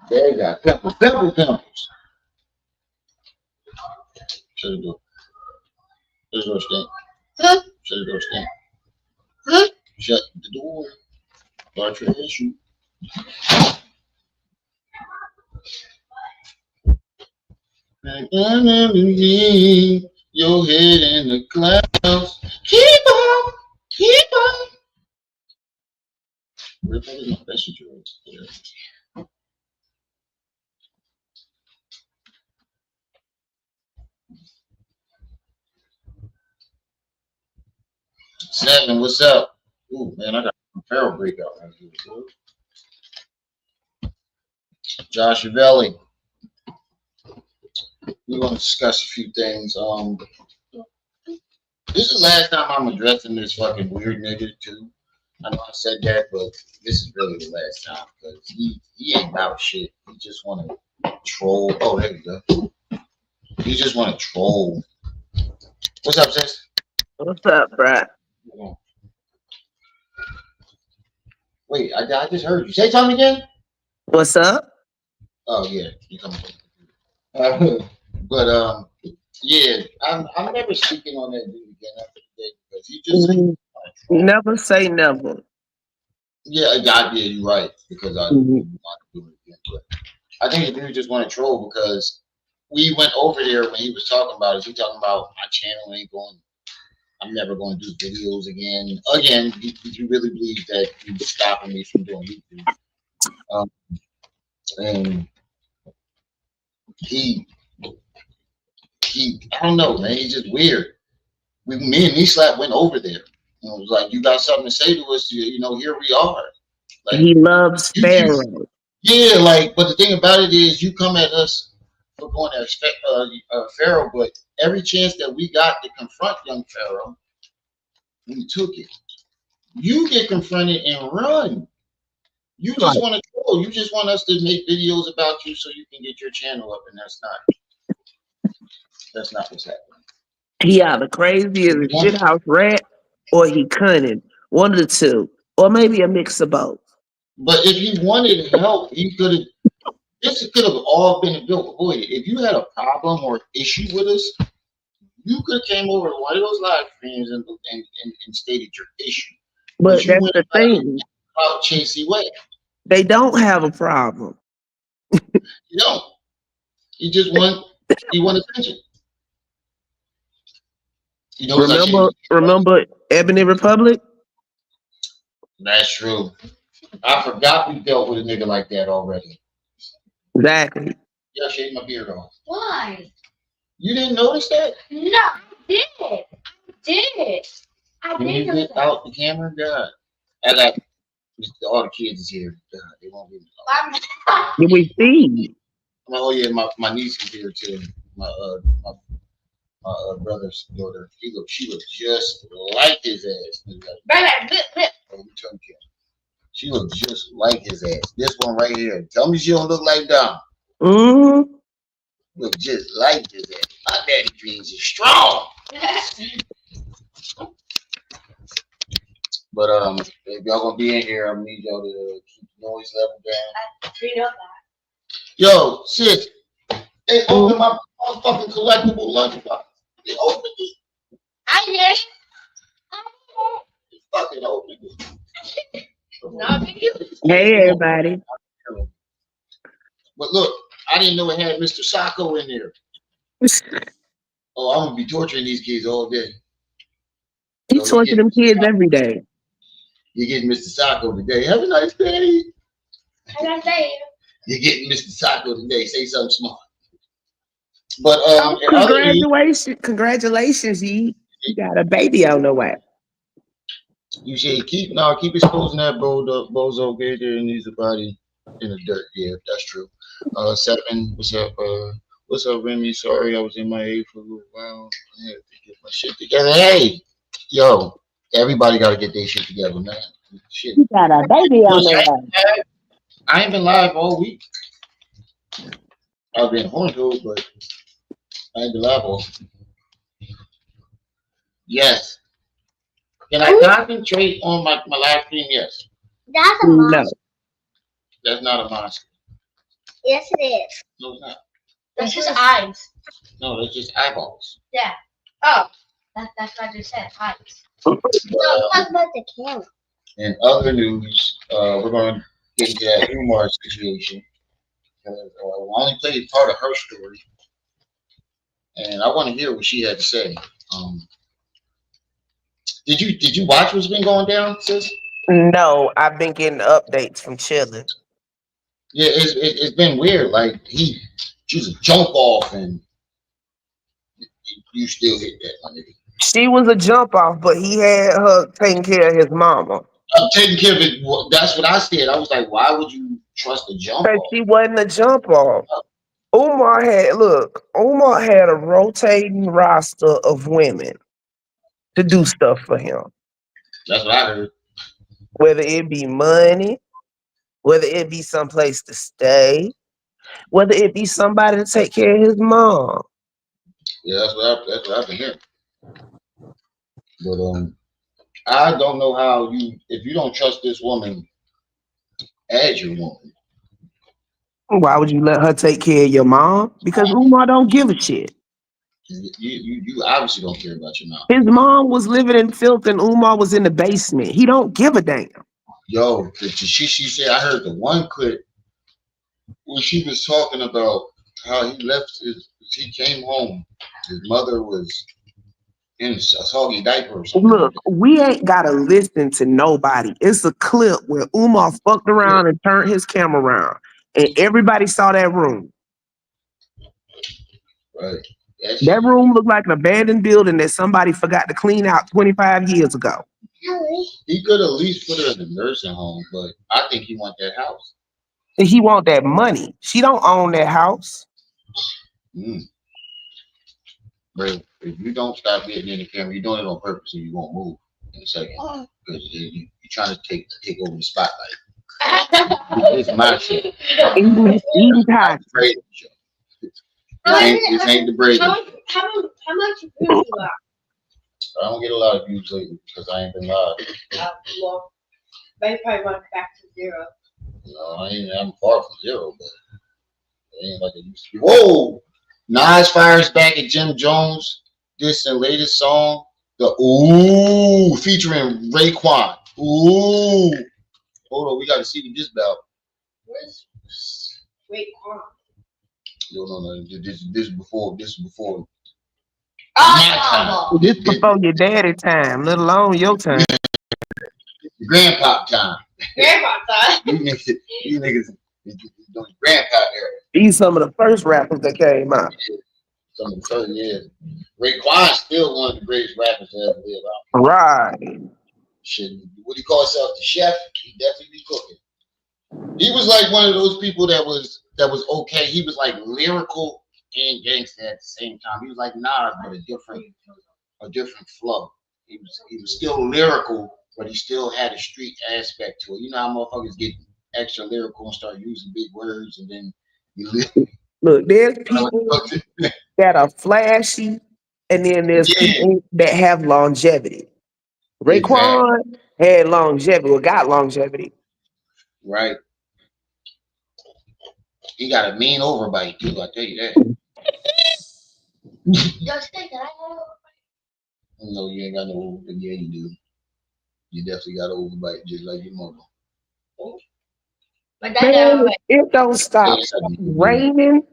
There you go. Pimples. Shut the door. Shut the door, Stink. Shut the door, Stink. Shut the door. Start your issue. Your head in the clouds. Keep on. Where the fuck is my messenger? Seven, what's up? Ooh, man, I got a barrel breakout right here. Josh Ravelli. We're going to discuss a few things. This is the last time I'm addressing this fucking weird nigga too. I know I said that, but this is really the last time because he ain't about shit. He just want to troll. Oh, there you go. He just want to troll. What's up, sis? What's up, Brad? Wait, I just heard you. Say something again. What's up? Oh yeah, you coming? But yeah, I'm never speaking on that dude again after today because he just never say never. Yeah, you're right because I want to do it again. But I think the dude just want to troll because we went over there when he was talking about it. He talking about my channel ain't going. I'm never going to do videos again. Again, did you really believe that he was stopping me from doing YouTube? And he, I don't know, man. He's just weird. Me and Nislap went over there. And it was like, you got something to say to us? You know, here we are. Like, he loves Pharaoh. Yeah, like, but the thing about it is, you come at us for going at Pharaoh, but every chance that we got to confront young Pharaoh, we took it. You get confronted and run. You just want to troll. You just want us to make videos about you so you can get your channel up, and that's not what's happening. He either crazy as a shithouse rat, or he cunning. One of the two, or maybe a mix of both. But if he wanted help, he could have. This could have all been avoided. If you had a problem or issue with us, you could have came over to one of those live streams and stated your issue. But that's the thing. About Chasey way. They don't have a problem. You don't. You just want attention. You know, remember Ebony Republic? That's true. I forgot we dealt with a nigga like that already. Exactly. Yeah, I shaved my beard off. Why? You didn't notice that? No, I did. Can you get out the camera? God. I got all the kids is here. God, they won't be. Did we see? Oh yeah, my niece is here too. My brother's daughter. She looks just like his ass. She looks just like his ass. This one right here. Tell me she don't look like Dom. Look just like his ass. My daddy dreams is strong. But if y'all gonna be in here, I need y'all to keep the noise level down. We know that. Yo, sis, they opened my fucking collectible lunchbox. They opened it. I did. They fucking opened it. Hey everybody. But look, I didn't know it had Mr. Sacco in there. Oh, I'm gonna be torturing these kids all day. You torture them kids every day. You're getting Mr. Sacco today. Have a nice day. Have a nice day. You're getting Mr. Sacco today. Say something smart. But congratulations, you got a baby on the way. You say keep exposing that bozo gay there and leaves the body in the dirt. Yeah, that's true. 7, what's up? What's up, Remy? Sorry, I was in my A for a little while. I had to get my shit together. Hey, yo, everybody got to get their shit together, man. Shit. You got a baby on the way. I ain't been live all week. I've been horned, but I ain't been live all week. Yes. Can I concentrate on my live stream? Yes. That's a monster. No. That's not a monster. Yes, it is. No, it's not. That's just eyes. No, that's just eyeballs. Yeah. Oh, that's what I just said. Eyes. But, Talk about the camera. in other news, we're going to get into that Umar situation. I only played part of her story, and I want to hear what she had to say. Did you watch what's been going down, sis? No, I've been getting updates from chilling. Yeah, it's been weird. Like he just jump off, and you still hit that, my nigga. She was a jump off, but he had her taking care of his mama. I'm taking care of it. That's what I said. I was like, why would you trust a jump But off? she wasn't a jump off. Umar had a rotating roster of women to do stuff for him. That's what I heard. Whether it be money, whether it be someplace to stay, whether it be somebody to take care of his mom. Yeah, that's what I've been hearing. But I don't know how if you don't trust this woman as your woman. Why would you let her take care of your mom? Because Umar don't give a shit. You obviously don't care about your mom. His mom was living in filth and Umar was in the basement. He don't give a damn. Yo, she said, I heard the one clip when she was talking about how he came home. His mother was in a soggy diaper or something. Look, we ain't gotta listen to nobody. It's a clip where Umar fucked around and turned his camera around, and everybody saw that room. Right. That room looked like an abandoned building that somebody forgot to clean out 25 years ago. He could at least put her in the nursing home, but I think he want that house. And he want that money. She don't own that house. But if you don't stop getting in the camera, you're doing it on purpose, and you won't move in a second because you're trying to take over the spotlight. It's my shit. Eating time. This ain't the Brady. How much views you got? I don't get a lot of views lately because I ain't been live. Well, they probably went back to zero. No, I'm far from zero, but it ain't like it used to be. Whoa! Nas fires back at Jim Jones. This the latest song. The Ooh featuring Raekwon. Ooh. Hold on, we gotta see what this about. Where's Raekwon? No. This is before. Oh, This before your daddy time, let alone your time. Grandpa time. Grandpa time. You niggas doing grandpa era. These some of the first rappers that came out. Some of the first years. Raekwon's still one of the greatest rappers to ever live out. Right. Shit, what he call himself, the chef? He definitely be cooking. He was like one of those people that was okay. He was like lyrical and gangster at the same time. He was like Nas, but a different flow. He was still lyrical, but he still had a street aspect to it. You know how motherfuckers get extra lyrical and start using big words, and then you look. There's people that are flashy, and then there's people that have longevity. Raekwon had longevity, or got longevity. Right. He got a mean overbite too. I tell you that. No, you ain't got no overbite. Yeah, you do. You definitely got an overbite, just like your mother. Man, it don't stop raining.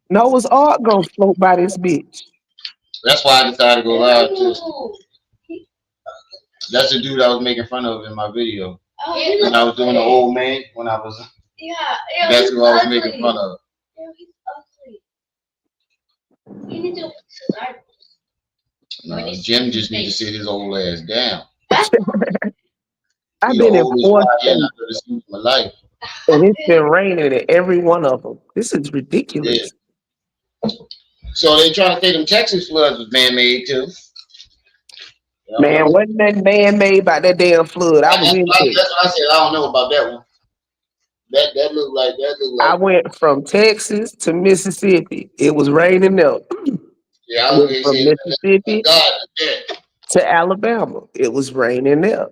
Noah's Ark gonna float by this bitch. That's why I decided to go live too. That's the dude I was making fun of in my video. When I was doing the old man, that's who I was making fun of. He's ugly. You need to fix his eyebrows. Jim just needs to sit his old ass down. I've been in 4 states, I've never seen in my life. and it's been raining in every one of them. This is ridiculous. Yeah. So they trying to say them Texas floods was man-made too. Man, wasn't that man-made about that damn flood? I was in it. That's what I said. I don't know about that one. That looked like. I went from Texas to Mississippi. It was raining there. Yeah, I went from Mississippi to Alabama. It was raining there.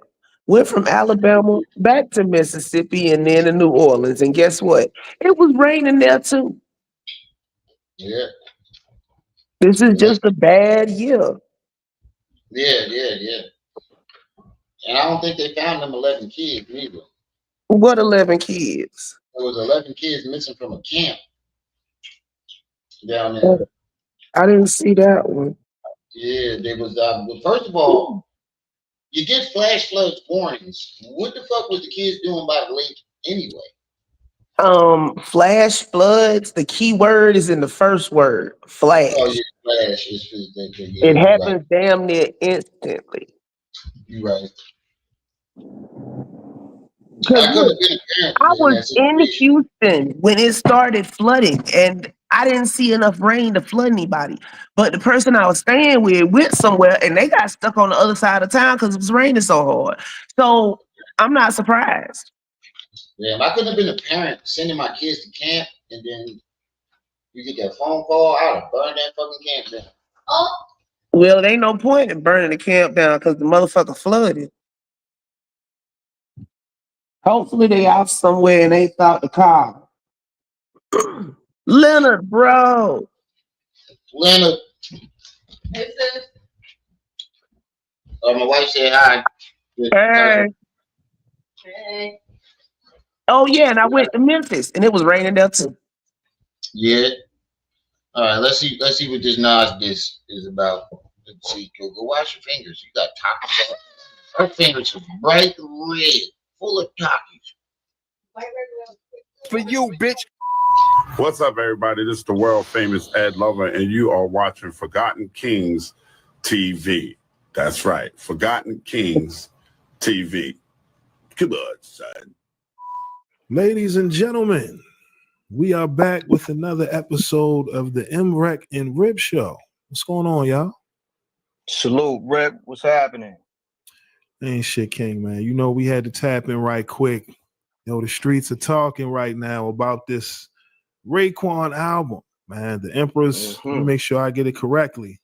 Went from Alabama back to Mississippi and then to New Orleans. And guess what? It was raining there too. Yeah. This is just a bad year. Yeah. And I don't think they found them 11 kids either. What 11 kids? There was 11 kids missing from a camp down there. I didn't see that one. Yeah, they was. Well, first of all, you get flash floods warnings. What the fuck was the kids doing by the lake anyway? Flash floods. The key word is in the first word. Flash. Oh yeah, flash. It happens damn near instantly. You're right. I was in Houston when it started flooding, and I didn't see enough rain to flood anybody. But the person I was staying with went somewhere, and they got stuck on the other side of town because it was raining so hard. So I'm not surprised. Yeah, if I couldn't have been a parent sending my kids to camp, and then you get that phone call, I'd have burned that fucking camp down. Oh. Well, there ain't no point in burning the camp down because the motherfucker flooded. Hopefully they out somewhere and they thought the car. Leonard, bro. Leonard. Hey, sis. My wife said hi. Hey. Oh yeah, and I went to Memphis and it was raining there too. Yeah. All right, let's see what this Nas diss is about. Let's see. Go wash your fingers. You got toxins. Her fingers are bright red, full of toxins. For you, bitch. What's up, everybody? This is the world famous Ed Lover, and you are watching Forgotten Kings TV. That's right, Forgotten Kings TV. Come on, son. Ladies and gentlemen, we are back with another episode of the MREC and Rip Show. What's going on, y'all? Salute, Rip. What's happening? Ain't shit, King, man. You know, we had to tap in right quick. You know, the streets are talking right now about this Raekwon album, man. The Emperor's, let me make sure I get it correctly.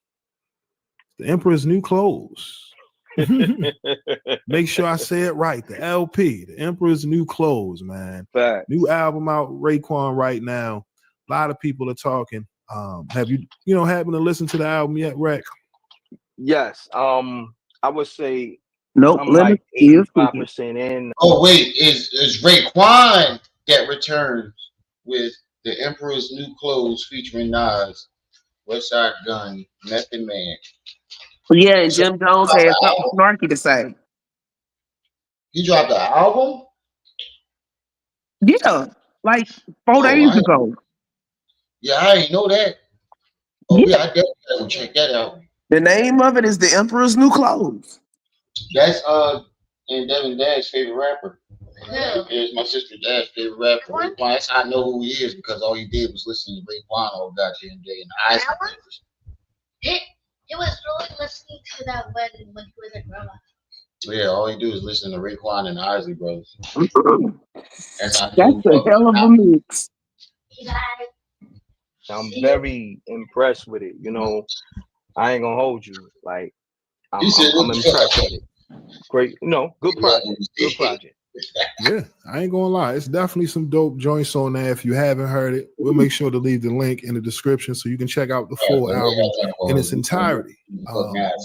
The Emperor's New Clothes. Make sure I say it right. The LP, The Emperor's New Clothes, man. Fact. New album out, Raekwon right now. A lot of people are talking. Have you happen to listen to the album yet, Rec? Yes. I would say nope. I'm like 85% in. Oh wait, is Raekwon that returns with The Emperor's New Clothes featuring Nas, Westside Gun, Method Man. Yeah, and Jim Jones had something snarky to say. He dropped the album? Yeah, like 4 days ago. Yeah, I didn't know that. Oh yeah, I definitely will check that out. The name of it is The Emperor's New Clothes. That's and Devin Dad's favorite rapper. It's my sister's dad's favorite rapper. Raekwon. That's how I know who he is because all he did was listen to Raekwon all goddamn day in the Isley papers. It was really listening to that when he was a grown up. Yeah, all he do is listen to Raekwon and the Isley brothers. That's a hell of a mix. I'm very impressed with it. You know, I ain't gonna hold you. Like, I'm impressed with it. Great, good project. Good project. Yeah, I ain't gonna lie. It's definitely some dope joints on there. If you haven't heard it, we'll make sure to leave the link in the description so you can check out the full album in its entirety.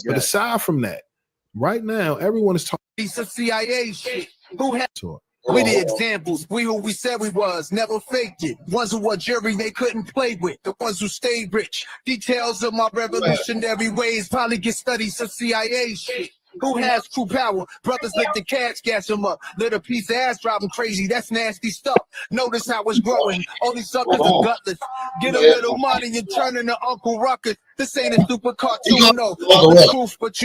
But aside from that, right now, everyone is talking. Piece of CIA shit. Who had we the examples? We who we said we was, never faked it. Ones who were jury they couldn't play with. The ones who stayed rich. Details of my revolutionary ways probably get studies of CIA shit. Who has true power? Brothers lick the cats, gas them up. Let a piece of ass drive them crazy. That's nasty stuff. Notice how it's growing. All these suckers are gutless. Get a little money and turn into Uncle Ruckus. This ain't a super cartoon, no. The truth, but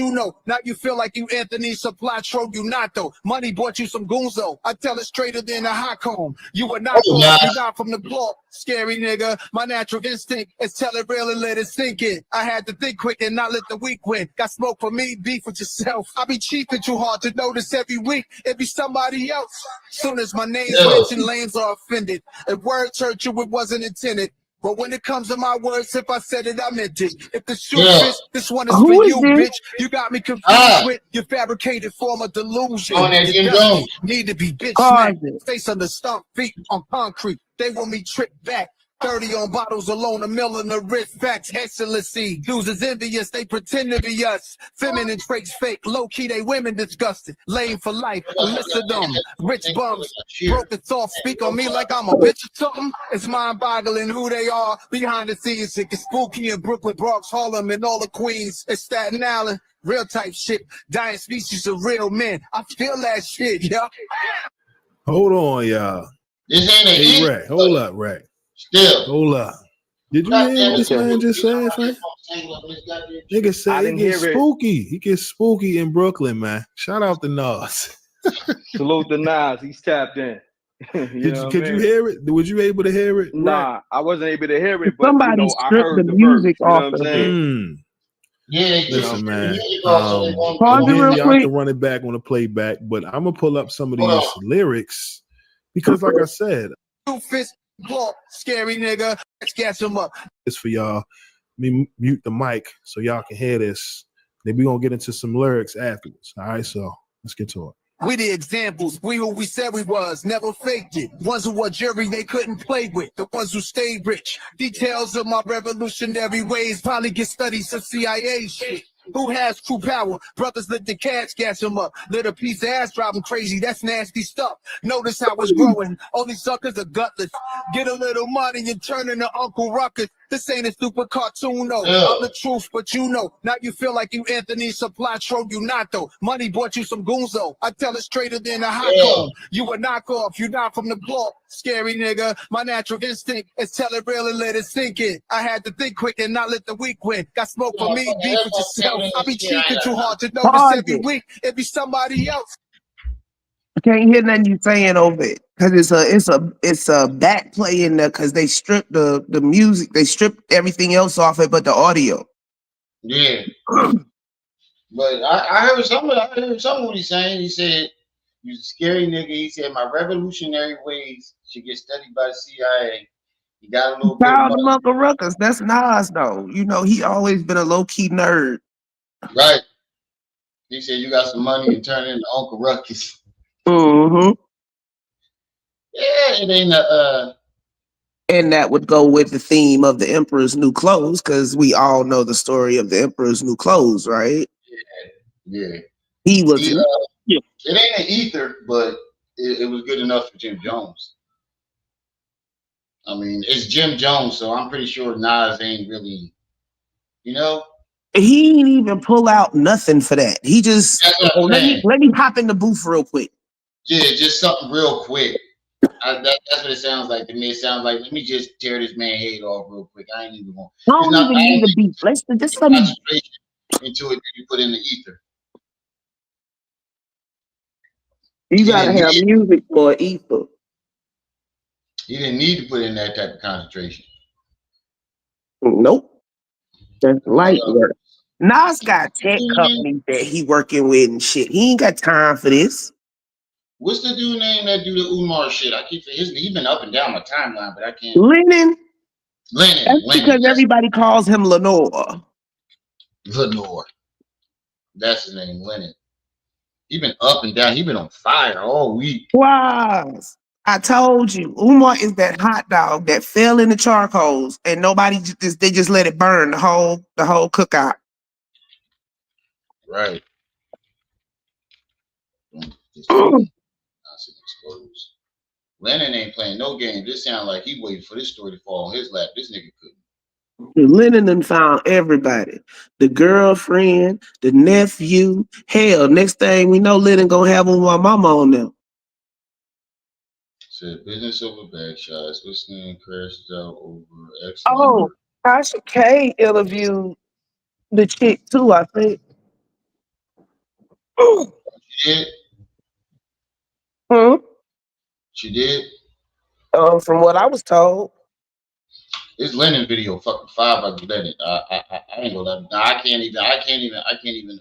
now you feel like you Anthony Supply trolled you not though. Money bought you some goons though. I tell it straighter than a hot comb. You were not you're not from the block. Scary nigga. My natural instinct is tell it real and let it sink in. I had to think quick and not let the weak win. Got smoke for me, beef with yourself. I be cheating too hard to notice every week. It be somebody else. Soon as my name's mentioned, lanes are offended. If words hurt you, it wasn't intended. But when it comes to my words, if I said it, I meant it. If the shoe fits, this one is Who for is you, this? bitch. You got me confused with your fabricated form of delusion. Oh, that You Jim definitely Jones. need to be bitch Pause smacked. it. Face on the stump, feet on concrete. They want me tricked back. 30 on bottles alone, a mill in the wrist. Facts, excellency. Dudes is envious, they pretend to be us. Feminine traits fake, low key, they women disgusted. Lame for life, a list of them. Rich bums, broken thoughts, speak on me like I'm a bitch or something. It's mind boggling who they are behind the scenes. It gets spooky in Brooklyn, Bronx, Harlem, and all the Queens. It's Staten Island, real type shit. Dying species of real men. I feel that shit, yeah. Hold on, y'all. This ain't an Hey, Rack, hold up, Rack. Still. Hold up. Did you hear what this man just said, fam? Nigga I said it didn't gets hear it. spooky. He gets spooky in Brooklyn, man. Shout out to Nas. Salute the Nas. He's tapped in. Could you hear it? Was you able to hear it? Rack? Nah, I wasn't able to hear it, but Somebody I stripped heard the the music verse. You know off what I'm of saying? Yeah, they Listen, man. Pause it Again, real y'all quick. can run it back on the playback, but I'm gonna pull up some of Hold these lyrics because, like I said, Two fists, blow, scary nigga. Let's gas him up. it's for y'all. Let me mute the mic so y'all can hear this. Then we're gonna get into some lyrics afterwards. All right, so let's get to it. We the examples, we who we said we was, never faked it. Ones who were jury they couldn't play with, the ones who stayed rich. Details of my revolutionary ways probably get studied some CIA shit. Who has true power? Brothers let the cats gas him up. Let a piece of ass drive him crazy, that's nasty stuff. Notice how it's growing, all these suckers are gutless. Get a little money and turn into Uncle Ruckus. This ain't a stupid cartoon, no. I'm the truth, but you know. Now you feel like you Anthony Supply, troll you not though. Money bought you some goons though. I tell it straighter than a hot comb. You a knockoff, you not from the block. Scary nigga, my natural instinct is tell it real and let it sink in. I had to think quick and not let the weak win. Got smoke for me, beef with yourself. I be cheating too hard to notice Pause every it. week. It be somebody else. I can't hear nothing you saying over it because it's a back play in there because they stripped the music, they stripped everything else off it but the audio. Yeah. But I heard some of what he's saying. He said, "You're a scary nigga." He said, "My revolutionary ways should get studied by the CIA." He got a little bit of Proud of money. Uncle Ruckus. That's Nas though. You know, he always been a low key nerd. Right. He said, "You got some money and turn it into Uncle Ruckus." Mm-hmm. Yeah, it ain't a And that would go with the theme of the Emperor's New Clothes, because we all know the story of the Emperor's New Clothes, right? yeah. He was It ain't an ether, but it was good enough for Jim Jones. I mean, it's Jim Jones, so I'm pretty sure Nas ain't really, you know. he didn't even pull out nothing for that. He just That's what I'm saying. let me hop in the booth real quick. Yeah, just something real quick. That's what it sounds like to me. It sounds like, let me just tear this man's head off real quick. I ain't even going. I It's don't not. even I need don't the think beat. Let's just let me. concentration into it that you put in the ether. You gotta have music for ether. He didn't need to put in that type of concentration. Nope, that's light work. Nas got tech companies that he working with and shit. He ain't got time for this. What's the dude name that do the Umar shit? I keep he's been up and down my timeline, but I can't. Lennon. Lennon. That's because everybody calls him Lenore. Lenore. That's his name, Lennon. He been up and down. He been on fire all week. Wow. I told you, Umar is that hot dog that fell in the charcoals and nobody they just let it burn the whole cookout. Right. Lennon ain't playing no game. This sound like he waited for this story to fall on his lap. This nigga couldn't. Lennon done found everybody. The girlfriend, the nephew. Hell, next thing we know, Lennon gonna have my mama on them. Said business over bag shots. Listening crashed out over excellent. Oh, Tasha K interviewed the chick too, I think. She did? Hmm? She did? From what I was told. This Lennon video fucking fire by Lennon. I ain't gonna let him. I can't even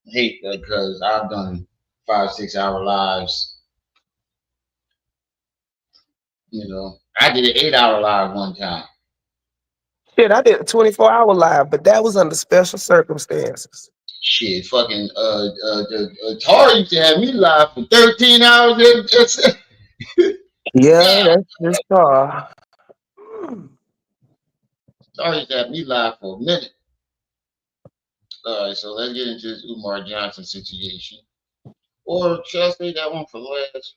hate that because I've done 5-6 hour lives. You know, I did an 8-hour live one time. Shit, I did a 24-hour live, but that was under special circumstances. Shit, fucking the Tar used to have me live for 13 hours. Yeah, that's just far. Tar used to have me live for a minute. All right, so let's get into this Umar Johnson situation. Or should I say that one for last?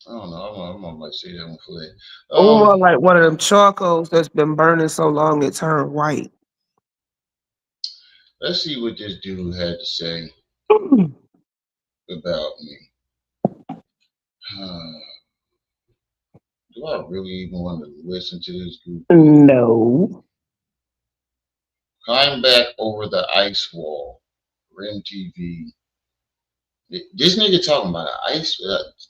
I don't know. I'm gonna say that one for last. Umar like one of them charcoals that's been burning so long it turned white. Let's see what this dude had to say about me. Do I really even want to listen to this group? No. Climb back over the ice wall. Rim TV. This nigga talking about ice.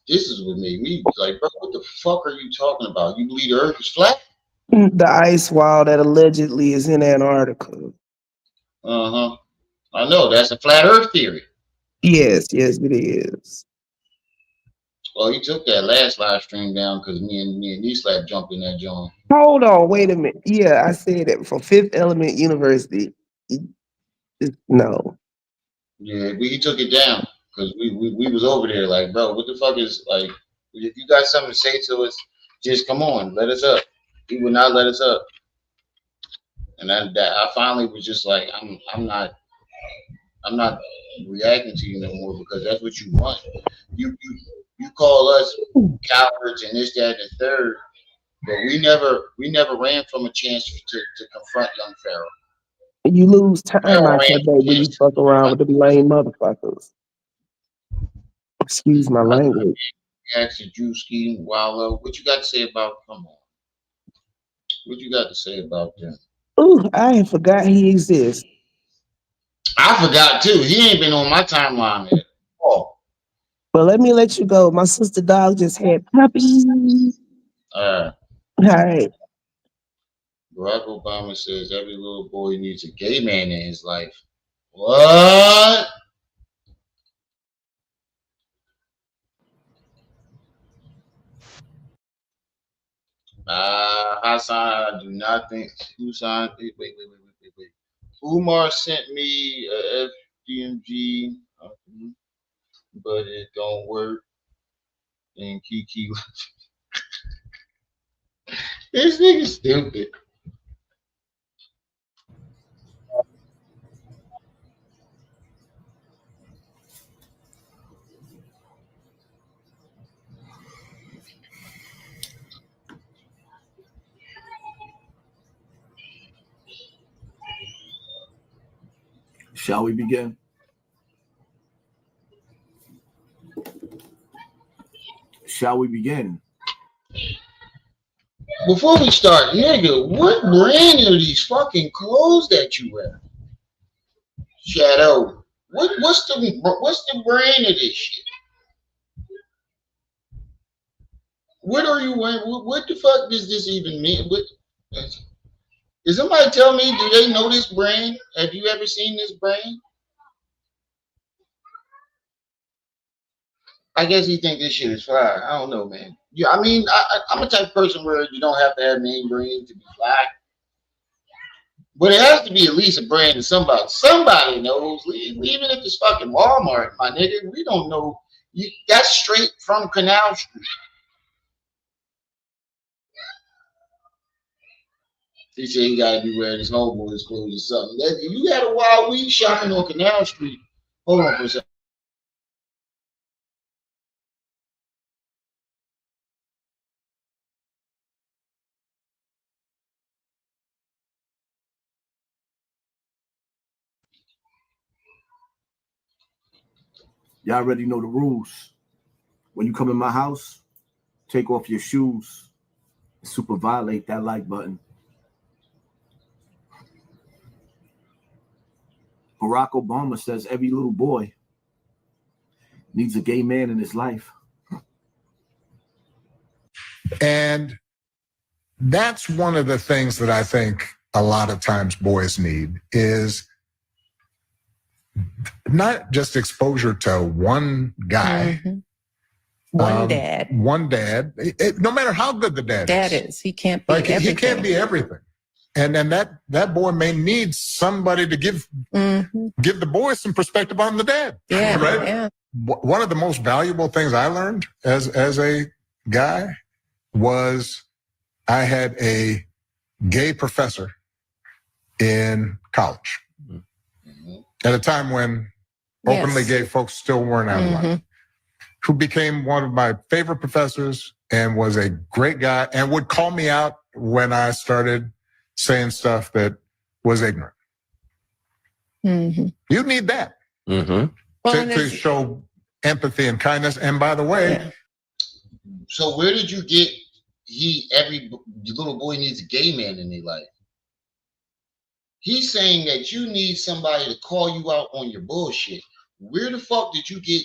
This is what made me like, bro, what the fuck are you talking about? You believe the earth is flat? The ice wall that allegedly is in Antarctica. Uh-huh. I know, that's a flat earth theory. Yes, it is. Well, he took that last live stream down because me and D-Slap jumped in that joint. Hold on, wait a minute. Yeah, I said that for Fifth Element University. No. Yeah, he took it down because we was over there like, bro, what the fuck is like? If you got something to say to us, just come on, let us up. He would not let us up, and that I finally was just like, I'm not reacting to you no more because that's what you want. You call us cowards and this, that, and the third, but we never ran from a chance to confront young Pharaoh. You lose time out there, baby, when you fuck around with the lame motherfuckers. Excuse my language. Drewski, Wallow. What you got to say about? Come on. What you got to say about them? Ooh, I forgot he exists. I forgot too. He ain't been on my timeline yet. Oh. Well, let me let you go. My sister dog just had puppies. All right. Barack Obama says every little boy needs a gay man in his life. What? Hassan, I do not think Hassan. Wait. Umar sent me a FDMG, but it don't work. And Kiki, this nigga stupid. Shall we begin? Shall we begin? Before we start, nigga, what brand are these fucking clothes that you wear? Shadow. What's the brand of this shit? What are you wearing? What the fuck does this even mean? Is somebody tell me, do they know this brand? Have you ever seen this brand? I guess he think this shit is fly. I don't know, man. Yeah, I mean, I'm a type of person where you don't have to have name brand to be fly. But it has to be at least a brand that somebody knows. Even if it's fucking Walmart, my nigga, we don't know. That's straight from Canal Street. He said he gotta be wearing his homeboy's clothes or something. You got a Wild Weed shopping on Canal Street. Hold on for a second. Y'all already know the rules. When you come in my house, take off your shoes and super violate that like button. Barack Obama says every little boy needs a gay man in his life. And that's one of the things that I think a lot of times boys need is not just exposure to one guy. Mm-hmm. One dad. One dad. No matter how good the dad is. He can't be everything. He can't be everything. And then that boy may need somebody to give the boy some perspective on the dad. Yeah, right? Yeah. One of the most valuable things I learned as a guy was I had a gay professor in college at a time when openly gay folks still weren't out of line, who became one of my favorite professors and was a great guy and would call me out when I started saying stuff that was ignorant. You need that to show empathy and kindness. And by the way, so where did you get every little boy needs a gay man in their life? He's saying that you need somebody to call you out on your bullshit. Where the fuck did you get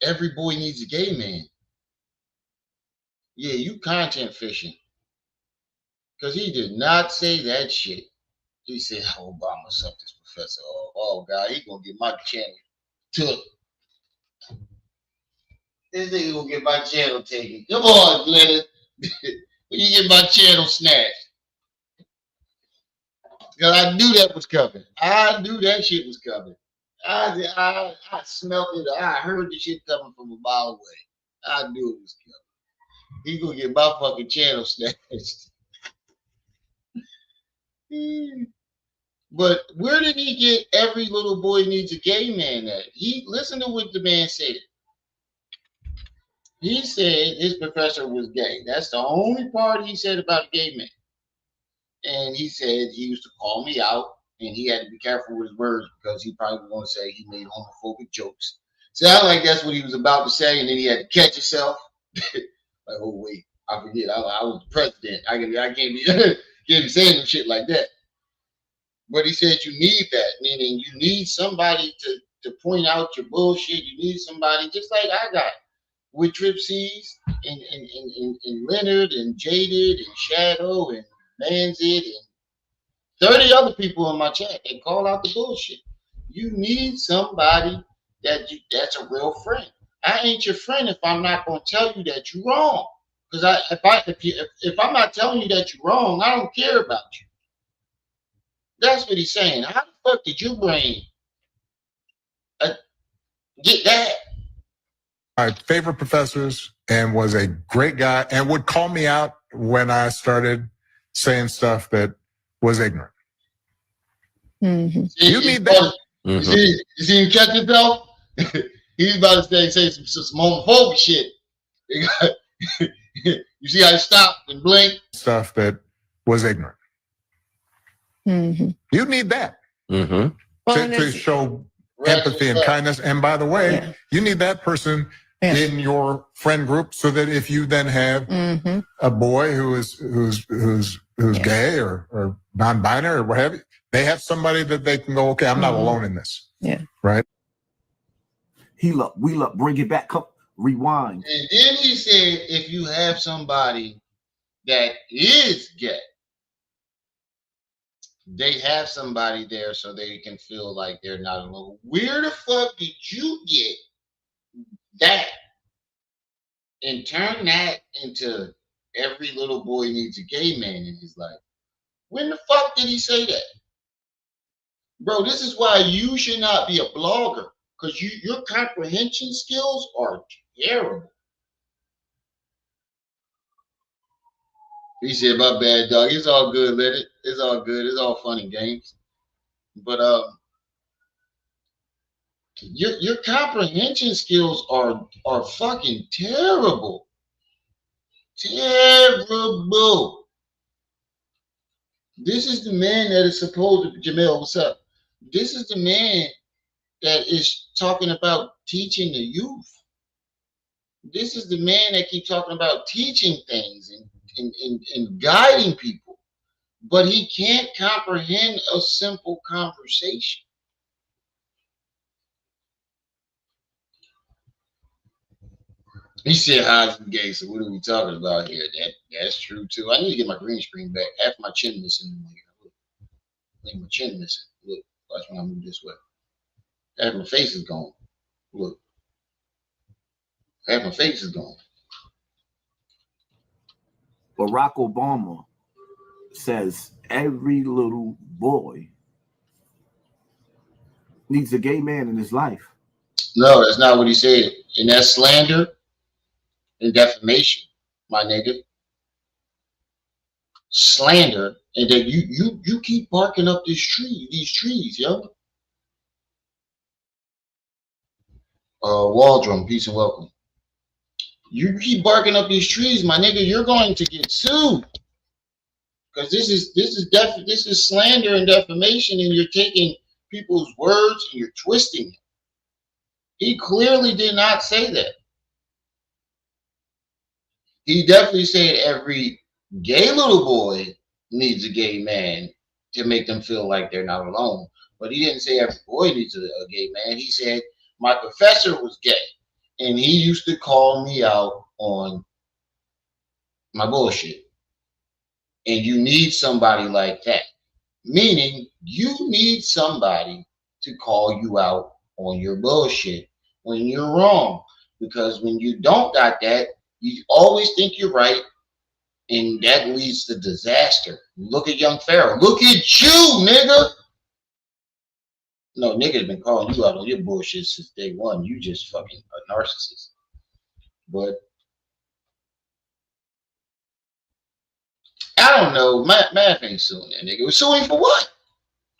every boy needs a gay man? Yeah, you content fishing. Because he did not say that shit. He said, Obama sucked this professor. Oh God, he gonna get my channel took. This nigga gonna get my channel taken. Come on, Leonard. When you get my channel snatched. Because I knew that was coming. I knew that shit was coming. I smelled it. I heard the shit coming from a mile away. I knew it was coming. He gonna get my fucking channel snatched. But where did he get every little boy needs a gay man at? Listen to what the man said. He said his professor was gay. That's the only part he said about a gay man. And he said he used to call me out and he had to be careful with his words because he probably was going to say he made homophobic jokes. Sounded like that's what he was about to say, and then he had to catch himself. Like, oh wait, I forget. I was the president. I can't be can't be saying shit like that. But he said you need that, meaning you need somebody to point out your bullshit. You need somebody just like I got with Trip C's and Leonard and Jaded and Shadow and Manzit and 30 other people in my chat that call out the bullshit. You need somebody that's a real friend. I ain't your friend if I'm not gonna tell you that you're wrong. Because if I'm not telling you that you're wrong, I don't care about you. That's what he's saying. How the fuck did your brain get that? My favorite professors and was a great guy and would call me out when I started saying stuff that was ignorant. You need that. You see him catch himself? He's about to say some homophobic shit. You see how he stopped and blinked? Stuff that was ignorant. You need that to show empathy and kindness. And by the way, you need that person in your friend group so that if you then have a boy who's gay or non-binary or what have you, they have somebody that they can go, okay, I'm not alone in this. Yeah. Right? Heal up, wheel up, bring it back, come, rewind. And then he said, if you have somebody that is gay, they have somebody there so they can feel like they're not alone. Where the fuck did you get that and turn that into every little boy needs a gay man in his life? When the fuck did he say that? Bro, this is why you should not be a blogger, because your comprehension skills are terrible. He said, my bad, dog. It's all good, let it. It's all good. It's all fun and games. But your comprehension skills are fucking terrible. Terrible. This is the man that is supposed to, Jamel, what's up? This is the man that is talking about teaching the youth. This is the man that keeps talking about teaching things and guiding people. But he can't comprehend a simple conversation. He said, "How's gay?" So what are we talking about here? That's true too. I need to get my green screen back. Half my chin missing. I think my chin missing. Look, watch when I move this way. Half my face is gone. Look. Half my face is gone. Barack Obama says every little boy needs a gay man in his life. No, that's not what he said. And that's slander and defamation, my nigga. Slander, and then you keep barking up these trees, yo. Waldron, peace and welcome. You keep barking up these trees, my nigga, you're going to get sued. Because this is slander and defamation, and you're taking people's words and you're twisting it. He clearly did not say that. He definitely said every gay little boy needs a gay man to make them feel like they're not alone. But he didn't say every boy needs a gay man. He said my professor was gay, and he used to call me out on my bullshit. And you need somebody like that. Meaning you need somebody to call you out on your bullshit when you're wrong. Because when you don't got that, you always think you're right, and that leads to disaster. Look at young Pharaoh. Look at you, nigga. No, nigga's been calling you out on your bullshit since day one. You just fucking a narcissist. But I don't know. Math ain't suing that nigga. Suing for what?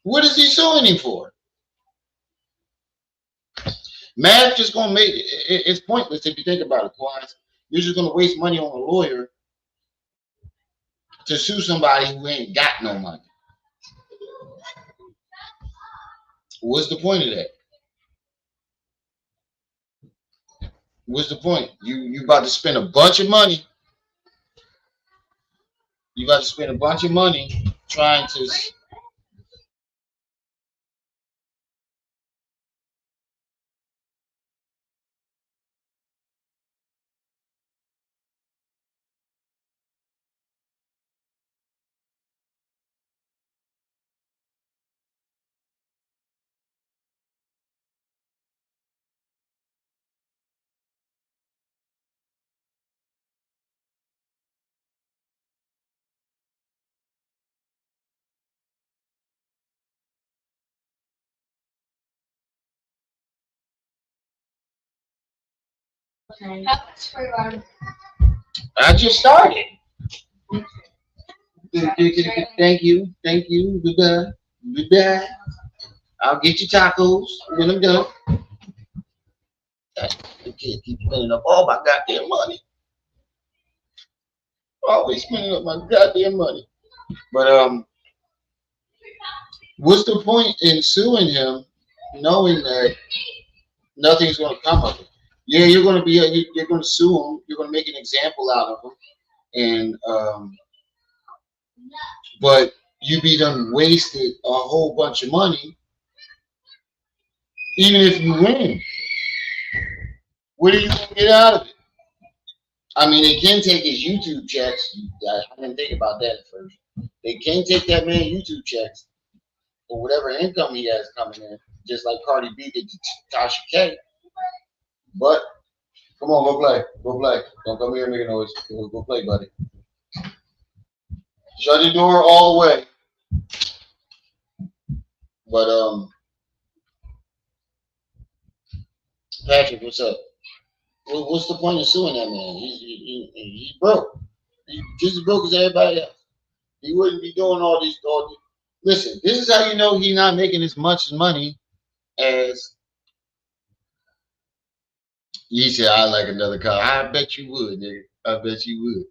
What is he suing him for? Math just gonna make it's pointless if you think about it, Quans. You're just gonna waste money on a lawyer to sue somebody who ain't got no money. What's the point of that? What's the point? You about to spend a bunch of money. You about to spend a bunch of money trying to. I just started. Thank you. Goodbye. I'll get you tacos when I'm done. The kid keep spending up all my goddamn money. Always spending up my goddamn money. But what's the point in suing him, knowing that nothing's going to come of it? Yeah, you're going to sue him. You're going to make an example out of him, and but you be done wasted a whole bunch of money. Even if you win, what are you going to get out of it? I mean, they can take his YouTube checks. I didn't think about that at first. They can take that man YouTube checks or whatever income he has coming in, just like Cardi B did to Tasha K. But come on, go play. Go play. Don't come here and make a noise. Go play, buddy. Shut the door all the way. But Patrick, what's up? What's the point of suing that man? He's broke. He's just as broke as everybody else. He wouldn't be doing all these. Listen, this is how you know he's not making as much money as. He said, I like another car. I bet you would, nigga. I bet you would.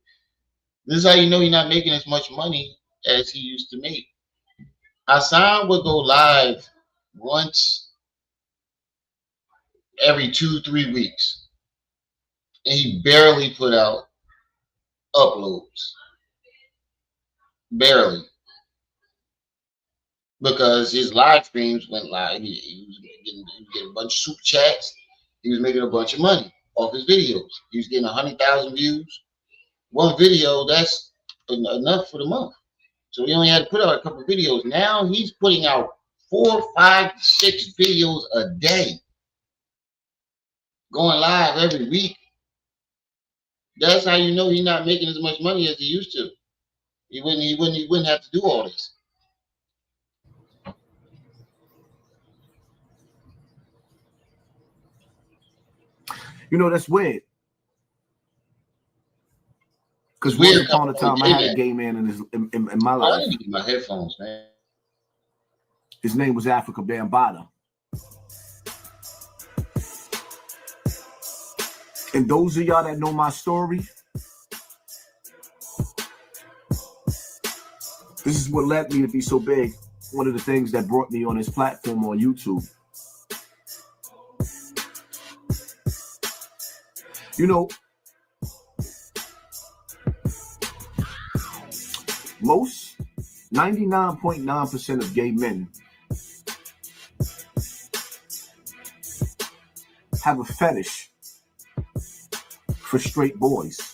This is how you know he's not making as much money as he used to make. Hassan would go live once every 2-3 weeks. And he barely put out uploads. Barely. Because his live streams went live. He was getting a bunch of super chats. He was making a bunch of money off his videos. He was getting 100,000 views. One video, that's enough for the month. So he only had to put out a couple of videos. Now he's putting out 4, 5, 6 videos a day, going live every week. That's how you know he's not making as much money as he used to. He wouldn't have to do all this. You know, that's weird. Because once upon a time, I had a gay man in my life. I need my headphones, man. His name was Africa Bambaataa. And those of y'all that know my story, this is what led me to be so big. One of the things that brought me on this platform on YouTube. You know, most 99.9% of gay men have a fetish for straight boys.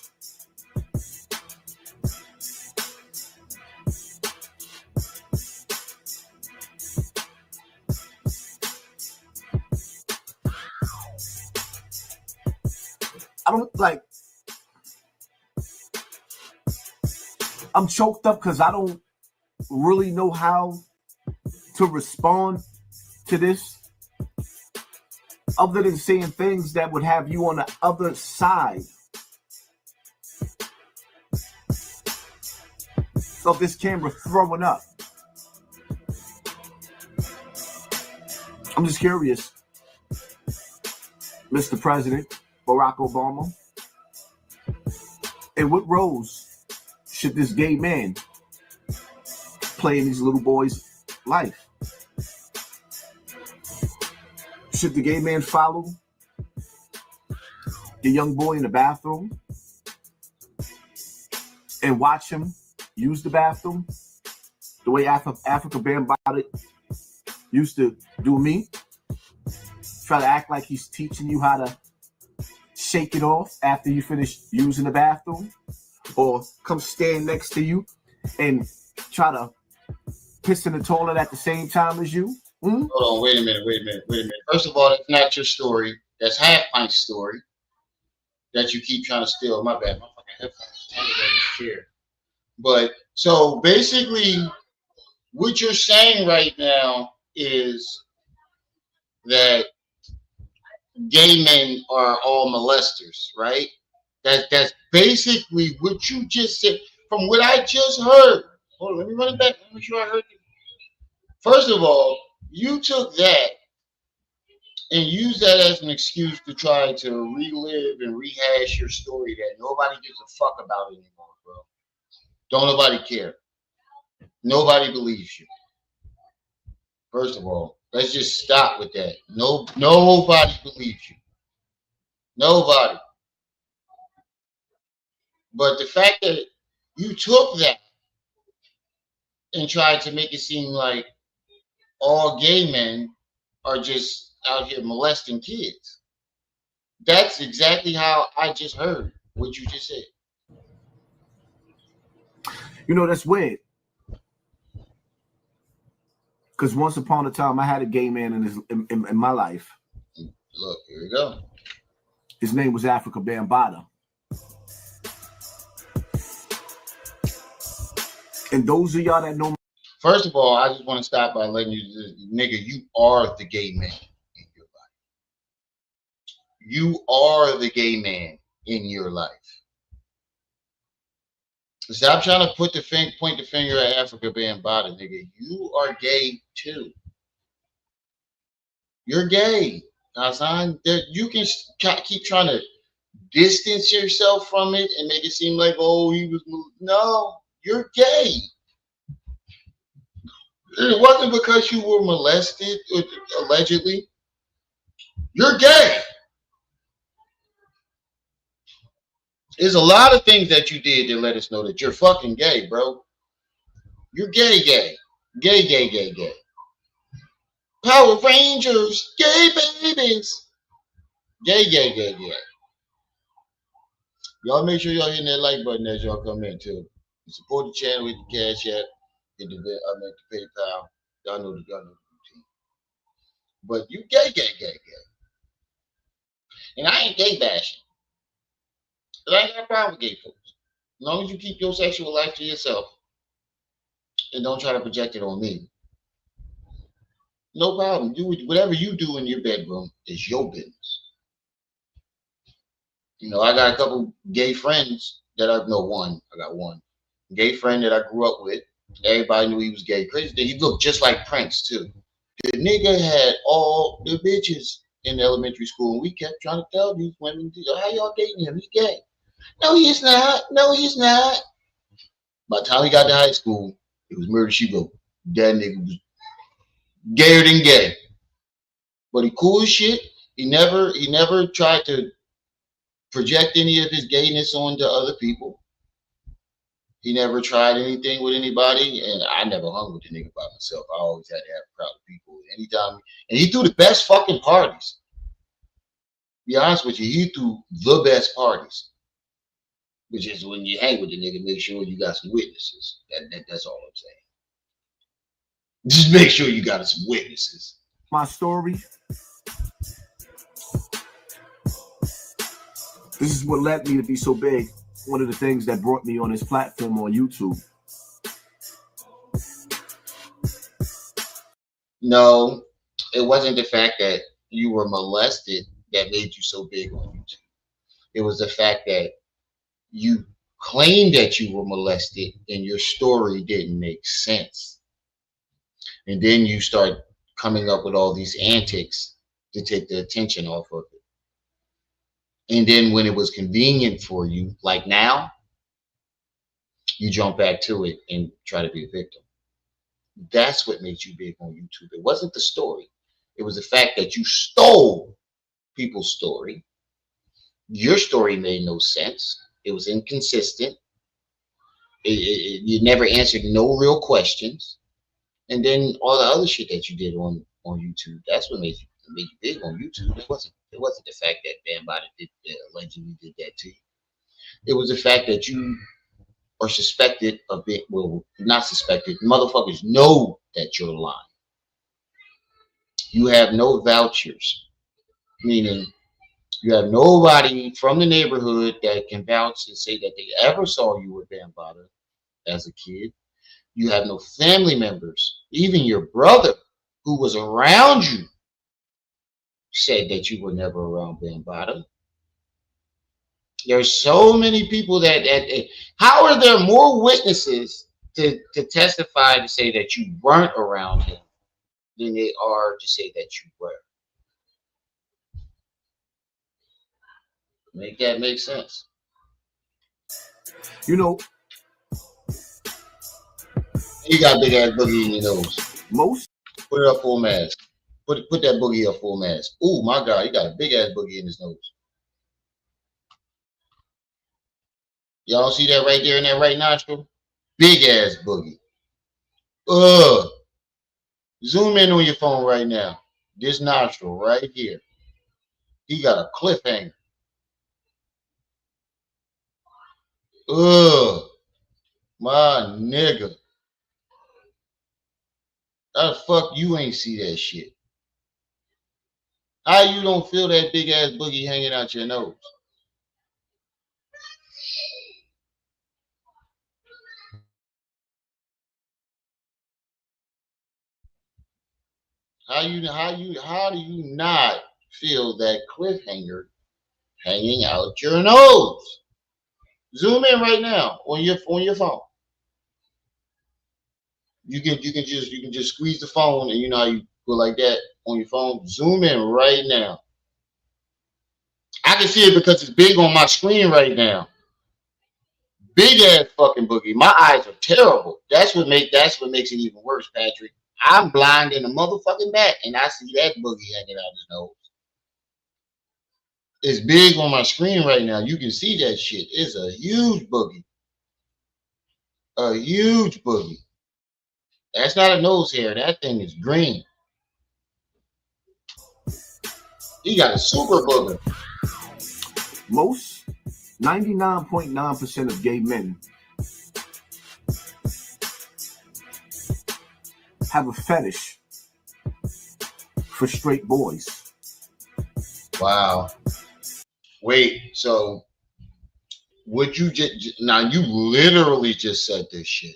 I don't like, I'm choked up because I don't really know how to respond to this other than saying things that would have you on the other side of this camera throwing up. I'm just curious, Mr. President Barack Obama, in what roles should this gay man play in these little boys' life? Should the gay man follow the young boy in the bathroom and watch him use the bathroom the way Africa Bambaataa used to do me? Try to act like he's teaching you how to shake it off after you finish using the bathroom, or come stand next to you and try to piss in the toilet at the same time as you. Hold on, wait a minute. First of all, that's not your story. That's Half Pint's story that you keep trying to steal. My bad. My fucking headphones tangled in this chair. But so basically, what you're saying right now is that gay men are all molesters, right? That's basically what you just said. From what I just heard. Hold on, let me run it back. Let me make sure I heard it. First of all, you took that and used that as an excuse to try to relive and rehash your story that nobody gives a fuck about anymore, bro. Don't nobody care. Nobody believes you. First of all, let's just stop with that. Nobody believes you. Nobody. But the fact that you took that and tried to make it seem like all gay men are just out here molesting kids. That's exactly how I just heard what you just said. You know, that's weird. Because once upon a time, I had a gay man in my life. Look, here we go. His name was Africa Bambaataa. And those of y'all that know. First of all, I just want to stop by letting you, nigga, you are the gay man in your life. You are the gay man in your life. Stop trying to point the finger at Africa Bambaataa, nigga. You are gay too. You're gay, Hassan. You can keep trying to distance yourself from it and make it seem like, oh, he was. No, you're gay. It wasn't because you were molested, allegedly. You're gay. There's a lot of things that you did that let us know that you're fucking gay, bro. You're gay. Gay. Power Rangers, gay babies. Gay. Y'all make sure y'all hitting that like button as y'all come in too. Support the channel with the Cash App, the PayPal. Y'all know the routine. But you gay. And I ain't gay bashing. But I ain't got a problem with gay folks. As long as you keep your sexual life to yourself and don't try to project it on me. No problem. Do whatever you do in your bedroom is your business. You know, I got a couple gay friends that I got one gay friend that I grew up with. Everybody knew he was gay. Crazy thing, he looked just like Prince too. The nigga had all the bitches in elementary school, and we kept trying to tell these women, how y'all dating him? He's gay. No, he's not. No, he's not. By the time he got to high school, it was murder she wrote. That nigga was gayer than gay. But he cool as shit. He never tried to project any of his gayness onto other people. He never tried anything with anybody, and I never hung with the nigga by myself. I always had to have a crowd of people anytime. And he threw the best fucking parties. Be honest with you, he threw the best parties. Which is when you hang with the nigga, make sure you got some witnesses. That's all I'm saying. Just make sure you got some witnesses. My story. This is what led me to be so big. One of the things that brought me on this platform on YouTube. No, it wasn't the fact that you were molested that made you so big on YouTube. It was the fact that you claimed that you were molested and your story didn't make sense. And then you start coming up with all these antics to take the attention off of it. And then when it was convenient for you, like now, you jump back to it and try to be a victim. That's what made you big on YouTube. It wasn't the story. It was the fact that you stole people's story. Your story made no sense. It was inconsistent. You never answered no real questions. And then all the other shit that you did on YouTube, that's what made you big on YouTube. It wasn't the fact that Bambaataa allegedly did that to you. It was the fact that you are suspected of being, well, not suspected, motherfuckers know that you're lying. You have no vouchers, meaning you have nobody from the neighborhood that can vouch and say that they ever saw you with Bambaataa as a kid. You have no family members. Even your brother, who was around you, said that you were never around Bambaataa. There's so many people that how are there more witnesses to testify to say that you weren't around him than they are to say that you were? Make that make sense? You know, you got a big ass boogie in your nose. Most put it up full mask. Put that boogie up full mask. Oh my God, he got a big ass boogie in his nose. Y'all see that right there in that right nostril? Big ass boogie. Zoom in on your phone right now. This nostril right here. He got a cliffhanger. My nigga. How the fuck you ain't see that shit? How you don't feel that big ass boogie hanging out your nose? How do you not feel that cliffhanger hanging out your nose? Zoom in right now on your phone. You can just squeeze the phone, and you know how you go like that on your phone. Zoom in right now. I can see it because it's big on my screen right now. Big ass fucking boogie. My eyes are terrible. That's what makes it even worse, Patrick. I'm blind in the motherfucking back, and I see that boogie hanging out his nose. It's big on my screen right now. You can see that shit. It's a huge boogie. A huge boogie. That's not a nose hair. That thing is green. He got a super booger. Most 99.9% of gay men have a fetish for straight boys. Wow. Wait, so would you just now? You literally just said this shit.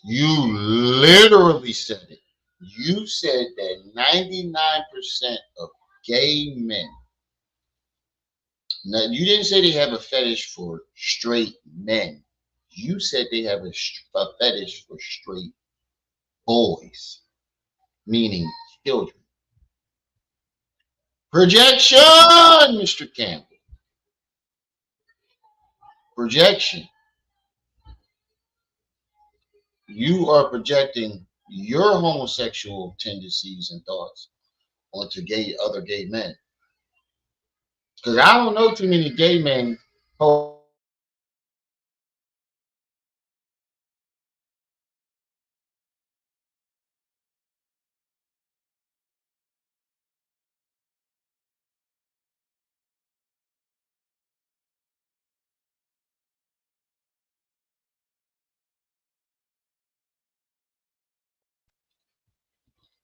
You literally said it. You said that 99% of gay men. Now, you didn't say they have a fetish for straight men. You said they have a fetish for straight boys, meaning children. Projection, Mr. Campbell. Projection. You are projecting your homosexual tendencies and thoughts onto other gay men. Because I don't know too many gay men who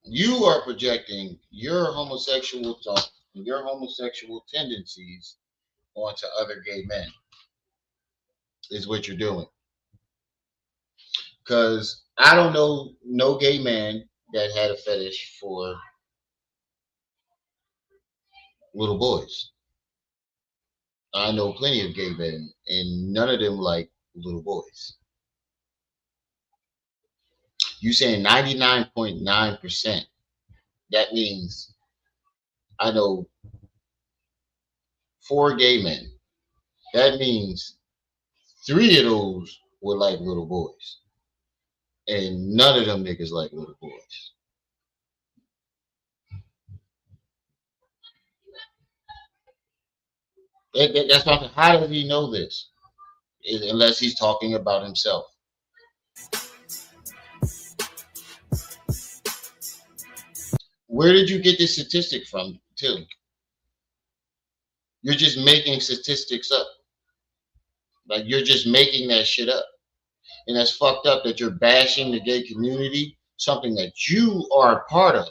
you are projecting your homosexual thoughts and your homosexual tendencies onto other gay men is what you're doing. Because I don't know no gay man that had a fetish for little boys. I know plenty of gay men, and none of them like little boys. You saying 99.9%. That means I know 4 gay men. That means 3 of those were like little boys. And none of them niggas like little boys. That's not, how does he know this? Unless he's talking about himself. Where did you get this statistic from, too? You're just making statistics up. Like, you're just making that shit up. And that's fucked up that you're bashing the gay community, something that you are a part of.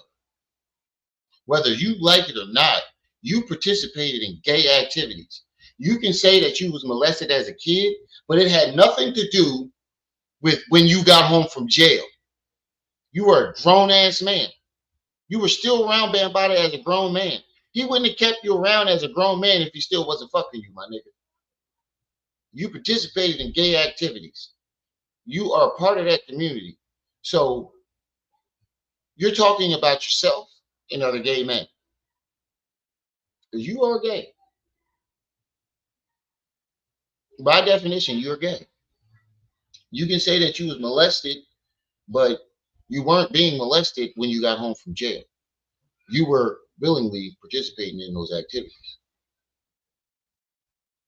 Whether you like it or not, you participated in gay activities. You can say that you was molested as a kid, but it had nothing to do with when you got home from jail. You were a grown-ass man. You were still around Bambada as a grown man. He wouldn't have kept you around as a grown man if he still wasn't fucking you, my nigga. You participated in gay activities. You are a part of that community. So you're talking about yourself and other gay men. Because you are gay. By definition, you're gay. You can say that you was molested, but you weren't being molested when you got home from jail. You were willingly participating in those activities.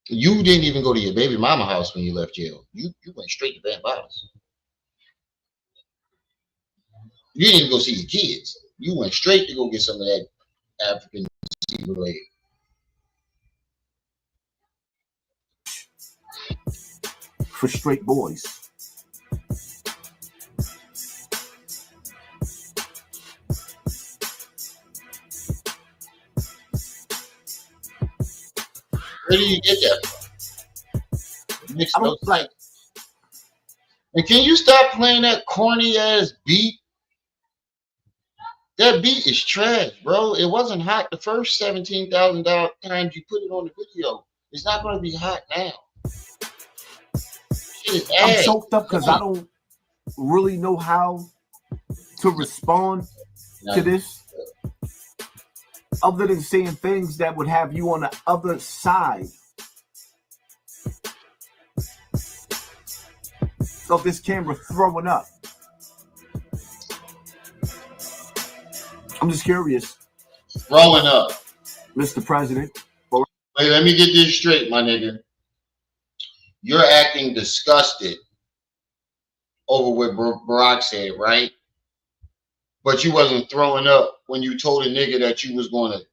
You didn't even go to your baby mama house when you left jail. You went straight to Bambadas. You didn't even go see your kids. You went straight to go get some of that African related. For straight boys. Where do you get that from? It makes no sense. And can you stop playing that corny ass beat? That beat is trash, bro. It wasn't hot the first 17,000 times you put it on the video. It's not going to be hot now. Shit is ass. I'm choked up because I don't really know how to respond to this, other than saying things that would have you on the other side of this camera throwing up. I'm just curious. Throwing up. Mr. President. Wait, let me get this straight, my nigga. You're acting disgusted over what Barack said, right? But you wasn't throwing up when you told a nigga that you was going to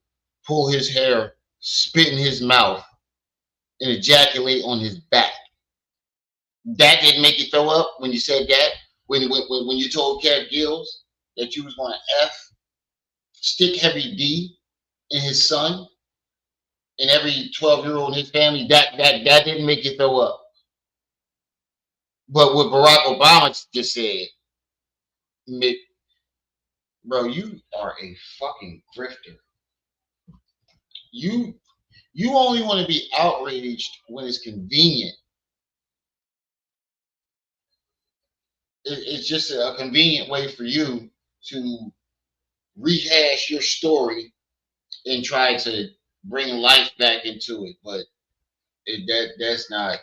pull his hair, spit in his mouth, and ejaculate on his back. That didn't make you throw up when you said that? When you told Cat Gills that you was going to F stick heavy D in his son and every 12-year-old in his family, that didn't make you throw up. But what Barack Obama just said, bro, you are a fucking grifter. You only want to be outraged when it's convenient. It's just a convenient way for you to rehash your story and try to bring life back into it. But that's not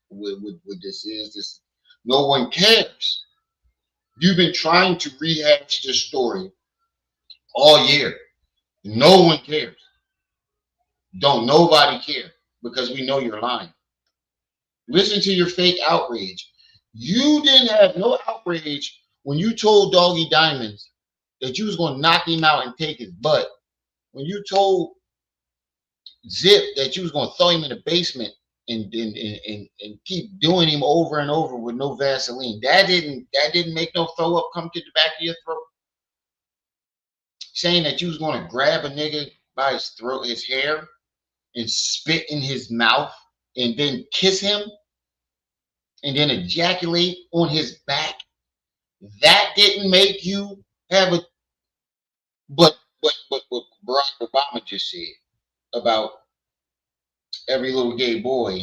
what this is. This, no one cares. You've been trying to rehash this story all year. No one cares. Don't nobody care because we know you're lying. Listen to your fake outrage. You didn't have no outrage when you told Doggy Diamonds that you was going to knock him out and take his butt. When you told Zip that you was going to throw him in the basement and keep doing him over and over with no Vaseline. That didn't make no throw up come to the back of your throat. Saying that you was going to grab a nigga by his throat, his hair, and spit in his mouth and then kiss him and then ejaculate on his back. That didn't make you have a, but what Barack Obama just said about every little gay boy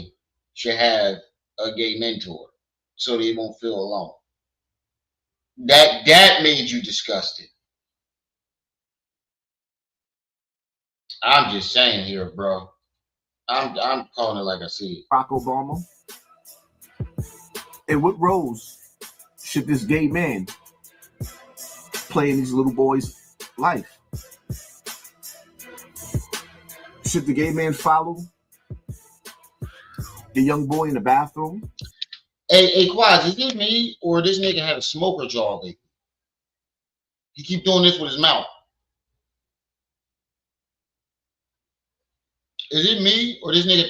should have a gay mentor so they won't feel alone. That made you disgusted. I'm just saying here, bro. I'm calling it like I see it. Barack Obama. In what roles should this gay man play in these little boys' life? Should the gay man follow the young boy in the bathroom? Hey, Quaz, is it me or this nigga had a smoker jaw lately? He keep doing this with his mouth. Is it me or this nigga?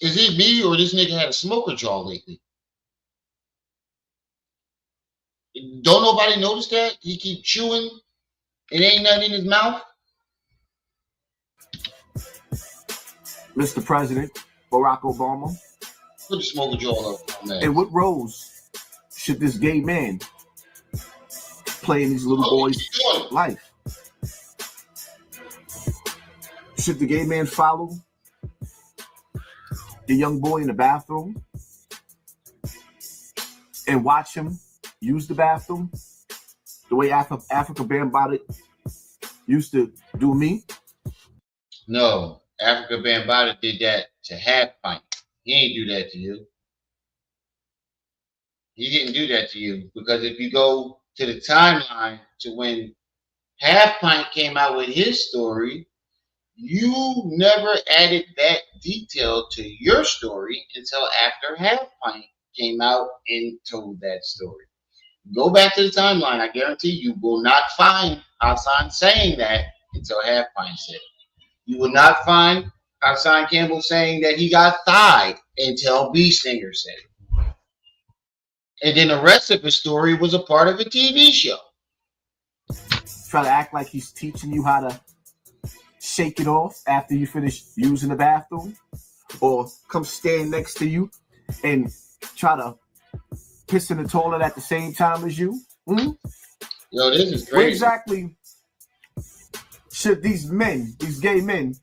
Is it me or this nigga had a smoker jaw lately? Don't nobody notice that? He keep chewing and ain't nothing in his mouth? Mr. President, Barack Obama. Put the smoker jaw up, man. In what roles should this gay man play in these little boys' life? Should the gay man follow the young boy in the bathroom and watch him use the bathroom the way Africa Bambaataa used to do me? No, Africa Bambaataa did that to Half Pint. He ain't do that to you. He didn't do that to you because if you go to the timeline to when Half Pint came out with his story, you never added that detail to your story until after Half Pint came out and told that story. Go back to the timeline. I guarantee you will not find Hassan saying that until Half Pint said it. You will not find Hassan Campbell saying that he got thighed until B Singer said it. And then the rest of his story was a part of a TV show. Try to act like he's teaching you how to shake it off after you finish using the bathroom, or come stand next to you and try to piss in the toilet at the same time as you. Yo, this is crazy. What exactly should these gay men,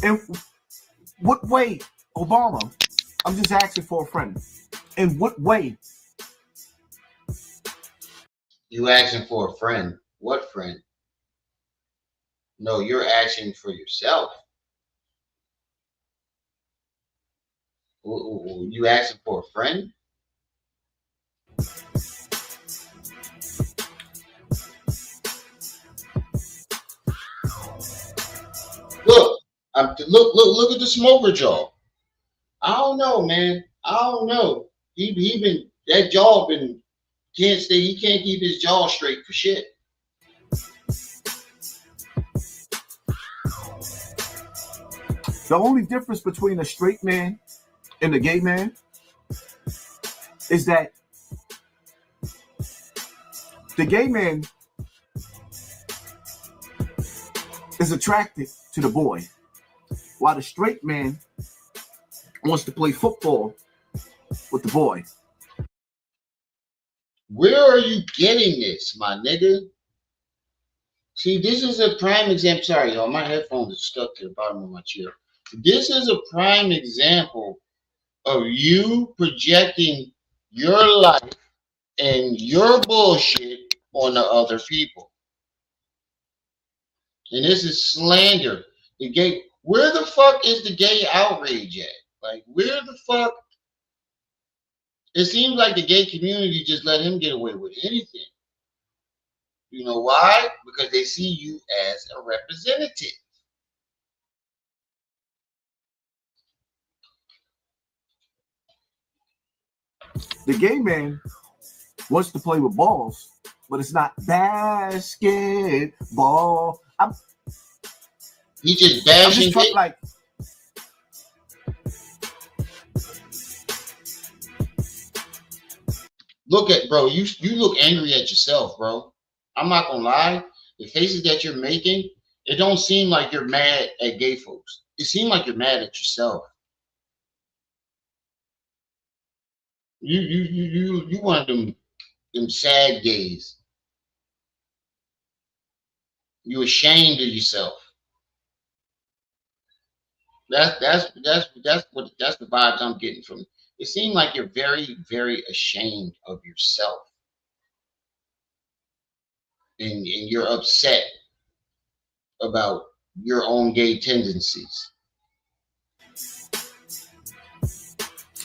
in what way, Obama? I'm just asking for a friend. In what way? You asking for a friend? What friend? No, you're asking for yourself. You asking for a friend? Look at the smoker jaw. I don't know, man. I don't know. He been, that jaw been, can't stay. He can't keep his jaw straight for shit. The only difference between a straight man and a gay man is that the gay man is attracted to the boy, while the straight man wants to play football with the boy. Where are you getting this, my nigga? See, this is a prime example. Sorry, y'all, my headphones are stuck to the bottom of my chair. This is a prime example of you projecting your life and your bullshit on the other people. And this is slander. The gay, where the fuck is the gay outrage at? Like, where the fuck? It seems like the gay community just let him get away with anything. You know why? Because they see you as a representative. The gay man wants to play with balls, but it's not basketball. He just bashing it. Like, look at, bro, you look angry at yourself, bro. I'm not gonna lie. The faces that you're making, it don't seem like you're mad at gay folks. It seems like you're mad at yourself. You one of them sad gays. You ashamed of yourself. That's the vibes I'm getting from it. It seems like you're very, very ashamed of yourself. And you're upset about your own gay tendencies.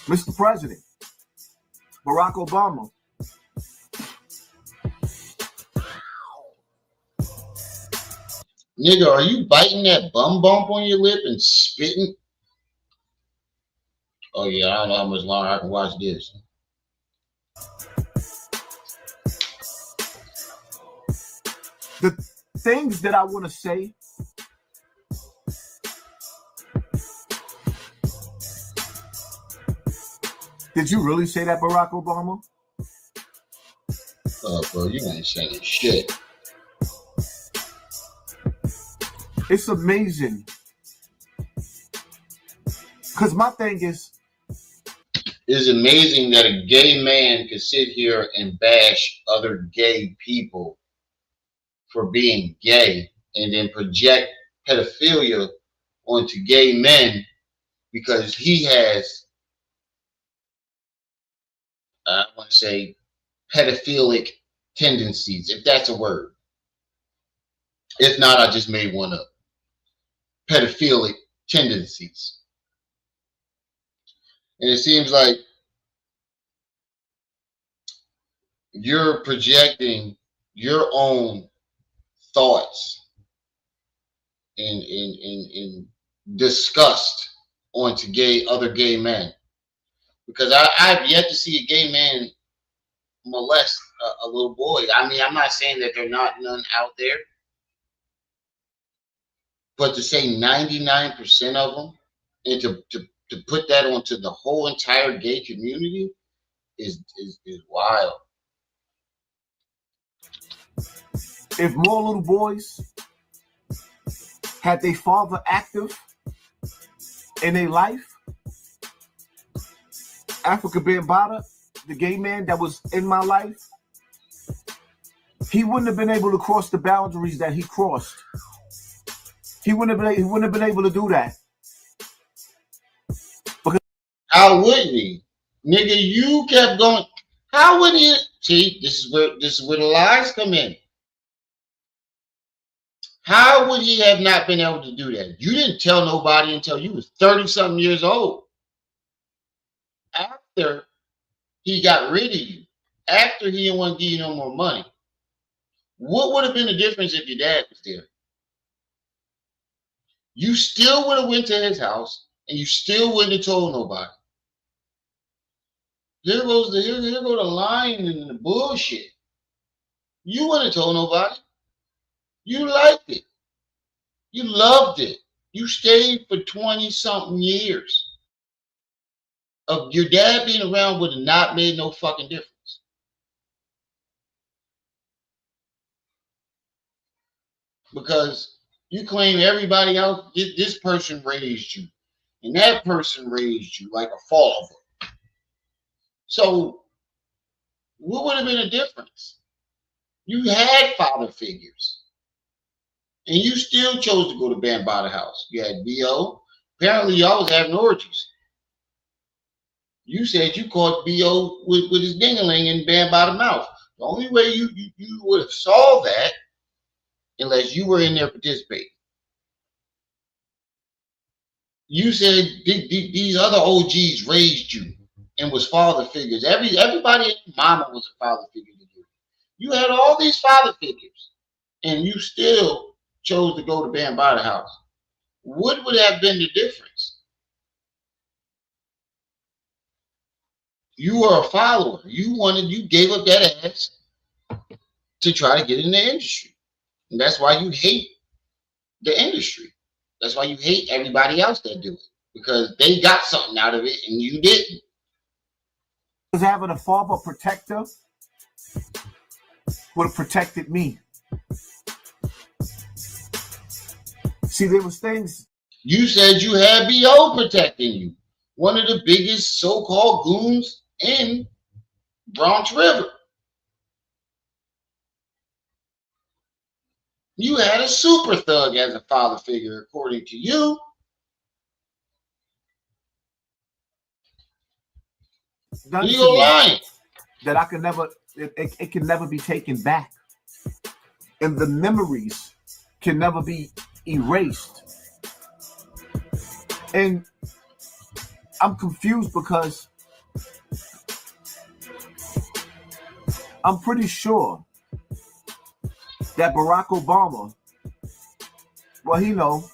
Mr. President, Barack Obama, nigga, are you biting that bum bump on your lip and spitting? Oh yeah, I don't know how much longer I can watch this. The things that I want to say, did you really say that, Barack Obama? Oh, bro, you ain't saying shit. It's amazing. Because my thing is, it's amazing that a gay man can sit here and bash other gay people for being gay and then project pedophilia onto gay men because he has, I want to say, pedophilic tendencies, if that's a word. If not, I just made one up. Pedophilic tendencies. And it seems like you're projecting your own thoughts in disgust onto other gay men. Because I've yet to see a gay man molest a little boy. I mean, I'm not saying that there are not none out there. But to say 99% of them and to put that onto the whole entire gay community is wild. if more little boys had their father active in their life, Africa Bambaataa, the gay man that was in my life, he wouldn't have been able to cross the boundaries that he crossed. He wouldn't have been able to do that. Because how would he? Nigga, you kept going. How would he? See, this is where the lies come in. How would he have not been able to do that? You didn't tell nobody until you was 30-something years old. After he got rid of you, after he didn't want to give you no more money, what would have been the difference if your dad was there? You still would have went to his house and you still wouldn't have told nobody. Here goes the lying and the bullshit. You wouldn't have told nobody. You liked it. You loved it. You stayed for 20-something years. of your dad being around would have not made no fucking difference. Because you claim everybody else, this person raised you, and that person raised you like a father. So, what would have been a difference? You had father figures, and you still chose to go to Bambaataa House. You had B.O. Apparently, y'all was having orgies. You said you caught B.O. with his ding-a-ling in Bambaataa mouth. The only way you would have saw that, unless you were in there participating. You said these other OGs raised you and was father figures. Everybody and mama was a father figure to you. You had all these father figures, and you still chose to go to Bambaataa House. What would have been the difference? You were a follower. You gave up that ass to try to get in the industry. And that's why you hate the industry. That's why you hate everybody else that do it. Because they got something out of it and you didn't. Was having a father protector would have protected me. See, there was things. You said you had B.O. protecting you. One of the biggest so-called goons in Bronx River. You had a super thug as a father figure, according to you. You lying. That I can never, it can never be taken back. And the memories can never be erased. And I'm confused because I'm pretty sure that Barack Obama, well, he know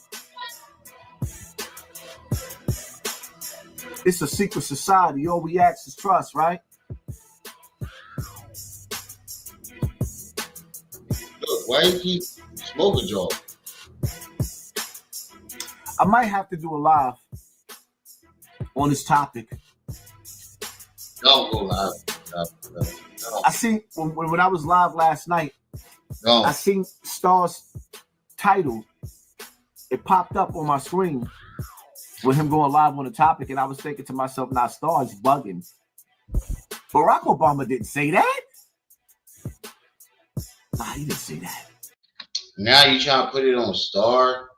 it's a secret society. All we ask is trust, right? Look, why you keep smoking, Joe? I might have to do a live on this topic. Don't go live. No. I seen when I was live last night. No. I seen Star's title. It popped up on my screen with him going live on the topic, and I was thinking to myself, "Now Star's bugging." Barack Obama didn't say that. Nah, he didn't say that. Now you trying to put it on Star,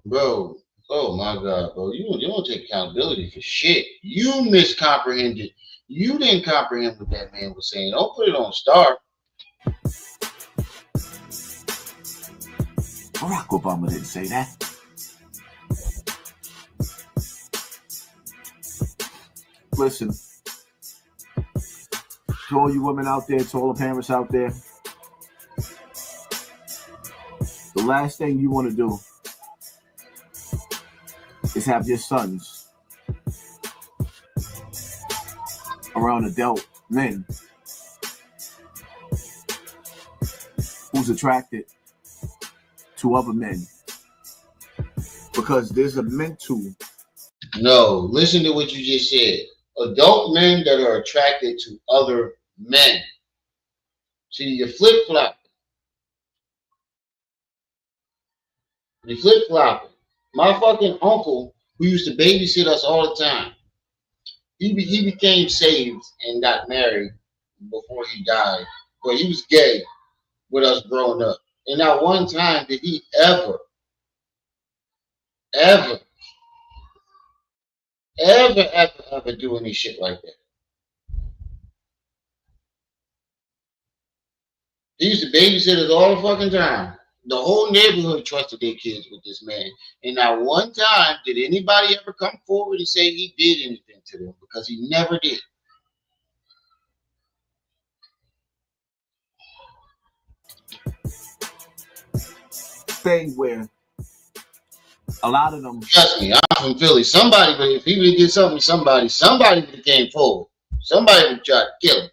bro? Oh my God, bro! You don't take accountability for shit. You miscomprehended. You didn't comprehend what that man was saying. Don't put it on Star. Barack Obama didn't say that. Listen, to all you women out there, to all the parents out there, the last thing you want to do is have your sons around adult men who's attracted to other men, because there's a mental. No, listen to what you just said. Adult men that are attracted to other men. See, you flip-flopping. You flip-flopping. My fucking uncle, who used to babysit us all the time, he became saved and got married before he died. But he was gay with us growing up. And not one time did he ever do any shit like that. He used to babysit us all the fucking time. The whole neighborhood trusted their kids with this man. And not one time did anybody ever come forward and say he did anything to them, because he never did. Thing where a lot of them. Trust me, I'm from Philly. Somebody, but if he would get something, somebody would have came forward. Somebody would try to kill him.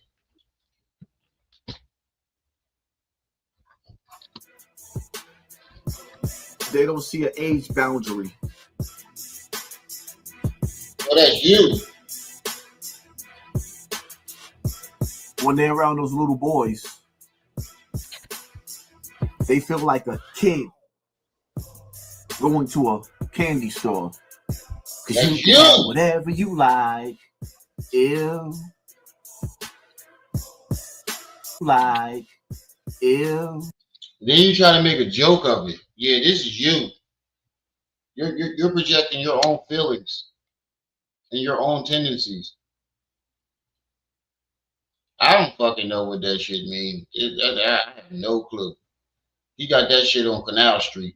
They don't see an age boundary that's you. When they're around those little boys, they feel like a kid going to a candy store. Cause you can have whatever you like. Ew. Then you try to make a joke of it. Yeah, this is you. You're projecting your own feelings and your own tendencies. I don't fucking know what that shit means. I have no clue. He got that shit on Canal Street,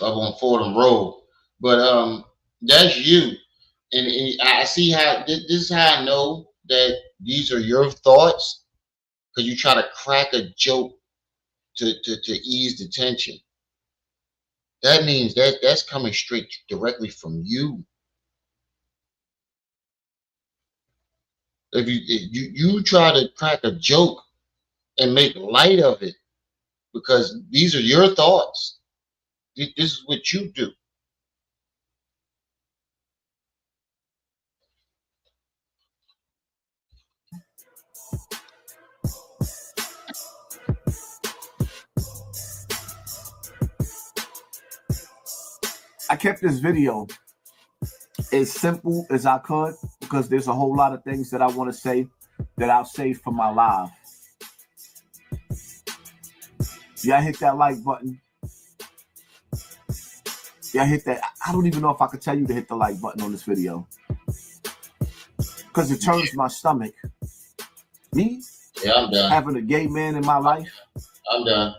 up on Fordham Road. But that's you. And I see how this is how I know that these are your thoughts, because you try to crack a joke to ease the tension. That means that's coming straight directly from you. If you try to crack a joke and make light of it, because these are your thoughts. This is what you do. I kept this video as simple as I could because there's a whole lot of things that I want to say that I'll save for my live. Y'all hit that like button. Y'all hit that. I don't even know if I could tell you to hit the like button on this video because it turns my stomach. Me? Yeah, I'm done. Having a gay man in my life. I'm done.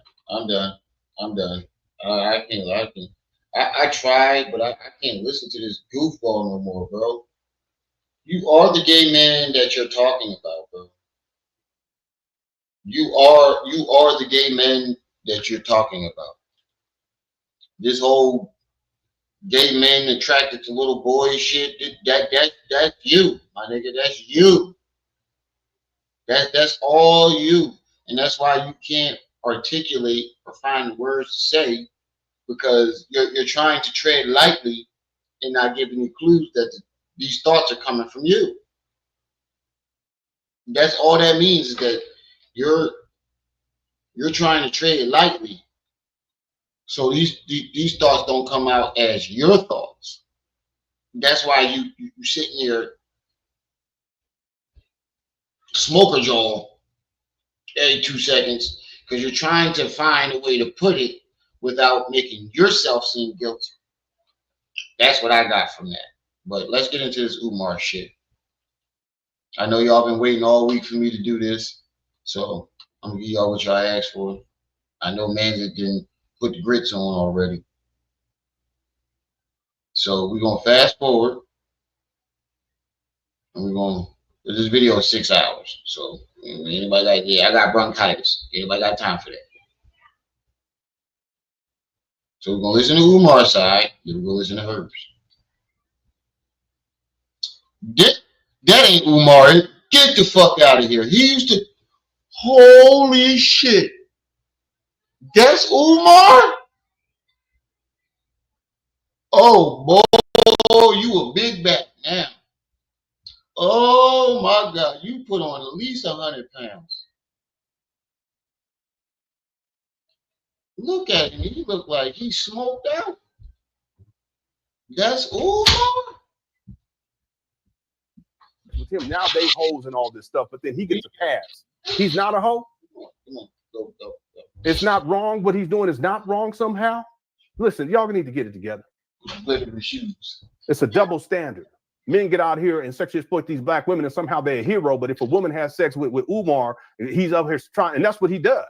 I tried, but I can't listen to this goofball no more, bro. You are the gay man that you're talking about, bro. You are the gay men that you're talking about. This whole gay men attracted to little boys shit, that's you, my nigga. That's you. That's all you. And that's why you can't articulate or find words to say, because you're trying to tread lightly and not giving you clues that these thoughts are coming from you. That's all that means, is that you're trying to tread lightly, so these thoughts don't come out as your thoughts. That's why you sitting here smoker jaw every 2 seconds, because you're trying to find a way to put it without making yourself seem guilty. That's what I got from that. But let's get into this Umar shit. I know y'all been waiting all week for me to do this, so I'm gonna give y'all what y'all asked for. I know Manza didn't put the grits on already, so we're gonna fast forward, and we're gonna. This video is 6 hours, so anybody got, I got bronchitis. Anybody got time for that? So we're gonna listen to Umar's side, then we're gonna listen to hers. That ain't Umar. Get the fuck out of here. He used to. Holy shit. That's Umar? Oh, boy, you a big back now. Oh, my God. You put on at least 100 pounds. Look at him. He look like he smoked out. That's Umar? With him now, they hoes and all this stuff, but then he gets a pass. He's not a hoe. Come on, go. It's not wrong. What he's doing is not wrong somehow. Listen, y'all need to get it together. The shoes. It's a double standard. Men get out here and sexually exploit these black women, and somehow they're a hero. But if a woman has sex with Umar, he's up here trying, and that's what he does.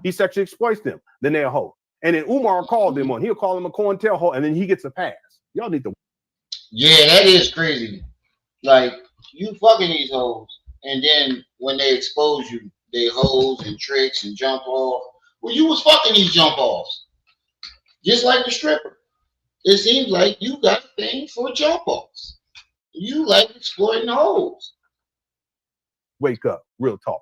He sexually exploits them. Then they're a hoe. And then Umar called them on. He'll call them a COINTELPRO, and then he gets a pass. Y'all need to. Yeah, that is crazy. Like, you fucking these hoes, and then when they expose you, they hoes and tricks and jump off. Well, you was fucking these jump offs, just like the stripper. It seems like you got a thing for jump offs. You like exploiting hoes. Wake up, real talk.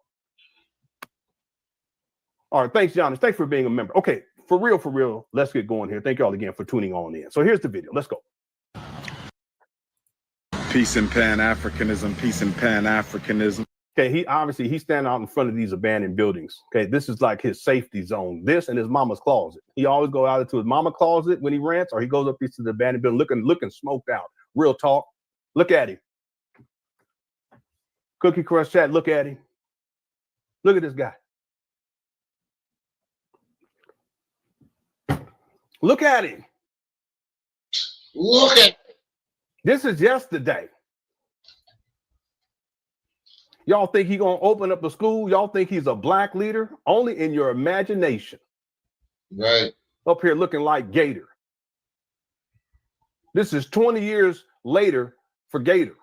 All right, thanks, Johnny. Thanks for being a member. Okay, for real, let's get going here. Thank y'all again for tuning on in. So here's the video. Let's go. Peace and Pan-Africanism, peace and Pan-Africanism. Okay, he's standing out in front of these abandoned buildings. Okay, this is like his safety zone. This and his mama's closet. He always go out into his mama's closet when he rants, or he goes up to the abandoned building looking smoked out. Real talk. Look at him. Cookie Crush chat, look at him. Look at this guy. Look at him. Look at him. This is yesterday. Y'all think he gonna open up a school? Y'all think he's a black leader? Only in your imagination. Right. Up here looking like Gator. This is 20 years later for Gator.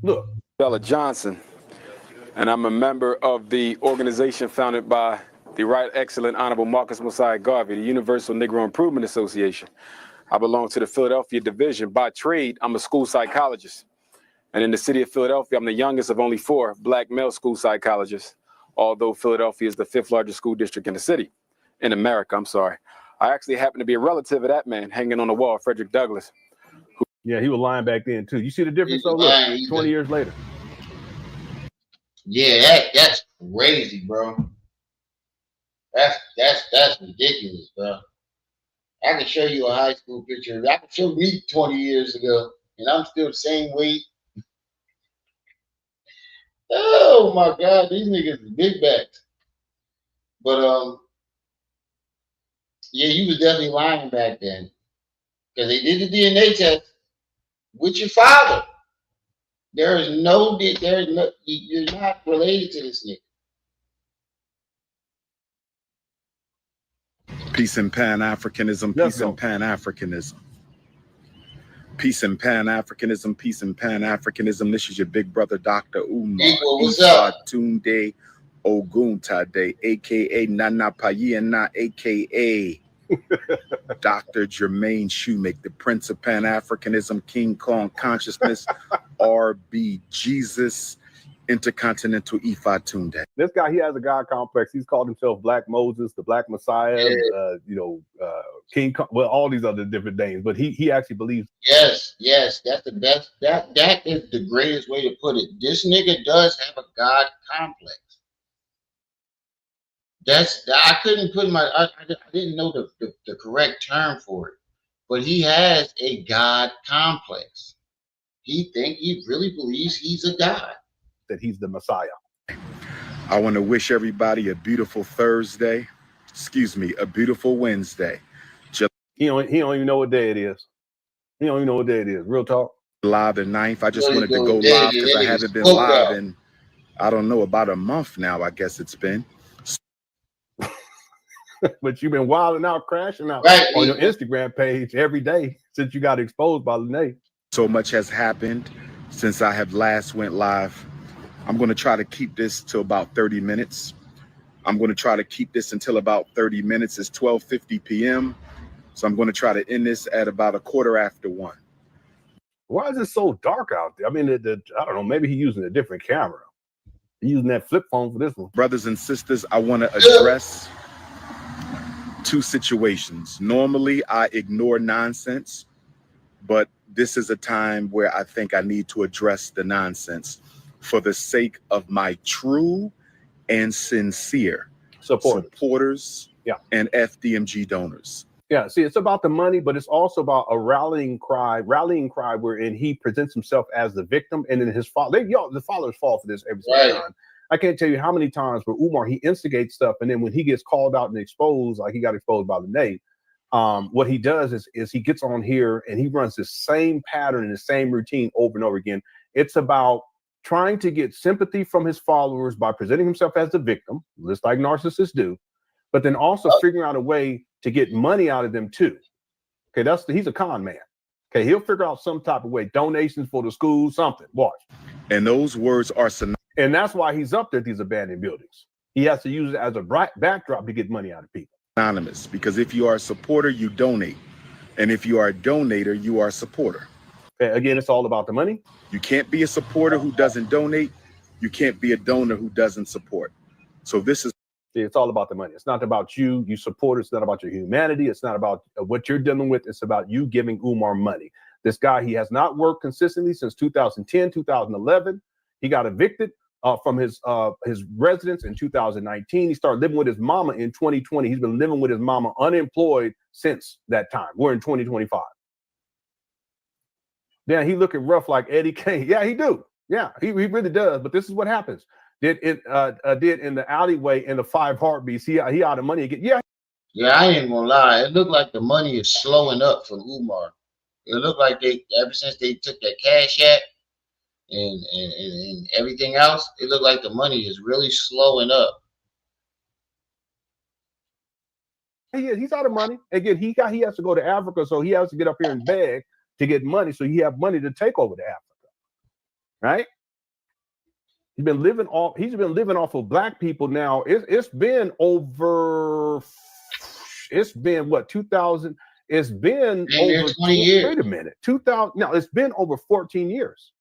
Look. Umar Johnson, and I'm a member of the organization founded by the Right Excellent Honorable Marcus Mosiah Garvey, the Universal Negro Improvement Association. I belong to the Philadelphia division. By trade, I'm a school psychologist. And in the city of Philadelphia, I'm the youngest of only 4 black male school psychologists, although Philadelphia is the 5th largest school district in the city, in America, I'm sorry. I actually happen to be a relative of that man hanging on the wall, Frederick Douglass. Yeah, he was lying back then too. You see the difference? So look, 20 years later. Yeah, that's crazy, bro. That's ridiculous, bro. I can show you a high school picture. I can show me 20 years ago, and I'm still the same weight. Oh my God, these niggas are big backs. But yeah, you was definitely lying back then, because they did the DNA test with your father. You're not related to this nigga. Peace and Pan-Africanism, peace and Pan-Africanism. Peace and Pan-Africanism, peace and Pan-Africanism. This is your big brother, Dr. Umar. What's up? Tunde Oguntade, a.k.a. Nana Payena, a.k.a. Dr. Jermaine Shoemake, the Prince of Pan-Africanism, King Kong Consciousness, R.B. Jesus, Intercontinental Ifa Tunde. This guy, he has a God complex. He's called himself Black Moses, the Black Messiah, King Kong, well, all these other different names, but he actually believes. Yes, that's the best. That is the greatest way to put it. This nigga does have a God complex. I couldn't put I didn't know the correct term for it, but he has a God complex. He really believes he's a God. That he's the Messiah. I want to wish everybody a beautiful Thursday. Excuse me, a beautiful Wednesday. He don't even know what day it is. He don't even know what day it is. Real talk. July the 9th. I just wanted to go live because I haven't been live in, I don't know, about a month now, I guess it's been. But you've been wilding out, crashing out on your Instagram page every day since you got exposed by Lene. So much has happened since I have last went live. I'm going to try to keep this to about 30 minutes. I'm going to try to keep this until about 30 minutes. It's 12:50 p.m. So I'm going to try to end this at about 1:15. Why is it so dark out there? I mean, I don't know. Maybe he's using a different camera. He's using that flip phone for this one. Brothers and sisters, I want to address 2 situations. Normally, I ignore nonsense, but this is a time where I think I need to address the nonsense for the sake of my true and sincere supporters and FDMG donors. Yeah, see, it's about the money, but it's also about a rallying cry wherein he presents himself as the victim, and then his father, the fathers fall for this every single time. I can't tell you how many times where Umar, he instigates stuff, and then when he gets called out and exposed, like he got exposed by Lene, what he does is he gets on here and he runs the same pattern and the same routine over and over again. It's about trying to get sympathy from his followers by presenting himself as the victim, just like narcissists do, but then also figuring out a way to get money out of them too. Okay, he's a con man. Okay, he'll figure out some type of way, donations for the school, something. Watch. And those words are and that's why he's up there at these abandoned buildings. He has to use it as a backdrop to get money out of people. Anonymous, because if you are a supporter, you donate. And if you are a donator, you are a supporter. Okay, again, it's all about the money. You can't be a supporter who doesn't donate. You can't be a donor who doesn't support. So this is. It's all about the money. It's not about you support. It's not about your humanity. It's not about what you're dealing with. It's about you giving Umar money. This guy, he has not worked consistently since 2010, 2011. He got evicted from his residence in 2019. He started living with his mama in 2020. He's been living with his mama unemployed since that time. We're in 2025. Yeah, he looking rough like Eddie Kane. Yeah, he do. Yeah, he really does. But this is what happens. Did in the alleyway in the 5 Heartbeats. He out of money again. Yeah. Yeah, I ain't gonna lie. It looked like the money is slowing up from Umar. It looked like they, ever since they took that Cash App and everything else, it looked like the money is really slowing up. He's out of money. Again, he has to go to Africa, so he has to get up here and beg to get money, so he have money to take over to Africa, right? He's been living off of black people now. It's been what, 2000? It's been over 20 years. Wait a minute, 2000? No, it's been over 14 years.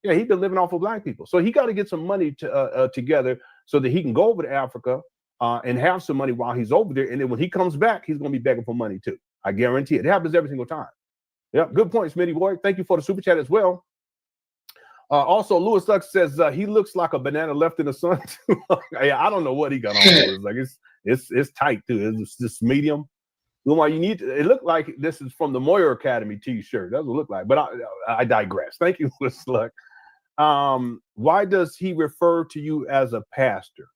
Yeah, he's been living off of black people, so he got to get some money together so that he can go over to Africa and have some money while he's over there, and then when he comes back, he's going to be begging for money too. I guarantee it. It happens every single time. Yep, good point, Smitty boy. Thank you for the super chat as well. Also, Lewis Luck says he looks like a banana left in the sun. Yeah, I don't know what he got on. It's like it's tight too. It's just medium. Umar, it looked like this is from the Moyer Academy T-shirt. That's what it looked like. But I digress. Thank you, Lewis Luck. Why does he refer to you as a pastor?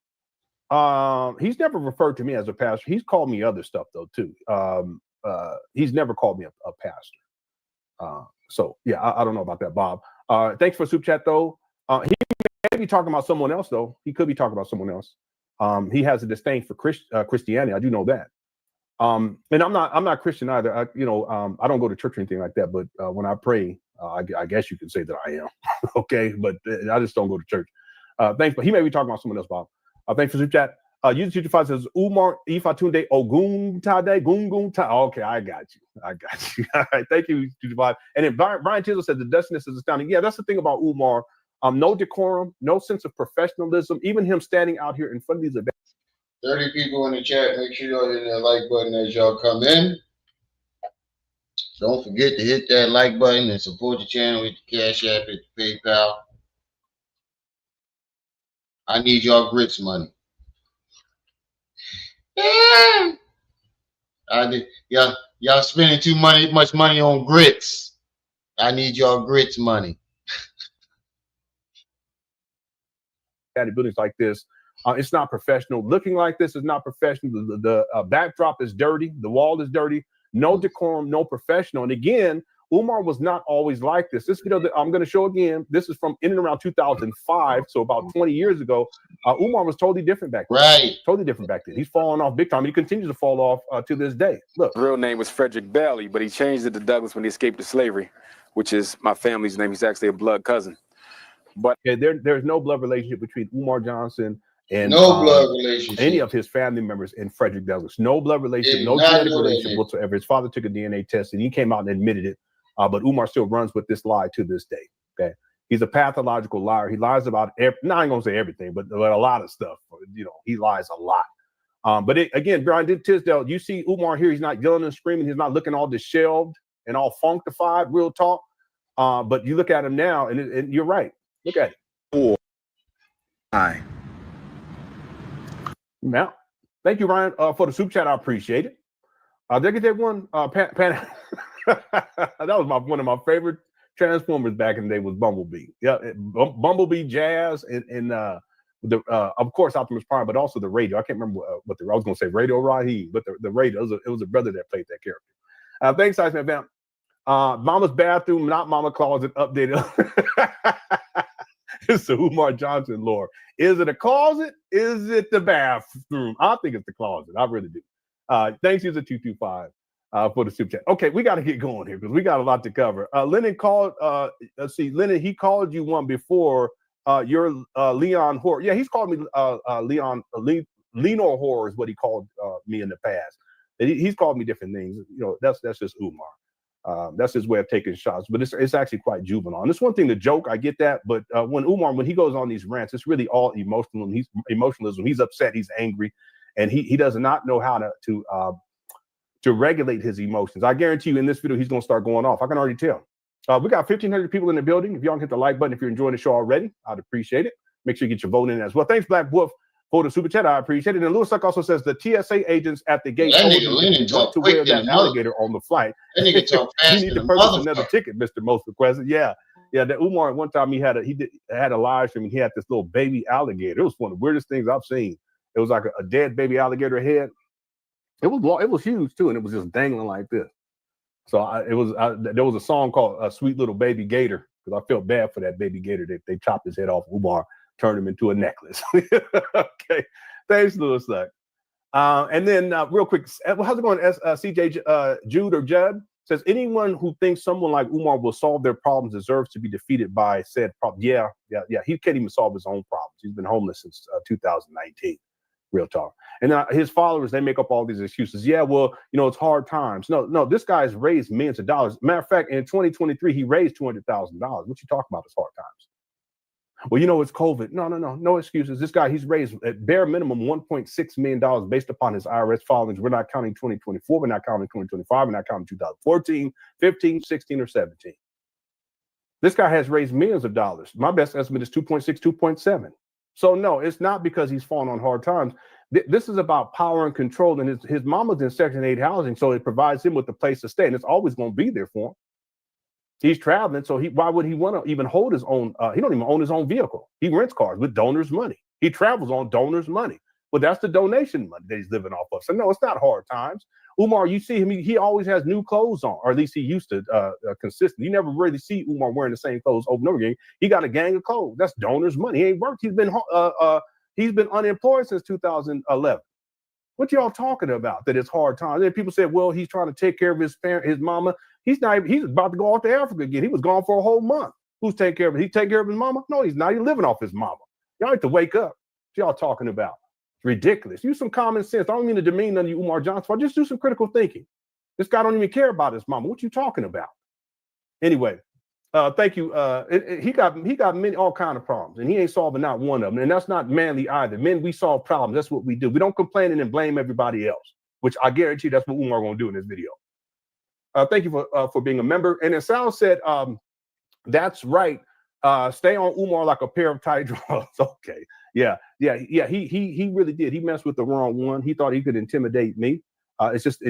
He's never referred to me as a pastor. He's called me other stuff though too. He's never called me a pastor. So yeah, I don't know about that, Bob. Thanks for super chat though. He may be talking about someone else though. He could be talking about someone else. He has a disdain for Christianity. I do know that. And I'm not Christian either. I don't go to church or anything like that. But when I pray, I guess you can say that I am. Okay, but I just don't go to church. Thanks, but he may be talking about someone else, Bob. Thanks for super chat. User 225 says Umar Ifatunde Oguntade Gungunta. Okay, I got you. All right, thank you, 225. And then Brian Chisel said the dustiness is astounding. Yeah, that's the thing about Umar. No decorum, no sense of professionalism. Even him standing out here in front of these events. 30 people in the chat. Make sure y'all hit that like button as y'all come in. Don't forget to hit that like button and support the channel with the Cash App and PayPal. I need y'all grits money. Yeah. Y'all spending too much money on grits. I need y'all grits money. Buildings like this, it's not professional. Looking like this is not professional. The backdrop is dirty. The wall is dirty. No decorum, no professional. And again, Umar was not always like this. This video that I'm going to show again, this is from in and around 2005, so about 20 years ago. Umar was totally different back then. Right. Totally different back then. He's falling off big time. He continues to fall off to this day. Look. His real name was Frederick Bailey, but he changed it to Douglas when he escaped to slavery, which is my family's name. He's actually a blood cousin. But yeah, there's no blood relationship between Umar Johnson and no blood relationship. Any of his family members and Frederick Douglass. No blood relationship, no genetic relationship whatsoever. His father took a DNA test and he came out and admitted it. But Umar still runs with this lie to this day. Okay, he's a pathological liar. He lies about not I'm gonna say everything, but a lot of stuff. He lies a lot. But again, Brian Tisdale, you see Umar here. He's not yelling and screaming. He's not looking all disheveled and all functified. Real talk. But you look at him now, and you're right. Look at it. Now, thank you, Ryan, for the super chat. I appreciate it. Did I get that one? That was one of my favorite Transformers back in the day was Bumblebee. Yeah, Bumblebee, Jazz, and of course Optimus Prime, but also the radio. I can't remember what I was going to say, Radio Raheem, but the radio. It was a brother that played that character. Thanks, Iceman Vamp. Mama's bathroom, not Mama Closet, updated. It's the Umar Johnson lore. Is it a closet? Is it the bathroom? I think it's the closet. I really do. Thanks, user 225 for the super chat. Okay, we got to get going here because we got a lot to cover. Lennon called. Let's see, Lennon. He called you one before. You're Leon Horror. Yeah, he's called me Lenore Horror is what he called me in the past. He's called me different things. That's just Umar. That's his way of taking shots, but it's actually quite juvenile. And it's one thing to joke, I get that, but when he goes on these rants, it's really all emotional. He's emotionalism. He's upset. He's angry, and he does not know how to regulate his emotions. I guarantee you, in this video, he's going to start going off. I can already tell. We got 1,500 people in the building. If y'all can hit the like button if you're enjoying the show already, I'd appreciate it. Make sure you get your vote in as well. Thanks, Black Wolf, for the super chat. I appreciate it. And Lewis Suck also says the TSA agents at the gate told you not to wear that alligator on the flight. That nigga talk fast. You need to purchase another ticket, Mr. Most Requested. Yeah. That Umar, one time he had a live stream and he had this little baby alligator. It was one of the weirdest things I've seen. It was like a dead baby alligator head. It was huge too, and it was just dangling like this. So there was a song called "Sweet Little Baby Gator" because I felt bad for that baby gator. They chopped his head off. Umar turned him into a necklace. Okay, thanks, Lewis Luck. And then real quick, how's it going? CJ Jude or Judd says anyone who thinks someone like Umar will solve their problems deserves to be defeated by said problem. Yeah. He can't even solve his own problems. He's been homeless since 2019. Real talk. And his followers, they make up all these excuses. Yeah, well, it's hard times. No, this guy's raised millions of dollars. Matter of fact, in 2023, he raised $200,000. What you talking about is hard times? Well, it's COVID. No excuses. This guy, he's raised at bare minimum $1.6 million based upon his IRS filings. We're not counting 2024. We're not counting 2025. We're not counting 2014, 15, 16, or 17. This guy has raised millions of dollars. My best estimate is 2.6, 2.7. So no, it's not because he's fallen on hard times. This is about power and control. And his mama's in Section 8 housing, so it provides him with a place to stay, and it's always going to be there for him. He's traveling, so why would he want to even hold his own? He don't even own his own vehicle. He rents cars with donors' money. He travels on donors' money. Well, that's the donation money that he's living off of. So no, it's not hard times. Umar, you see him, he always has new clothes on, or at least he used to consistently. You never really see Umar wearing the same clothes over and over again. He got a gang of clothes. That's donors' money. He ain't worked. He's been unemployed since 2011. What y'all talking about? That it's hard times. And people say, well, he's trying to take care of his mama. He's about to go off to Africa again. He was gone for a whole month. Who's taking care of him? He take care of his mama? No, he's not. He's living off his mama. Y'all need to wake up. What y'all talking about? Ridiculous. Use some common sense. I don't mean to demean none of you Umar Johnson, but just do some critical thinking. This guy don't even care about his mama. What you talking about? Anyway, thank you. He got many all kind of problems, and he ain't solving not one of them. And that's not manly either. Men, we solve problems. That's what we do. We don't complain and then blame everybody else, which I guarantee that's what Umar gonna do in this video. Thank you for being a member. And as Sal said, that's right. Stay on Umar like a pair of tight drawers. Okay. Yeah. He really did. He messed with the wrong one. He thought he could intimidate me. It's just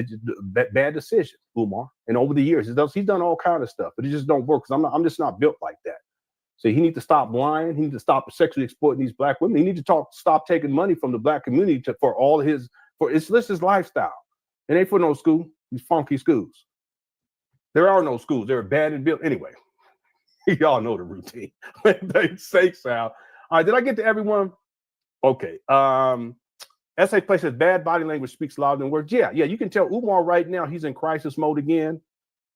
bad decision, Umar. And over the years, he's done all kind of stuff, but it just don't work because I'm just not built like that. So he needs to stop lying. He needs to stop sexually exploiting these black women. He needs to stop taking money from the black community for it's his lifestyle. It ain't for no school. These funky schools. There are no schools. They're abandoned built. Anyway, y'all know the routine. Thanks, Sal. All right, did I get to everyone? Okay. SA Play says bad body language speaks louder than words. Yeah, you can tell Umar right now he's in crisis mode again.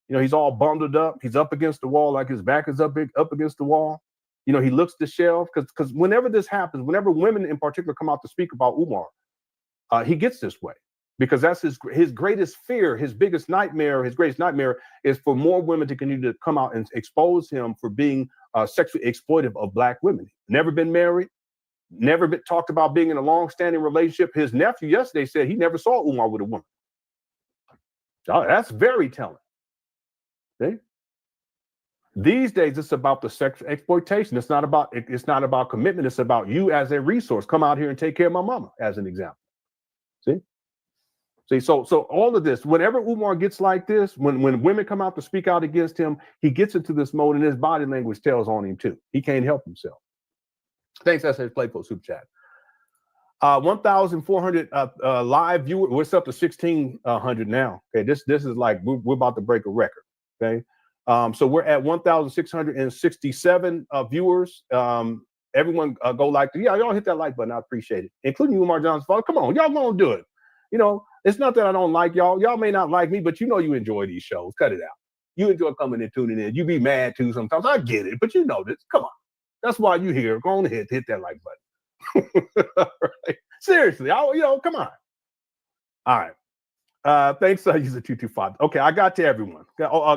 He's all bundled up. He's up against the wall, like his back is up against the wall. He looks disheveled because whenever this happens, whenever women in particular come out to speak about Umar, he gets this way because that's his greatest fear, his greatest nightmare is for more women to continue to come out and expose him for being sexually exploitive of black women. Never been married. Never been talked about being in a long-standing relationship. His nephew yesterday said he never saw Umar with a woman. So that's very telling. See? These days, it's about the sexual exploitation. It's not about commitment. It's about you as a resource. Come out here and take care of my mama, as an example. See, so all of this, whenever Umar gets like this, when women come out to speak out against him, he gets into this mode and his body language tells on him too. He can't help himself. Thanks, SA Play for super chat. 1,400 live viewers. We're up to 1,600 now. Okay, this is like we're about to break a record. Okay, so we're at 1,667 viewers. Everyone go like, y'all hit that like button. I appreciate it, including you, Umar Johnson. Come on, y'all gonna do it. It's not that I don't like y'all. Y'all may not like me, but you enjoy these shows. Cut it out. You enjoy coming and tuning in. You be mad too sometimes. I get it, but you know this. Come on. That's why you here. Go on ahead, hit that like button. Right. Seriously, come on. All right. Thanks, user 225. Okay, I got to everyone.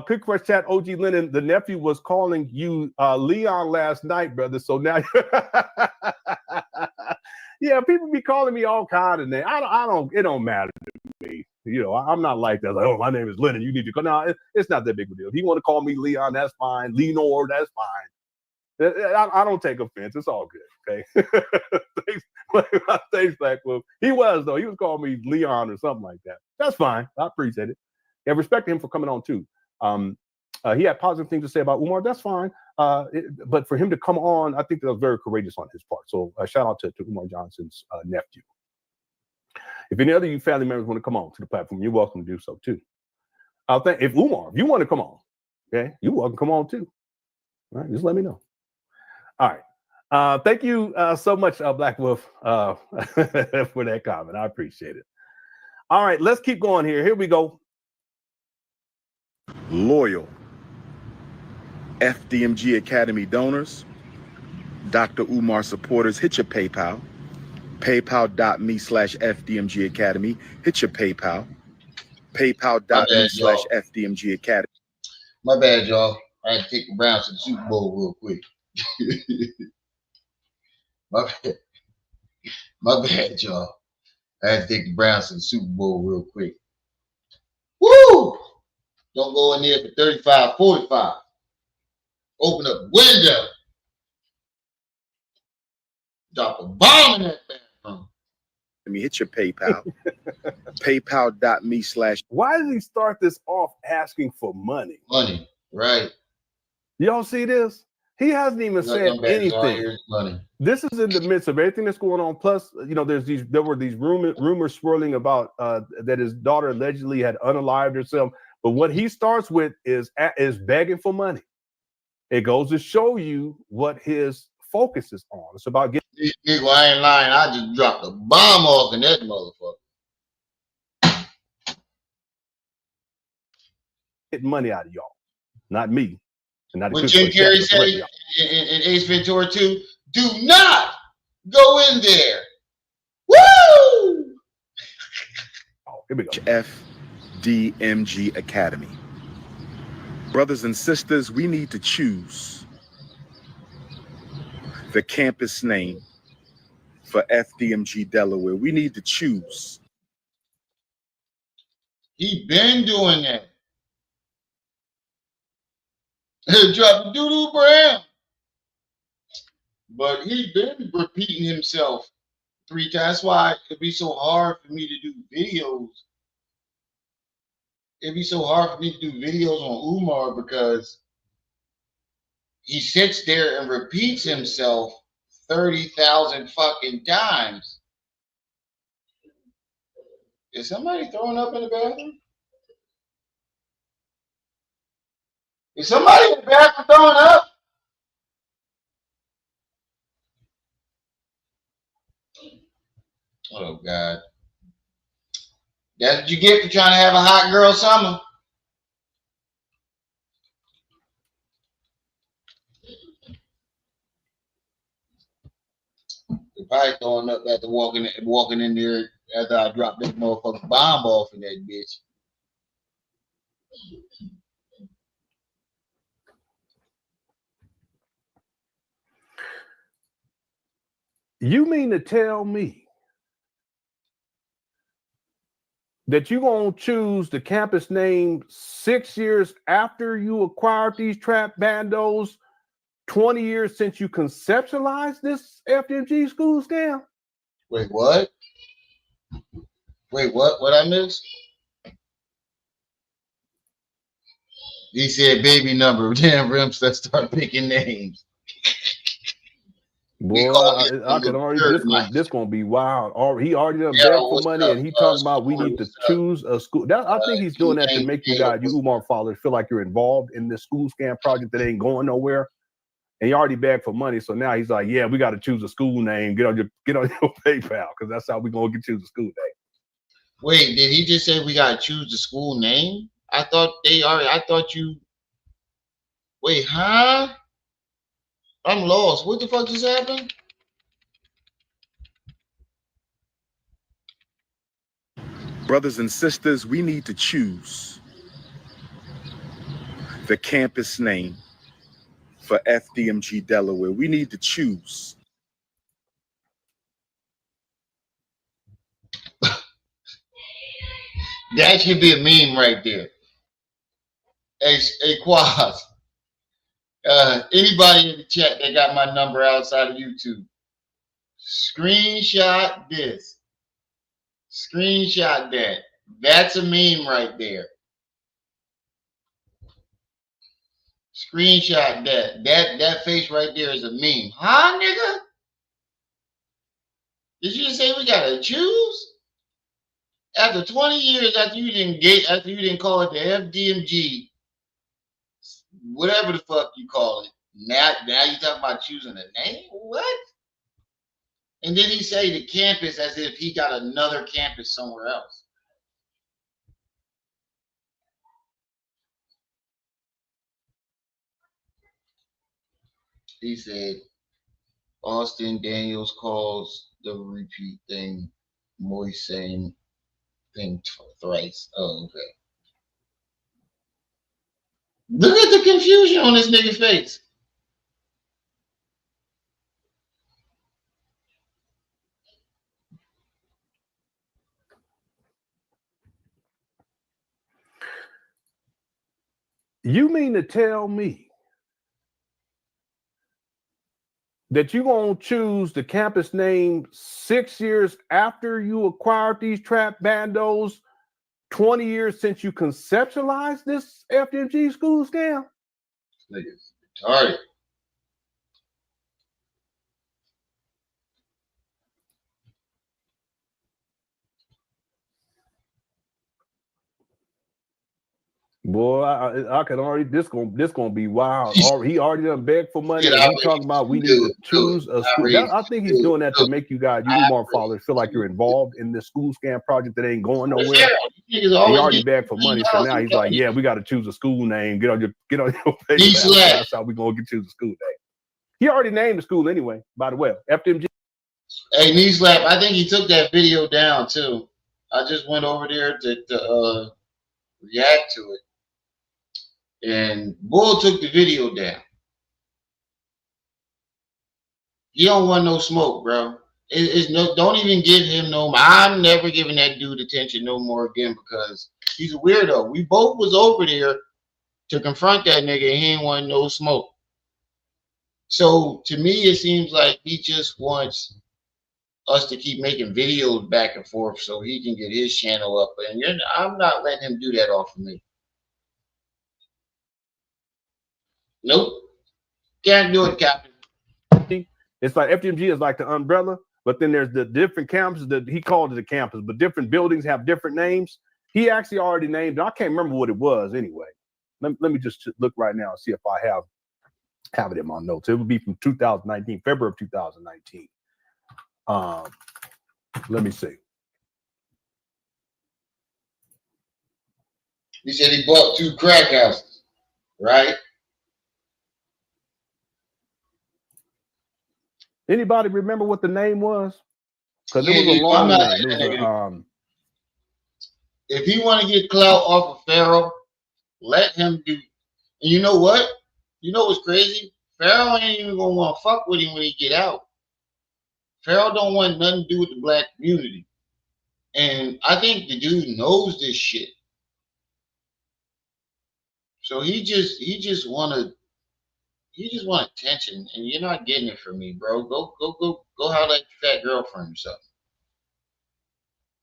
Quick question chat. OG Lennon, the nephew was calling you Leon last night, brother. So now, yeah, people be calling me all kinds of names. It don't matter to me. You know, I'm not like that. Like, oh, my name is Lennon. You need to go. No, it's not that big of a deal. If you want to call me Leon, that's fine. Lenore, that's fine. I don't take offense. It's all good. Okay. Thanks, Black Wolf. He was though. He was calling me Leon or something like that. That's fine. I appreciate it. And respect him for coming on too. He had positive things to say about Umar. That's fine. But for him to come on, I think that was very courageous on his part. So shout out to Umar Johnson's nephew. If any other of you family members want to come on to the platform, you're welcome to do so too. If Umar, if you want to come on, okay, you're welcome to come on too. All right, just let me know. All right. Thank you so much, Black Wolf, for that comment. I appreciate it. All right, let's keep going here. Here we go. Loyal FDMG Academy donors, Dr. Umar supporters, hit your PayPal. PayPal.me/FDMG Academy. Hit your PayPal. PayPal.me/FDMG Academy. My bad, y'all. I had to take the Browns to the Super Bowl real quick. My bad, y'all. I had to take the Browns to the Super Bowl real quick. Woo! Don't go in there for 35-45. Open up the window. Drop a bomb in that bathroom. Let me hit your PayPal. PayPal.me/ Why does he start this off asking for money? Money, right. Y'all see this? He hasn't even said anything. Money. This is in the midst of everything that's going on. Plus, you know, there were these rumors swirling about that his daughter allegedly had unalived herself. But what he starts with is begging for money. It goes to show you what his focus is on. It's about getting. Nigga, I ain't lying. I just dropped a bomb off in that motherfucker. Getting money out of y'all, not me. Not what Jim Carrey said in Ace Ventura 2, do not go in there. Woo! Oh, here we go. FDMG Academy. Brothers and sisters, we need to choose the campus name for FDMG Delaware. We need to choose. He been doing that. Drop the doo-doo Brown. But he been repeating himself 3 times. That's why it'd be so hard for me to do videos. It'd be so hard for me to do videos on Umar because he sits there and repeats himself 30,000 fucking times. Is somebody throwing up in the bathroom? Is somebody in the bathroom throwing up? Oh, God. That's what you get for trying to have a hot girl summer. They're probably throwing up after walking in there after I dropped that motherfucking bomb off in that bitch. You mean to tell me that you're going to choose the campus name 6 years after you acquired these trap bandos, 20 years since you conceptualized this FDMG school scam? Wait, what? Wait, what? What I missed? He said baby number. Damn, Rims, let's start picking names. Boy, I can already, this gonna be wild. He already done begged for money, and he talking about we need to choose a school. I think he's doing that to make you guys, you Umar followers, feel like you're involved in this school scam project that ain't going nowhere. And he already begged for money, so now he's like, yeah, we got to choose a school name. Get on your PayPal, because that's how we gonna choose a school name. Wait, did he just say we gotta choose the school name? I thought you. Wait, huh? I'm lost. What the fuck just happened? Brothers and sisters, we need to choose the campus name for FDMG Delaware. We need to choose. That should be a meme right there. Hey, Quaz. Anybody in the chat that got my number outside of YouTube, screenshot this. Screenshot that. That's a meme right there. Screenshot that. That face right there is a meme. Huh, nigga? Did you say we gotta choose? After 20 years after you didn't call it the FDMG, whatever the fuck you call it. Now you talking about choosing a name? What? And then he say the campus as if he got another campus somewhere else. He said Austin Daniels calls the repeat thing moist saying thing thrice. Oh, okay. Look at the confusion on this nigga's face. You mean to tell me that you're going to choose the campus name 6 years after you acquired these trap bandos, 20 years since you conceptualized this FDMG school scam? Niggas retarded. Boy, I can already this gonna be wild. He already done begged for money. And he talking about we need to choose a school. I think he's doing that to make you guys, you Umar followers, feel like you're involved in this school scam project that ain't going nowhere. He already begged for money, so now he's like, yeah, we got to choose a school name. Get on your face. That's how we gonna choose a school name. He already named the school anyway. By the way, FDMG. Hey, knee slap. I think he took that video down too. I just went over there to react to it. And Bull took the video down. You don't want no smoke, bro. It's no. Don't even give him no. I'm never giving that dude attention no more again because he's a weirdo. We both was over there to confront that nigga and he ain't want no smoke. So to me, it seems like he just wants us to keep making videos back and forth so he can get his channel up. And I'm not letting him do that off of me. Nope. Can't do it, Captain. It's like FDMG is like the umbrella, but then there's the different campuses that he called it a campus, but different buildings have different names. He actually already named, I can't remember what it was anyway. Let me just look right now and see if I have it in my notes. It would be from 2019, February of 2019. Let me see. He said he bought 2 crack houses, right? Anybody remember what the name was? Because it was a long name. If he want to get clout off of Pharaoh, let him do. And you know what? You know what's crazy? Pharaoh ain't even gonna want to fuck with him when he get out. Pharaoh don't want nothing to do with the black community, and I think the dude knows this shit. So he just want attention, and you're not getting it from me, bro. Go holler at your fat girlfriend or something.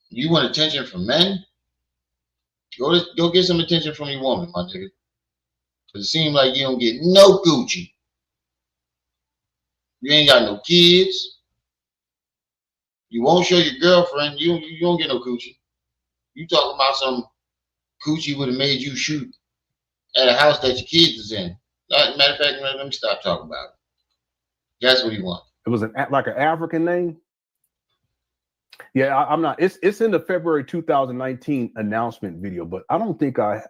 You want attention from men? Go get some attention from your woman, my nigga. Cause it seems like you don't get no coochie. You ain't got no kids. You won't show your girlfriend. You don't get no coochie. You talking about some coochie would have made you shoot at a house that your kids is in. Matter of fact, let me stop talking about it. That's what he wants. It was like an African name. Yeah, I'm not. It's in the February 2019 announcement video, but I don't think I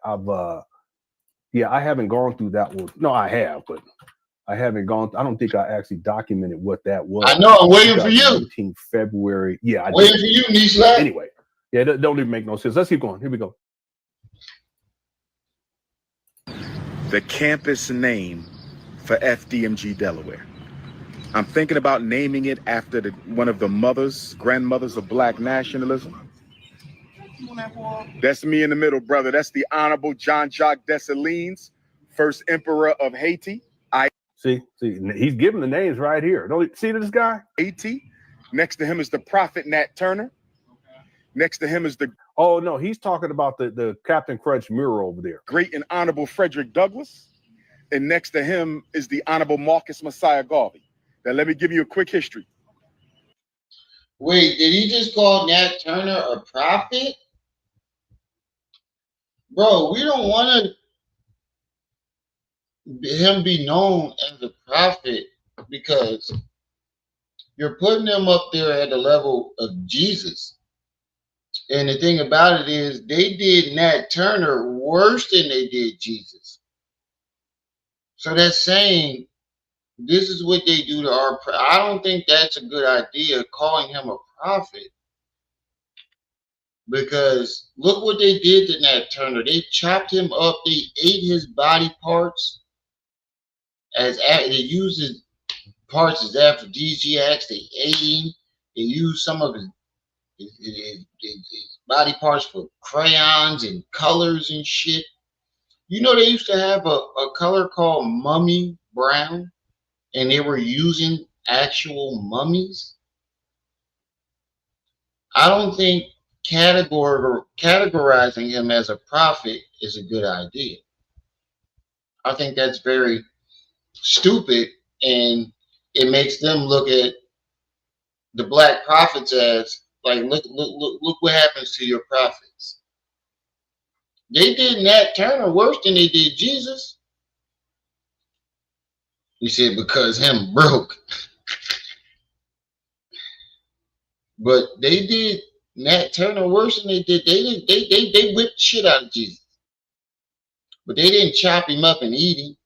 haven't gone through that one. No, I have, but I haven't gone. I don't think I actually documented what that was. I know. I'm waiting for you. February. Yeah, I waiting for you, Nisha. Anyway, yeah, don't even make no sense. Let's keep going. Here we go. The campus name for FDMG Delaware. I'm thinking about naming it after one of the grandmothers of black nationalism. That's me in the middle, brother. That's the Honorable Jean-Jacques Dessalines, first emperor of Haiti. See, he's giving the names right here. Don't you see this guy? Haiti. Next to him is the Prophet Nat Turner. Next to him is the... Oh, no, he's talking about the Captain Crunch mural over there. Great and Honorable Frederick Douglass. And next to him is the Honorable Marcus Messiah Garvey. Now, let me give you a quick history. Wait, did he just call Nat Turner a prophet? Bro, we don't want him be known as a prophet because you're putting him up there at the level of Jesus. And the thing about it is they did Nat Turner worse than they did Jesus. So that's saying this is what they do to our... I don't think that's a good idea, calling him a prophet. Because look what they did to Nat Turner. They chopped him up. They ate his body parts. They used his parts as aphrodisiacs. They ate him. They used some of his body parts for crayons and colors and shit. You know, they used to have a color called mummy brown, and they were using actual mummies. I don't think categorizing him as a prophet is a good idea. I think that's very stupid, and it makes them look at the black prophets as like, look what happens to your prophets. They did Nat Turner worse than they did Jesus. You said because him broke. But they did Nat Turner worse than they did. They whipped the shit out of Jesus. But they didn't chop him up and eat him.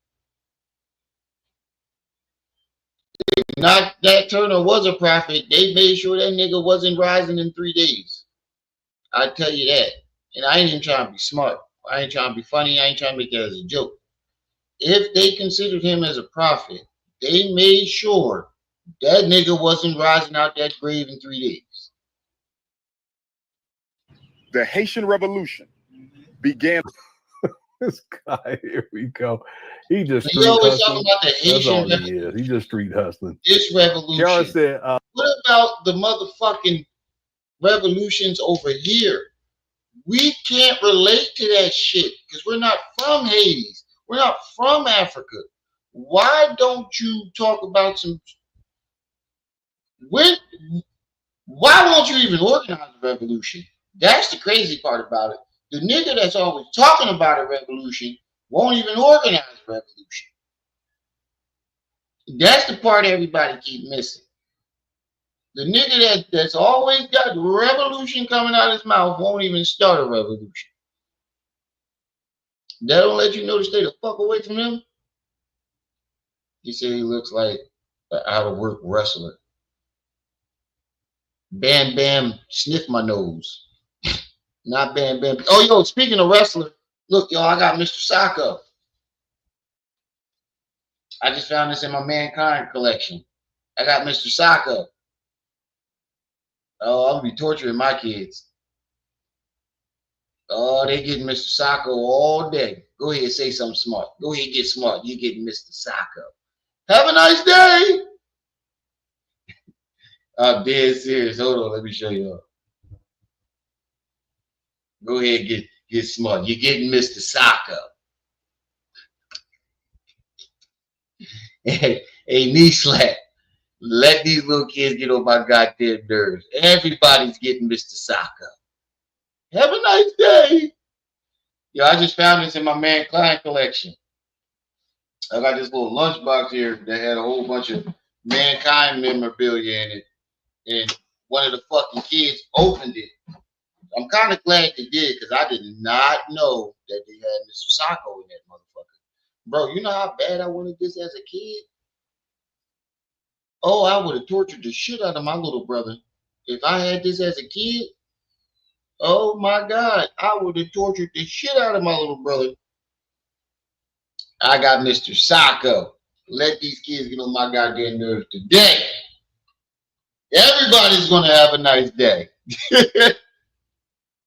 If not Nat Turner was a prophet, they made sure that nigga wasn't rising in 3 days. I tell you that. And I ain't even trying to be smart. I ain't trying to be funny. I ain't trying to make that as a joke. If they considered him as a prophet, they made sure that nigga wasn't rising out that grave in 3 days. The Haitian Revolution began... This guy, here we go. He just street hustling. About the Haitian That's all he is. He just street hustling. This revolution. Kiara said, what about the motherfucking revolutions over here? We can't relate to that shit because we're not from Hades. We're not from Africa. Why don't you talk about some... Why won't you even organize a revolution? That's the crazy part about it. The nigga that's always talking about a revolution won't even organize a revolution. That's the part everybody keep missing. The nigga that's always got revolution coming out of his mouth won't even start a revolution. That don't let you know to stay the fuck away from him. He said he looks like an out-of-work wrestler. Bam Bam, sniff my nose. Not Bam Bam. Oh, yo, speaking of wrestler, look, y'all, I got Mr. Sacco. I just found this in my Mankind collection. I got Mr. Sacco. Oh, I'll be torturing my kids. Oh, they getting Mr. Sacco all day. Go ahead, say something smart. Go ahead, get smart. You getting Mr. Sacco. Have a nice day. I'm dead serious. Hold on, let me show you. Go ahead, get smart. You're getting Mr. Sacco. Hey, knee slap. Let these little kids get on my goddamn nerves. Everybody's getting Mr. Sacco. Have a nice day. Yo, I just found this in my Mankind collection. I got this little lunchbox here that had a whole bunch of Mankind memorabilia in it. And one of the fucking kids opened it. I'm kind of glad they did because I did not know that they had Mr. Sacco in that motherfucker. Bro, you know how bad I wanted this as a kid? Oh, I would have tortured the shit out of my little brother. If I had this as a kid, oh my God, I would have tortured the shit out of my little brother. I got Mr. Sacco. Let these kids get on my goddamn nerves today. Everybody's going to have a nice day.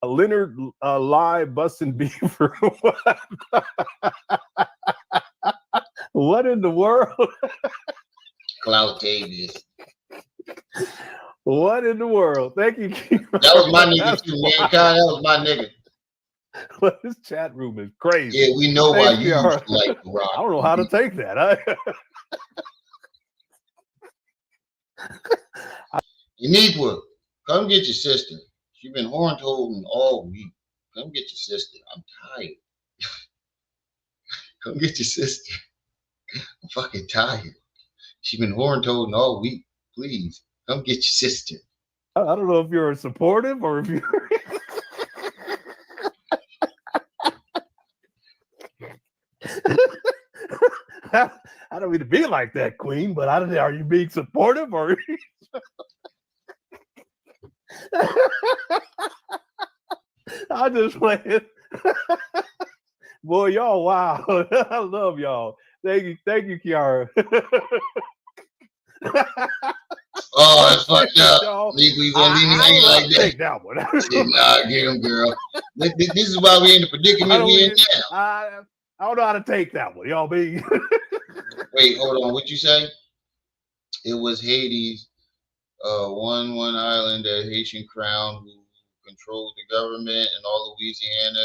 Leonard live busting beaver. What in the world? Cloud Davis. What in the world? Thank you. That was my nigga too, man. That was my nigga. This chat room is crazy. Yeah, we know why you used to like the Rock. I don't know how to take that. Uniqua, come get your sister. She's been horn-toting all week. Come get your sister. I'm tired. Come get your sister. I'm fucking tired. She's been horn-toting all week. Please, come get your sister. I don't know if you're supportive or if you're... I don't mean to be like that, Queen, but I don't know. Are you being supportive or? I just playing. Boy, y'all, wow. I love y'all. Thank you, Kiara. Oh, that's fucked up. We gonna leave me hanging like that. Take that one. Nah, get him, girl. This is why we in the predicament we in now. I don't know how to take that one. Y'all be. Wait, hold on. What you say? It was Haiti's one island that Haitian crown who controlled the government and all Louisiana,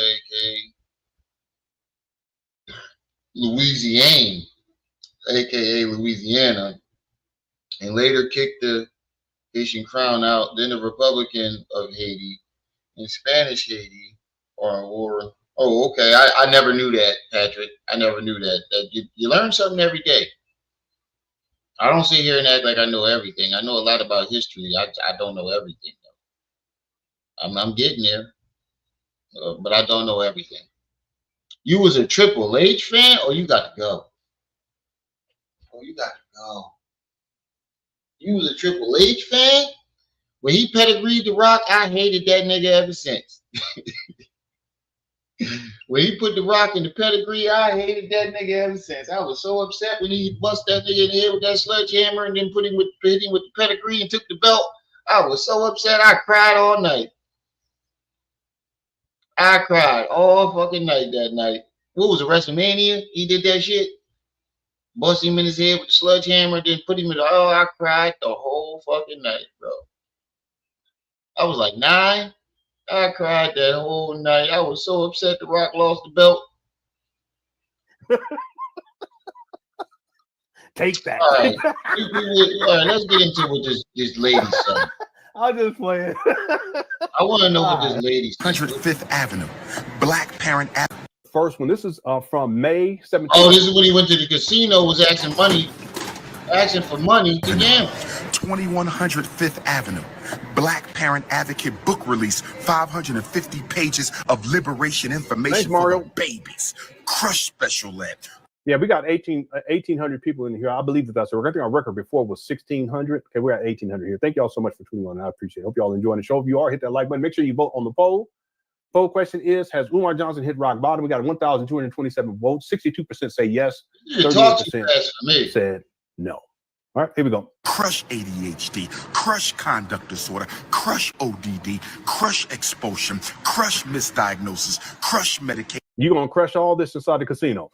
aka Louisiana, and later kicked the Haitian crown out. Then the Republican of Haiti and Spanish Haiti, or oh, okay. I never knew that, Patrick. I never knew that. You learn something every day. I don't sit here and act like I know everything. I know a lot about history. I don't know everything, though. I'm getting there, but I don't know everything. You was a Triple H fan, or you got to go? Oh, you got to go. You was a Triple H fan? When he pedigreed The Rock, I hated that nigga ever since. When he put The Rock in the pedigree, I hated that nigga ever since. I was so upset when he bust that nigga in the head with that sledgehammer and then hit him with the pedigree and took the belt. I was so upset. I cried all night. I cried all fucking night that night. What was it, WrestleMania? He did that shit. Bust him in his head with the sledgehammer, then put him in the... Oh, I cried the whole fucking night, bro. I was like 9. I cried that whole night. I was so upset The Rock lost the belt. Take that. All right. All right, let's get into what this lady said. I'll just play it. I want to know what this lady said. 105th Avenue, Black Parent Avenue. First one. This is from May 17th. Oh, this is when he went to the casino, was asking for money to gamble. 2100 Fifth Avenue, Black Parent Advocate book release, 550 pages of liberation information for the babies. Crush special ed. Yeah, we got 1,800 people in here. I believe that's I think our record before was 1,600. Okay, we're at 1,800 here. Thank y'all so much for tuning on. I appreciate it. Hope y'all enjoying the show. If you are, hit that like button. Make sure you vote on the poll. Poll question is, has Umar Johnson hit rock bottom? We got 1,227 votes. 62% say yes. 38% said no. All right, here we go. Crush ADHD, crush conduct disorder, crush ODD, crush expulsion, crush misdiagnosis, crush medication. You're going to crush all this inside the casino.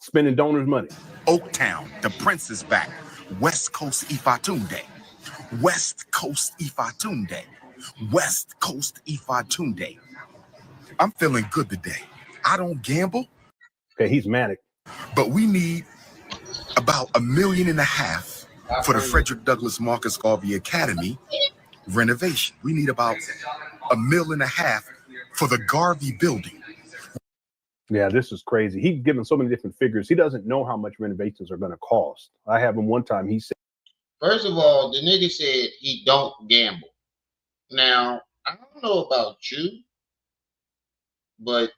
Spending donors' money. Oaktown, the Prince is back. West Coast Ifatunde. West Coast Ifatunde. West Coast Ifatunde. I'm feeling good today. I don't gamble. Okay, he's manic. But we need about $1.5 million for the Frederick Douglass Marcus Garvey Academy renovation. We need about $1.5 million for the Garvey building. Yeah, this is crazy. He's given so many different figures. He doesn't know how much renovations are going to cost. I have him one time. He said, first of all, the nigga said he don't gamble. Now, I don't know about you, but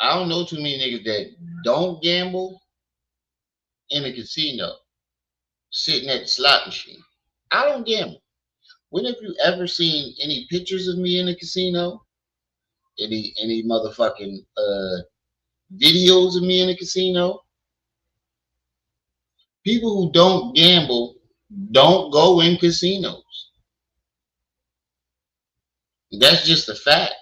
I don't know too many niggas that don't gamble in a casino, sitting at the slot machine. I don't gamble. When have you ever seen any pictures of me in a casino? Any motherfucking videos of me in a casino? People who don't gamble don't go in casinos. That's just a fact.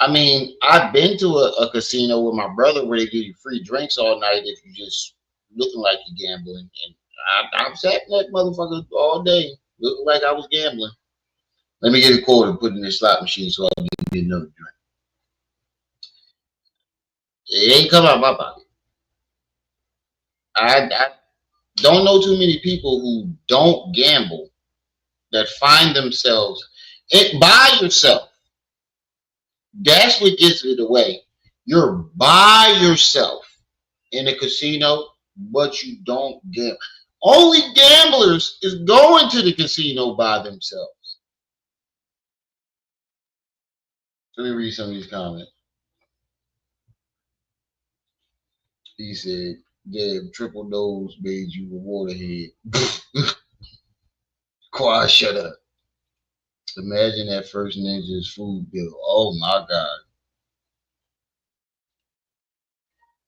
I mean, I've been to a casino with my brother where they give you free drinks all night if you just looking like you're gambling. And I sat in that motherfucker all day, looking like I was gambling. Let me get a quarter, put in the slot machine so I can get another drink. It ain't come out of my pocket. I don't know too many people who don't gamble that find themselves by yourself. That's what gets it away. You're by yourself in a casino, but you don't gamble. Only gamblers is going to the casino by themselves. Let me read some of these comments. He said, "Damn, triple nose made you a waterhead." Quiet, shut up. Imagine that first ninja's food bill. Oh my God.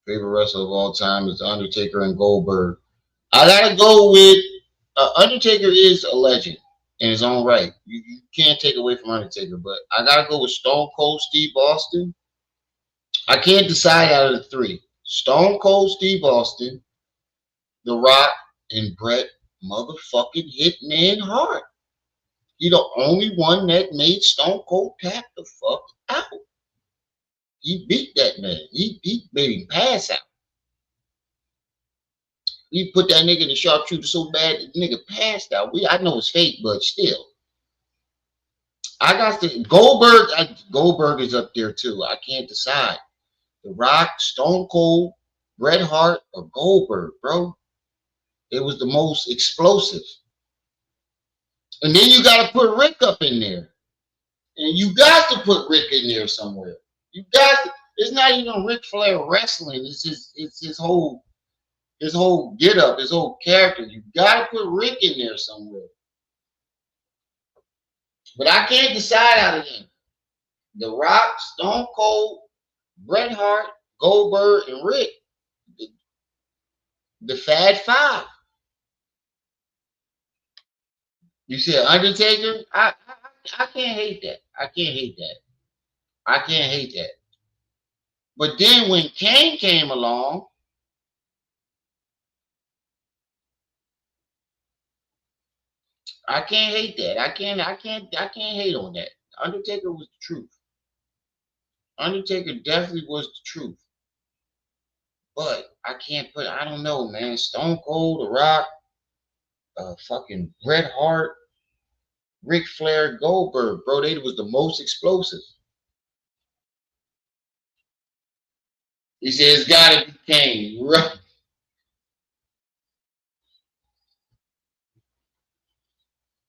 Favorite wrestler of all time is The Undertaker and Goldberg. I gotta go with Undertaker is a legend in his own right. You can't take away from Undertaker, but I gotta go with Stone Cold Steve Austin. I can't decide out of the three. Stone Cold Steve Austin, The Rock, and Bret motherfucking Hitman Hart. He the only one that made Stone Cold tap the fuck out. He beat that man. He made him pass out. He put that nigga in the sharpshooter so bad the nigga passed out. I know it's fake, but still. I got to Goldberg. Goldberg is up there too. I can't decide. The Rock, Stone Cold, Bret Hart, or Goldberg, bro. It was the most explosive. And then you got to put Rick up in there. And you got to put Rick in there somewhere. You got to. It's not even Ric Flair wrestling. It's his whole get up, his whole character. You got to put Rick in there somewhere. But I can't decide out of them. The Rock, Stone Cold, Bret Hart, Goldberg, and Rick. The Fad Five. You said Undertaker? I can't hate that. I can't hate that. I can't hate that. But then when Kane came along, I can't hate that. I can't hate on that. Undertaker was the truth. Undertaker definitely was the truth. But I can't put, I don't know, man. Stone Cold, The Rock, fucking Bret Hart, Ric Flair, Goldberg, bro. They was the most explosive. He said it's gotta be Kane, right?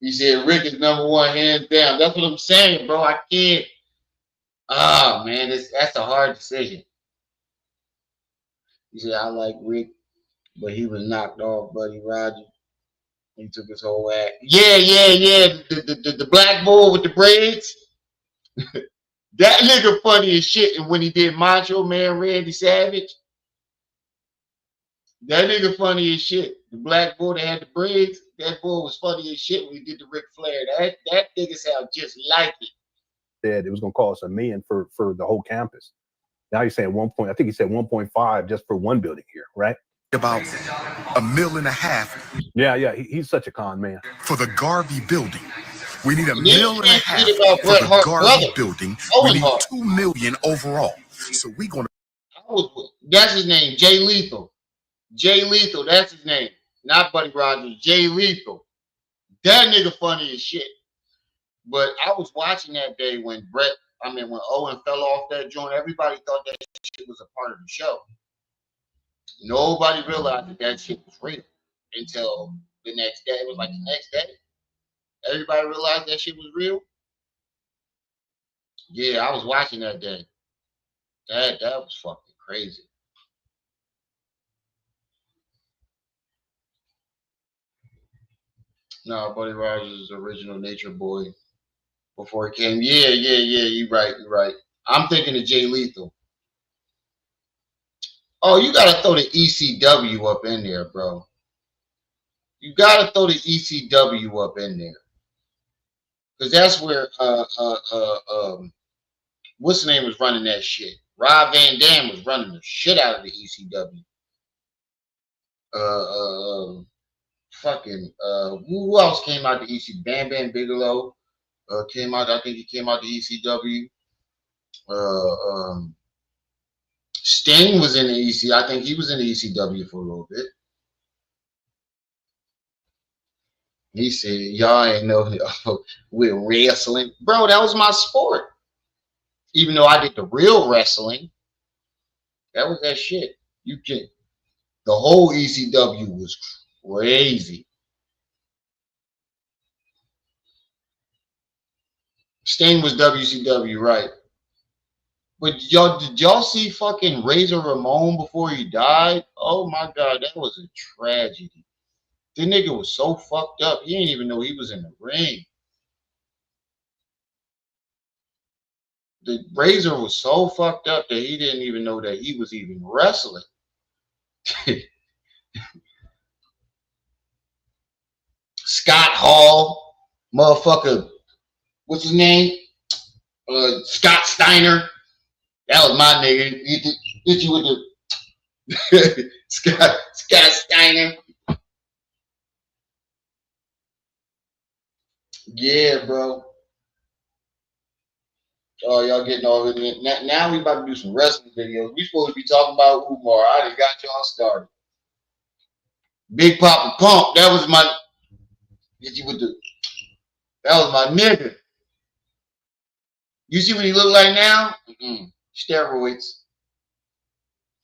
He said Rick is number one, hands down. That's what I'm saying, bro. I can't. Oh man, that's a hard decision. He said I like Rick, but he was knocked off, Buddy Roger. He took his whole act. Yeah. The black boy with the braids. That nigga funny as shit. And when he did Macho Man Randy Savage, that nigga funny as shit. The black boy that had the braids, that boy was funny as shit when he did the Ric Flair. That nigga sound just like it. Said it was gonna cost $1 million for the whole campus. Now he's saying 1 point. I think he said 1.5 just for one building here, right? About $1.5 million. Yeah. He's such a con man. For the Garvey building. We need $1.5 million for the Garvey building. We need $2 million overall. So we gonna. That's his name, Jay Lethal. Jay Lethal, that's his name. Not Buddy Rogers, Jay Lethal. That nigga funny as shit. But I was watching that day when when Owen fell off that joint. Everybody thought that shit was a part of the show. Nobody realized that shit was real until the next day. It was like the next day. Everybody realized that shit was real. Yeah, I was watching that day. That was fucking crazy. No, Buddy Rogers is the original Nature Boy before he came. Yeah. You're right. I'm thinking of Jay Lethal. Oh, you gotta throw the ECW up in there, bro. You gotta throw the ECW up in there. Because that's where what's the name was running that shit. Rob Van Dam was running the shit out of the ECW. Who else came out the ECW? Bam Bam Bigelow came out. I think he came out the ECW. Sting was in the EC. I think he was in the ECW for a little bit. He said, "Y'all ain't know we're wrestling, bro. That was my sport. Even though I did the real wrestling, that was that shit. You can. The whole ECW was crazy. Sting was WCW, right? But did y'all see fucking Razor Ramon before he died? Oh my God, that was a tragedy. The nigga was so fucked up. He didn't even know he was in the ring. The Razor was so fucked up that he didn't even know that he was even wrestling. Scott Hall, motherfucker, what's his name? Scott Steiner. That was my nigga. Hit you with the Scott Steiner. Yeah, bro. Oh, y'all getting all of it. Now we about to do some wrestling videos. We supposed to be talking about Umar. I done got y'all started. Big Papa Pump. That was my. Hit you with the. That was my nigga. You see what he look like now? Steroids.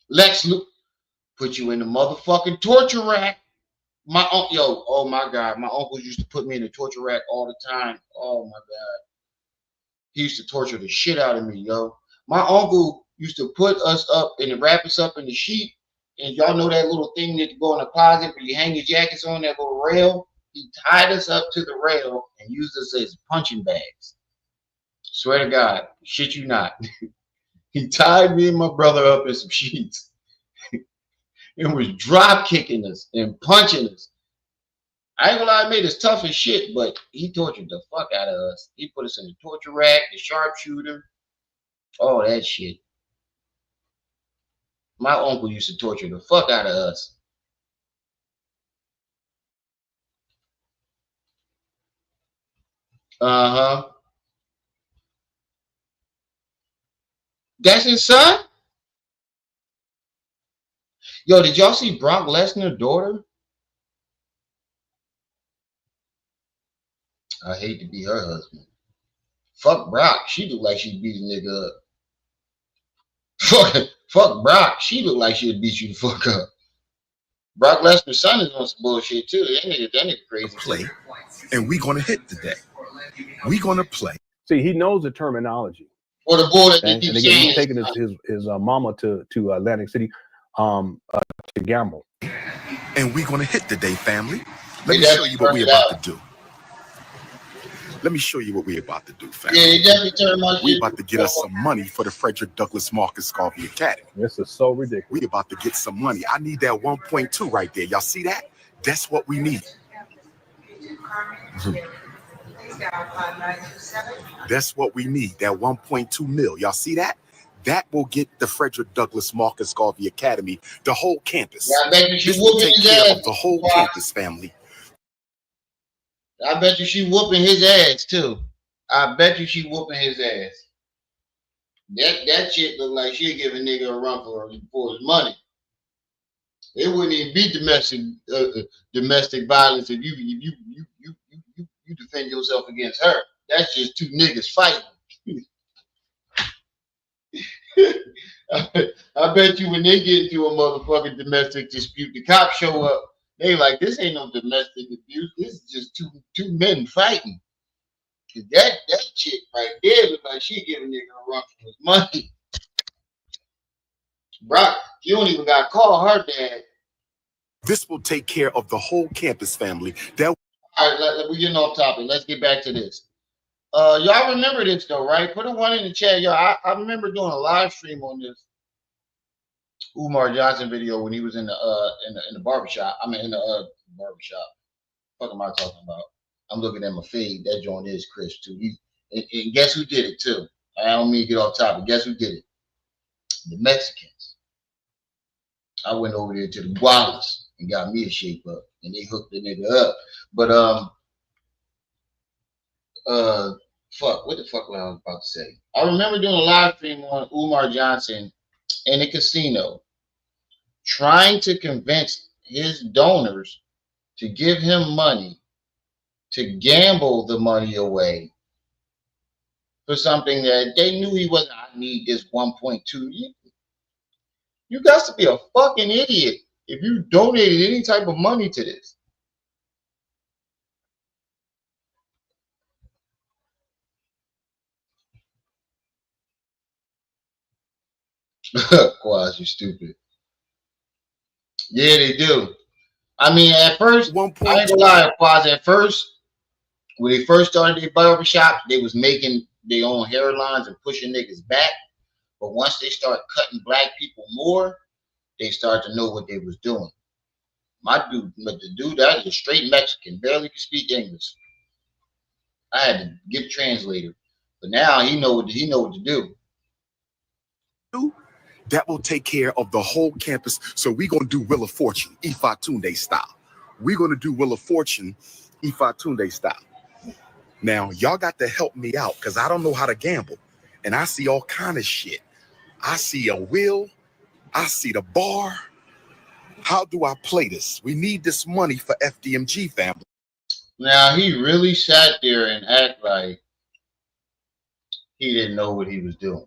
Lex Luke put you in the motherfucking torture rack. My uncle, yo, oh my God, my uncle used to put me in the torture rack all the time. Oh my God, he used to torture the shit out of me, yo. My uncle used to put us up and wrap us up in the sheet, and y'all know that little thing that you go in the closet where you hang your jackets on, that little rail. He tied us up to the rail and used us as punching bags. Swear to God, shit you not. He tied me and my brother up in some sheets and was drop kicking us and punching us. I ain't gonna lie, I made us tough as shit, but he tortured the fuck out of us. He put us in the torture rack, the sharpshooter, all that shit. My uncle used to torture the fuck out of us. Uh-huh. That's his son? Yo, did y'all see Brock Lesnar's daughter? I hate to be her husband. Fuck Brock. She looked like she'd beat a nigga up. Fuck Brock. She looked like she'd beat you the fuck up. Brock Lesnar's son is on some bullshit too. That nigga crazy. Play, and we gonna hit today. We gonna play. See, he knows the terminology. For the boy that and again, he's taking his mama to Atlantic City to gamble. And we gonna hit today, family. Let me show you what we about to do. Let me show you what we about to do, family. Yeah, he definitely turned my shit. We about to get us some money for the Frederick Douglass Marcus Garvey Academy. This is so ridiculous. We about to get some money. I need that 1.2 right there. Y'all see that? That's what we need. That's what we need. That 1.2 mil. Y'all see that? That will get the Frederick Douglass Marcus Garvey Academy, the whole campus. Yeah, I bet you she this will take care ass. of the whole campus, family. I bet you she whooping his ass too. I bet you she whooping his ass. That shit look like she'll give a nigga a run for his money. It wouldn't even be domestic violence if you defend yourself against her. That's just two niggas fighting. I bet you when they get into a motherfucking domestic dispute, the cops show up. They like, this ain't no domestic abuse. This is just two men fighting. Cause that chick right there look like she giving nigga a run for his money. Brock, you don't even got to call her dad. This will take care of the whole campus, family. All right, we're getting off topic. Let's get back to this. Y'all remember this though, right? Put a one in the chat, y'all. I remember doing a live stream on this Umar Johnson video when he was in the barbershop. I mean, in the barbershop. What am I talking about? I'm looking at my feed. That joint is crisp too. And guess who did it too? I don't mean to get off topic. Guess who did it? The Mexicans. I went over there to the Guanas and got me a shape up, and they hooked the nigga up. But fuck, what the fuck was I was about to say? I remember doing a live stream on Umar Johnson in a casino, trying to convince his donors to give him money to gamble the money away for something that they knew he wasn't. I need this 1.2. You got to be a fucking idiot if you donated any type of money to this. Quaz, you stupid. Yeah, they do. I mean, at first, I ain't gonna lie, Quaz, at first, when they first started their barbershop, they was making their own hairlines and pushing niggas back. But once they start cutting black people more, they start to know what they was doing. My dude, but the dude that is a straight Mexican, barely could speak English. I had to get a translator, but now he know what to do. That will take care of the whole campus. So we're gonna do Wheel of Fortune, Ifa Tunde style. We're gonna do Wheel of Fortune, Ifa Tunde style. Now y'all got to help me out because I don't know how to gamble, and I see all kind of shit. I see a wheel, I see the bar. How do I play this? We need this money for FDMG family. Now he really sat there and act like he didn't know what he was doing.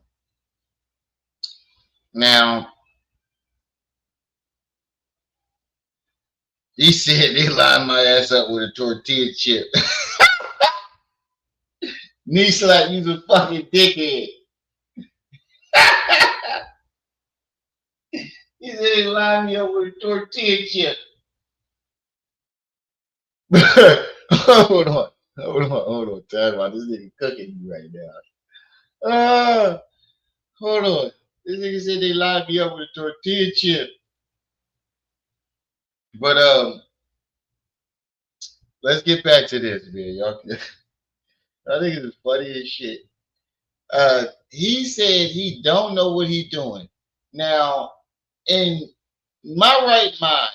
Now he said they lined my ass up with a tortilla chip. Knee slap, you's a fucking dickhead. He said they lined me up with a tortilla chip. Hold on. Time out. This nigga cooking you right now. Hold on. This nigga said they lined me up with a tortilla chip. But let's get back to this, man. Y'all, I think it's funny as shit. He said he don't know what he's doing. Now, in my right mind,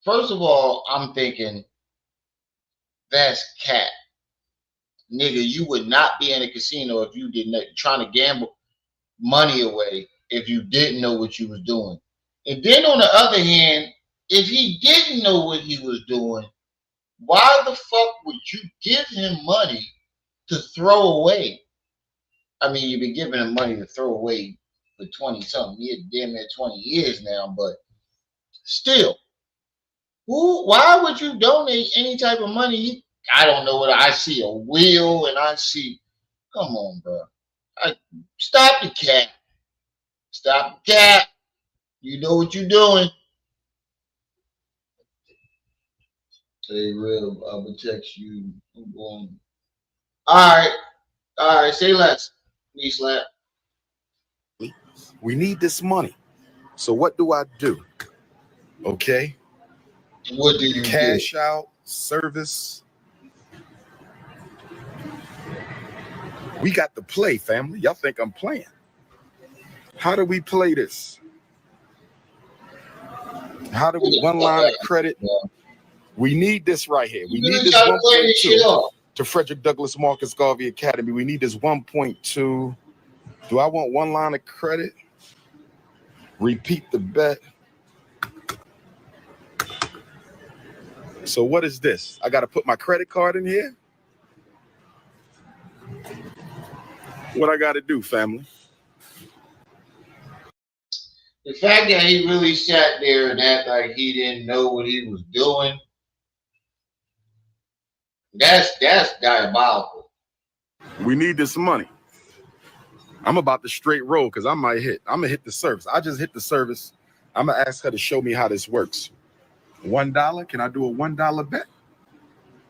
first of all, I'm thinking that's cat. Nigga, you would not be in a casino if you didn't trying to gamble money away if you didn't know what you was doing. And then on the other hand, if he didn't know what he was doing, why the fuck would you give him money to throw away? I mean, you've been giving him money to throw away for 20-something years, damn near 20 years now, but still, why would you donate any type of money? I don't know what I see a wheel and I see, come on, bro. Stop the cat. Stop the cat. You know what you're doing. Say real, I will text you. I'm going. All right, say less. Knee slap. We need this money. So what do I do? Okay. What do you cash out, service? We got to play, family. Y'all think I'm playing? How do we play this? How do we one line of credit? We need this right here. We need this 1.2 to Frederick Douglass Marcus Garvey Academy. We need this 1.2. Do I want one line of credit? Repeat the bet. So what is this? I got to put my credit card in here? What I got to do, family? The fact that he really sat there and acted like he didn't know what he was doing, that's diabolical. We need this money. I'm about to straight roll because I'm gonna hit the service. I just hit the service. I'm gonna ask her to show me how this works. $1? Can I do a $1 bet?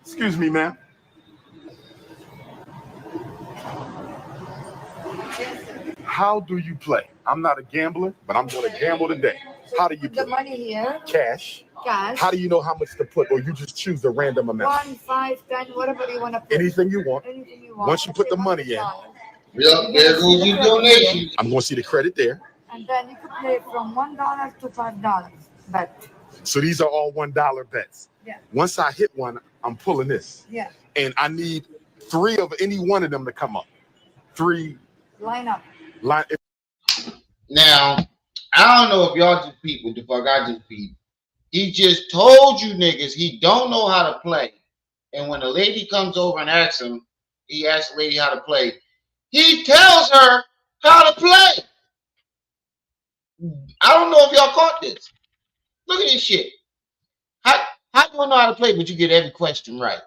Excuse me, ma'am. How do you play? I'm not a gambler, but I'm going to gamble today. How do you play? The money here. Cash. Cash. How do you know how much to put, or you just choose a random amount? 1, 5, 10, whatever you want to put. Anything you want. Anything you want. Once you put the money in, Yep, there goes your donation. I'm going to see the credit there. And then you can play from $1 to $5 bet. So these are all $1 bets. Yeah. Once I hit one, I'm pulling this. Yeah. And I need 3 of any one of them to come up. 3. Line up. Now, I don't know if y'all just people, the fuck I just peep. He just told you niggas he don't know how to play. And when the lady comes over and asks him, he asks the lady how to play. He tells her how to play. I don't know if y'all caught this. Look at this shit. How do you know how to play, but you get every question right?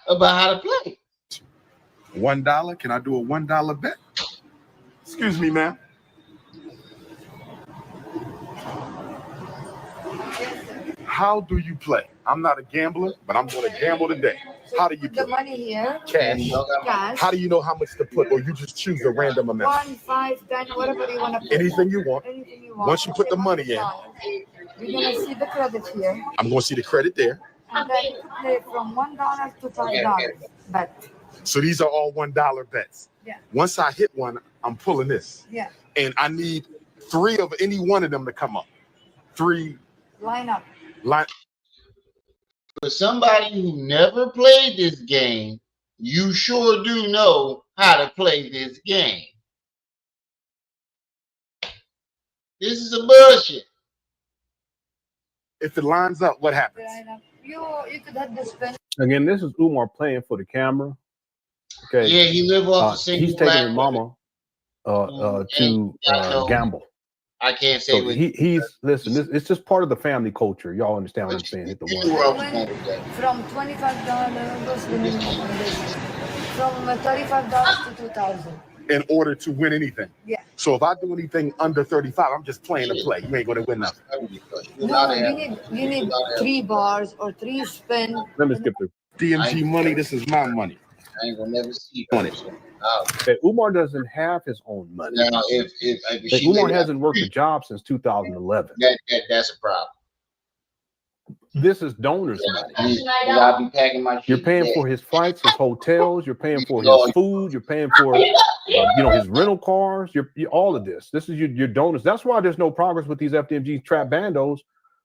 About how to play. $1. Can I do a $1 bet? Excuse me, ma'am. How do you play? I'm not a gambler, but I'm going to gamble today. How do you play? The money here. Cash. Cash. How do you know how much to put, or you just choose a random amount? 1, 5, 10, whatever you want to put. Anything you want. Anything you want. Once you put the money in, you're going to see the credit here. I'm going to see the credit there. And then you can play from $1 to $5 bet. So these are all $1 bets. Yeah. Once I hit one, I'm pulling this. Yeah. And I need 3 of any one of them to come up. 3. Line up. For somebody who never played this game, you sure do know how to play this game. This is a bullshit. If it lines up, what happens? You could have this spin. Again, this is Umar playing for the camera. Okay. Yeah, he live off a single he's taking black his mama to gamble. I can't say so he's listen. It's just part of the family culture. Y'all understand what I'm saying? Hit the one. From $25 goes the minimum on this. From $35 to $2,000. In order to win anything. Yeah. So if I do anything under 35, I'm just playing to play. You ain't going to win nothing. No, you need 3 bars or 3 spin. Let me skip through. DMG money. This is my money. I ain't gonna never see money. Okay, Umar doesn't have his own money. Now, if Umar hasn't worked a job since 2011. That's a problem. This is donors' money. I'll be packing my shit. You're paying for his flights, his hotels. You're paying for his food. You're paying for, his rental cars. You're all of this. This is your donors. That's why there's no progress with these FDMG trap bandos.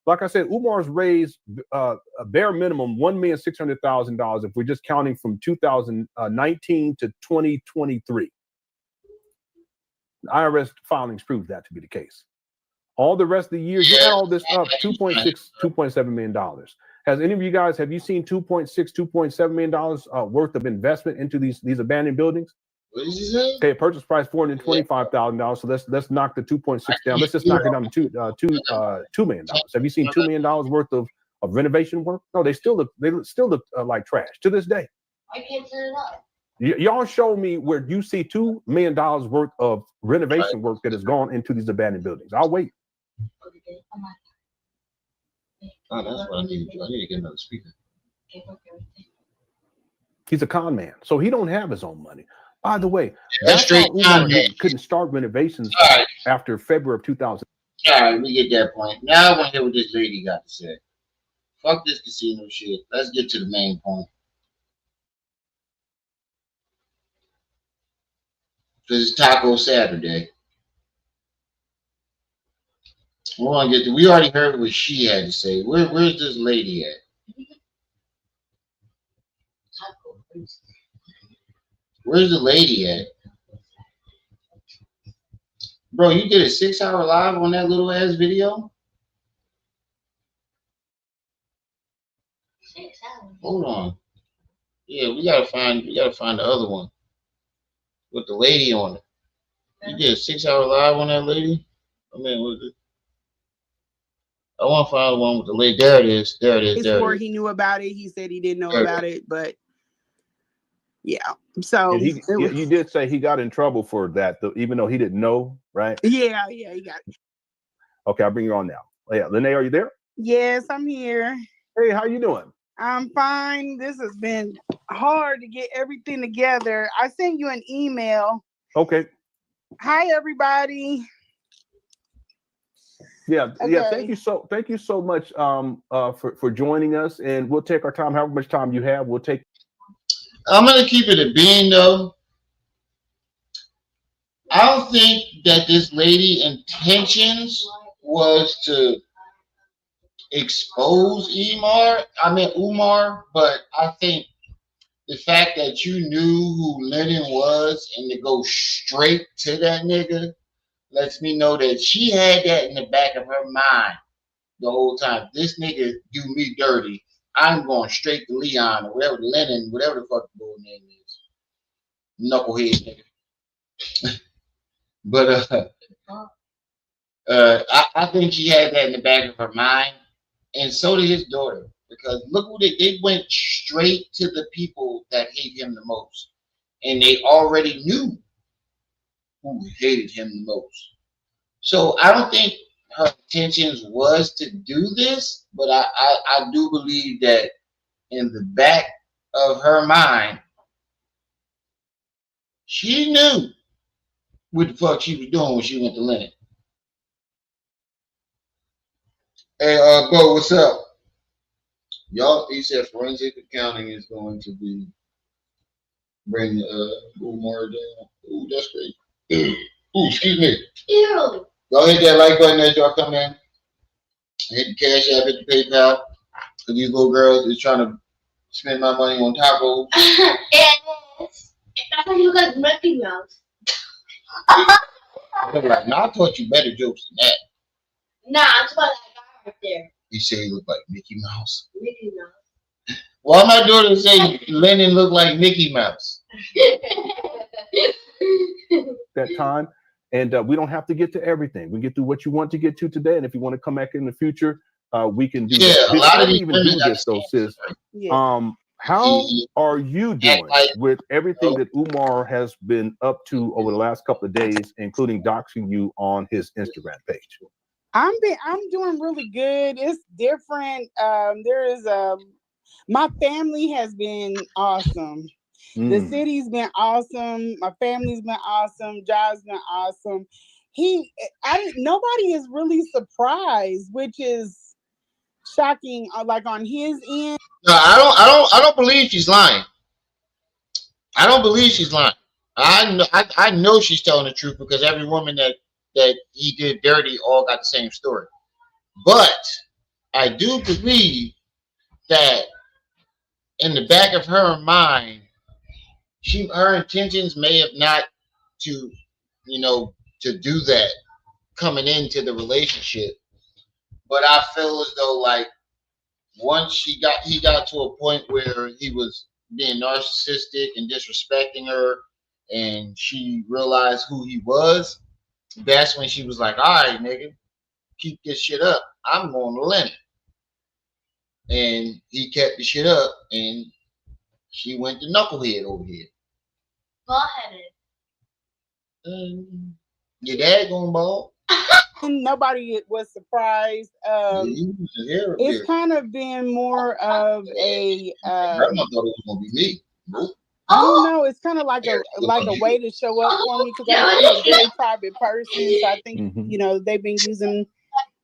Like I said, Umar's raised a bare minimum $1,600,000 if we're just counting from 2019 to 2023. The IRS filings prove that to be the case. All the rest of the year, you add all this up, $2.7 million. Has any of you guys, have you seen $2.7 million worth of investment into these abandoned buildings? What did you say? Okay, purchase price $425,000. So let's knock the 2.6 down. Let's just knock it down to $2 million. Have you seen $2 million worth of renovation work? No, they still look like trash to this day. I can't set it up. Y'all show me where you see $2 million worth of renovation work that has gone into these abandoned buildings. I'll wait. Oh, that's what I need to do. I need to get another speaker. He's a con man, so he don't have his own money. By the way, that's why Umar couldn't start renovations after February of 2000. All right, we get that point. Now I want to hear what this lady got to say. Fuck this casino shit. Let's get to the main point. Because it's Taco Saturday. We already heard what she had to say. Where's this lady at? Where's the lady at? Bro, you did a 6-hour live on that little ass video? 6 hours. Hold on. Yeah, we gotta find the other one with the lady on it. You did a 6-hour live on that lady? I mean, what is it? I want to find the one with the lady. There it is. There it is. It's where he knew about it. He said he didn't know about it, but yeah. So you did say he got in trouble for that, even though he didn't know, right? Yeah, he got it. Okay, I'll bring you on now. Yeah, Lene, are you there? Yes, I'm here. Hey, how you doing? I'm fine. This has been hard to get everything together. I sent you an email. Okay. Hi, everybody. Yeah, okay. Yeah. Thank you so much for joining us, and we'll take our time. However much time you have, we'll take. I'm gonna keep it a bean though. I don't think that this lady intentions was to expose Umar, but I think the fact that you knew who Lennon was and to go straight to that nigga lets me know that she had that in the back of her mind the whole time. This nigga do me dirty. I'm going straight to Leon or whatever, Lennon, whatever the fuck the boy name is. Knucklehead nigga. But I think she had that in the back of her mind, and so did his daughter. Because look who they went straight to the people that hate him the most, and they already knew who hated him the most. So I don't think her intentions was to do this, but I do believe that in the back of her mind, she knew what the fuck she was doing when she went to Lennon. Hey, Bo, what's up? Y'all, he said forensic accounting is going to be bring Umar down. Ooh, that's great. Ooh, excuse me. Ew. Y'all hit that like button as y'all come in. Hit the Cash App, hit the PayPal. Cause these little girls is trying to spend my money on tacos. Yes. That's how you look like Mickey Mouse. They're like, no, I taught you better jokes than that. Nah, I'm talking about that guy right there. You say he looked like Mickey Mouse. Mickey Mouse. Why my daughter say Lennon looked like Mickey Mouse? That time, and we don't have to get to everything. We get through what you want to get to today, and if you want to come back in the future, we can do that. A lot of these even women do this though, sis. How are you doing with everything that Umar has been up to over the last couple of days, including doxing you on his Instagram page? I'm doing really good. It's different. My family has been awesome. The city's been awesome. My family's been awesome. Job's been awesome. Nobody is really surprised, which is shocking. Like on his end. No, I don't believe she's lying. I don't believe she's lying. I know she's telling the truth because every woman that he did dirty all got the same story. But I do believe that in the back of her mind, her intentions may have not to do that coming into the relationship. But I feel as though like once he got to a point where he was being narcissistic and disrespecting her, and she realized who he was, that's when she was like, all right, nigga, keep this shit up. I'm going to Lennon. And he kept the shit up, and she went to knucklehead over here. Ball-headed. Your dad going bald? Nobody was surprised. It's kind of been more of a. I thought it was gonna be me. I don't know. It's kind of like a way to show up for me because I'm a very private person. So I think they've been using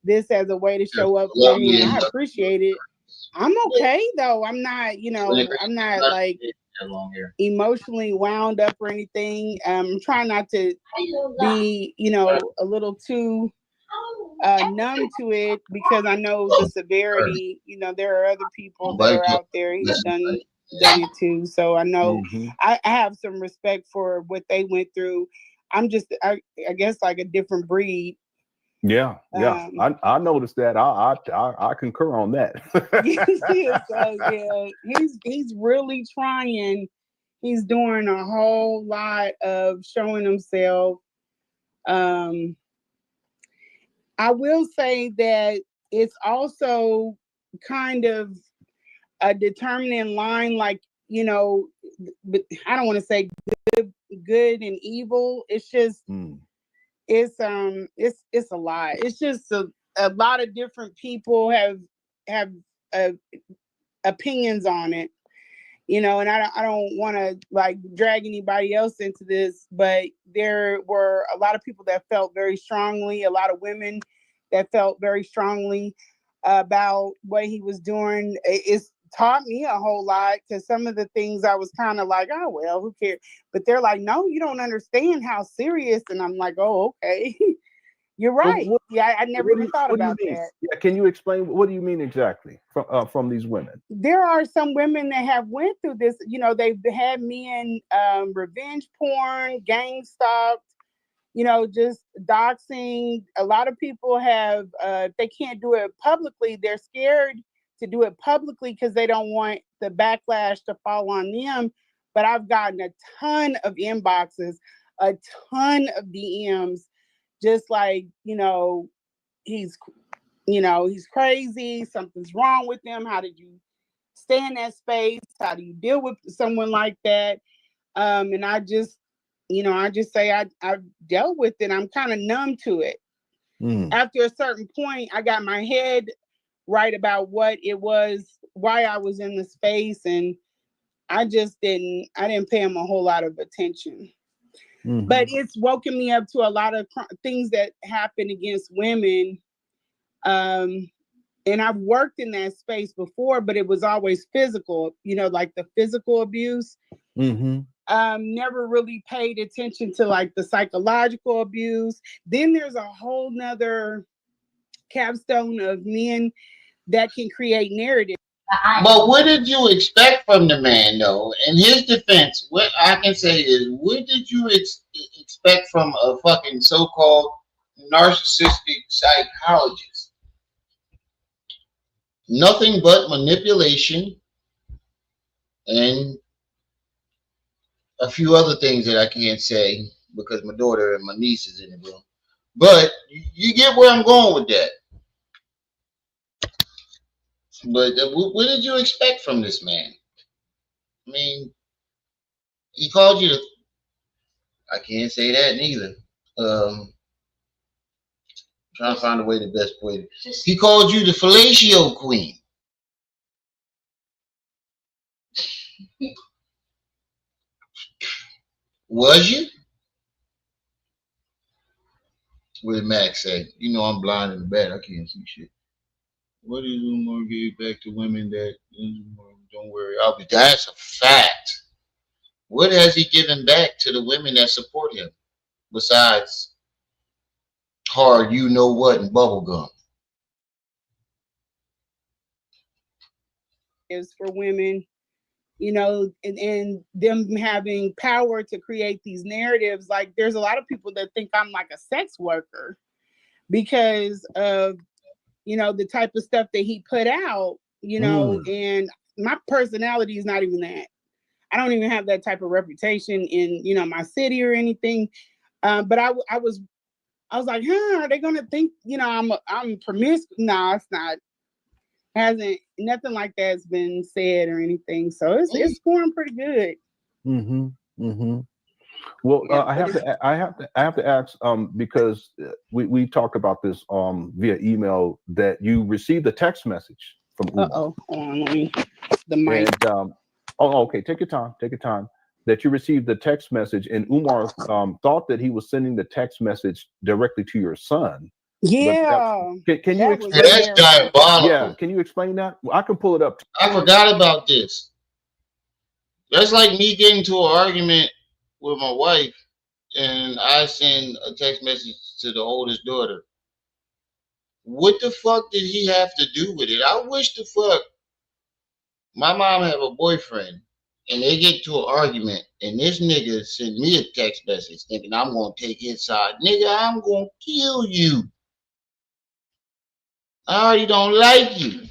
this as a way to show up for me, and I appreciate it. I'm okay though. I'm not, I'm not like emotionally wound up or anything. I'm trying not to be, a little too numb to it because I know the severity. There are other people that are out there who've done it too. So I know I have some respect for what they went through. I'm just, I guess, like a different breed. Yeah. I noticed that. I concur on that. He's really trying. He's doing a whole lot of showing himself. I will say that it's also kind of a determining line, like, but I don't want to say good and evil. It's just it's a lot. It's just a lot of different people have opinions on it, and I don't want to like drag anybody else into this, but there were a lot of people that felt very strongly, a lot of women that felt very strongly about what he was doing. It's taught me a whole lot, because some of the things I was kind of like, oh, well, who cares? But they're like, no, you don't understand how serious. And I'm like, oh, okay. You're right. I never even thought about that. Yeah, can you explain, what do you mean exactly from these women? There are some women that have went through this. You know, they've had men revenge porn, gang stalked, you know, just doxing. A lot of people have, they can't do it publicly. They're scared to do it publicly because they don't want the backlash to fall on them. But I've gotten a ton of inboxes, a ton of DMs, just like, he's crazy. Something's wrong with him. How did you stay in that space? How do you deal with someone like that? And I just say I've dealt with it. I'm kind of numb to it. After a certain point, I got my head right about what it was, why I was in the space, and I didn't pay him a whole lot of attention. But it's woken me up to a lot of things that happen against women. And I've worked in that space before, but it was always physical, like the physical abuse. Never really paid attention to like the psychological abuse. Then there's a whole nother capstone of men that can create narrative. But what did you expect from the man, though? In his defense, what I can say is, what did you expect from a fucking so-called narcissistic psychologist? Nothing but manipulation and a few other things that I can't say because my daughter and my niece is in the room. But you get where I'm going with that. But what did you expect from this man? I mean, he called you I can't say that neither. Trying to find a way, the best way. He called you the fellatio queen. Was you? What did Max say? I'm blind in the back. I can't see shit. What did Umar give back to women that don't worry? That's a fact. What has he given back to the women that support him besides hard, what, and bubblegum? Is for women, and them having power to create these narratives. Like, there's a lot of people that think I'm like a sex worker because of the type of stuff that he put out, and my personality is not even that. I don't even have that type of reputation in my city or anything. But I was like, are they gonna think I'm promiscuous? No, it's not. Hasn't nothing like that's been said or anything. So it's going pretty good. Well, I have to ask because we talked about this via email that you received a text message from Umar. Hold on, let me the mic. And, okay, take your time. That you received the text message, and Umar thought that he was sending the text message directly to your son. Yeah. Can you explain? That's diabolical. Yeah, can you explain that? I can pull it up. I forgot about this. That's like me getting into an argument with my wife, and I send a text message to the oldest daughter. What the fuck did he have to do with it? I wish the fuck my mom have a boyfriend, and they get to an argument, and this nigga send me a text message thinking I'm gonna take his side. Nigga, I'm gonna kill you. I already don't like you.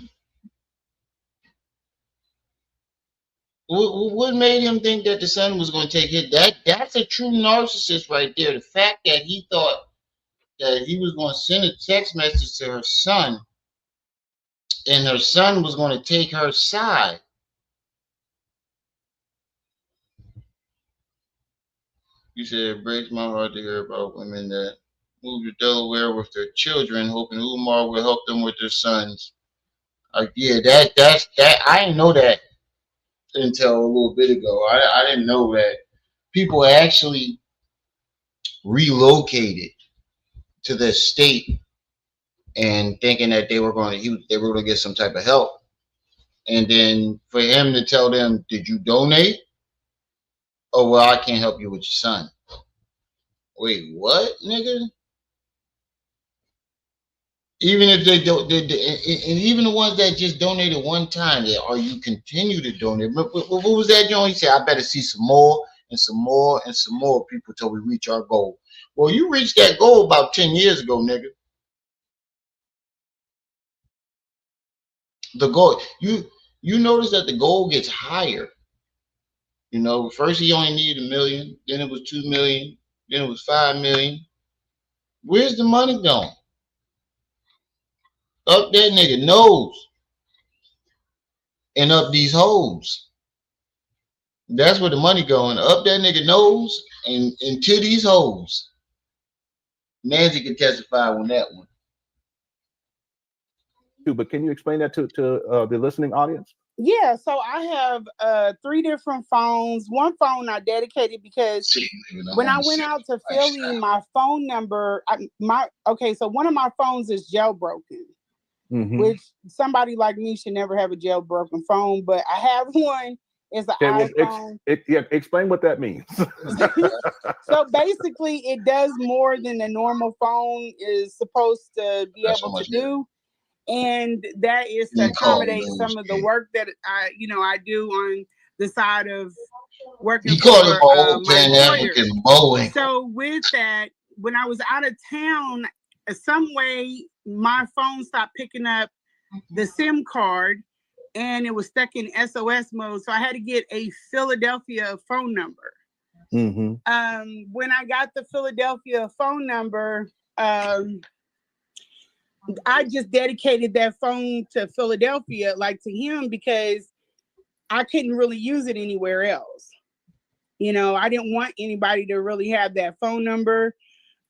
What made him think that the son was going to take it? That's a true narcissist right there. The fact that he thought that he was going to send a text message to her son, and her son was going to take her side. You said it breaks my heart to hear about women that move to Delaware with their children, hoping Umar will help them with their sons. Yeah, that's I didn't know that until a little bit ago. I didn't know that people actually relocated to the state and thinking that they were going to get some type of help. and then for him to tell them, did you donate? Oh, well, I can't help you with your son. Wait, what, nigga? Even if they don't, and even the ones that just donated one time, or you continue to donate. What was that, John? He said, I better see some more and some more and some more people till we reach our goal. Well, you reached that goal about 10 years ago, nigga. The goal, you notice that the goal gets higher. You know, first he only needed 1 million, then it was 2 million, then it was 5 million. Where's the money going? Up that nigga nose and up these hoes. That's where the money going. Up that nigga nose and into these hoes. Nancy can testify on that one. But can you explain that to the listening audience? Yeah, so I have 3 different phones. One phone I dedicated because when I went out to Philly, my phone number, so one of my phones is jailbroken, which somebody like me should never have a jailbroken phone, but I have one. It's an iPhone. Explain what that means. So basically, it does more than a normal phone is supposed to be able to do. And that is to accommodate some of the work that I do on the side of working for my employer. So with that, when I was out of town, some way my phone stopped picking up the SIM card, and it was stuck in SOS mode. So I had to get a Philadelphia phone number. When I got the Philadelphia phone number, I just dedicated that phone to Philadelphia, like to him, because I couldn't really use it anywhere else. You know, I didn't want anybody to really have that phone number.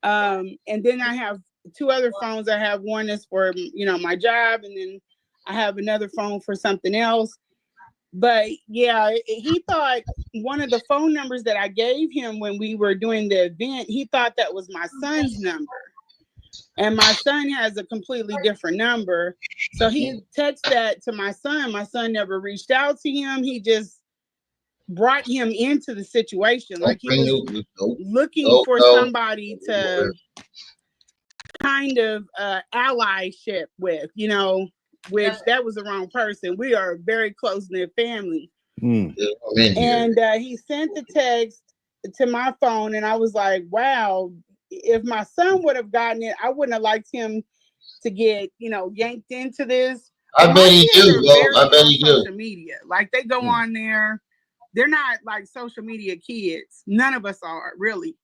And then I have 2 other phones. I have one that's for, my job, and then I have another phone for something else. But yeah, he thought one of the phone numbers that I gave him when we were doing the event, he thought that was my son's number. And my son has a completely different number. So he texted that to my son. My son never reached out to him. He just brought him into the situation. Like he was looking for somebody to kind of allyship with, which that was the wrong person. We are a very close-knit family. And he sent the text to my phone, and I was like, wow, if my son would have gotten it, I wouldn't have liked him to get, yanked into this. I bet he do, bro. I bet he do. Social media, like they go on there. They're not like social media kids. None of us are really.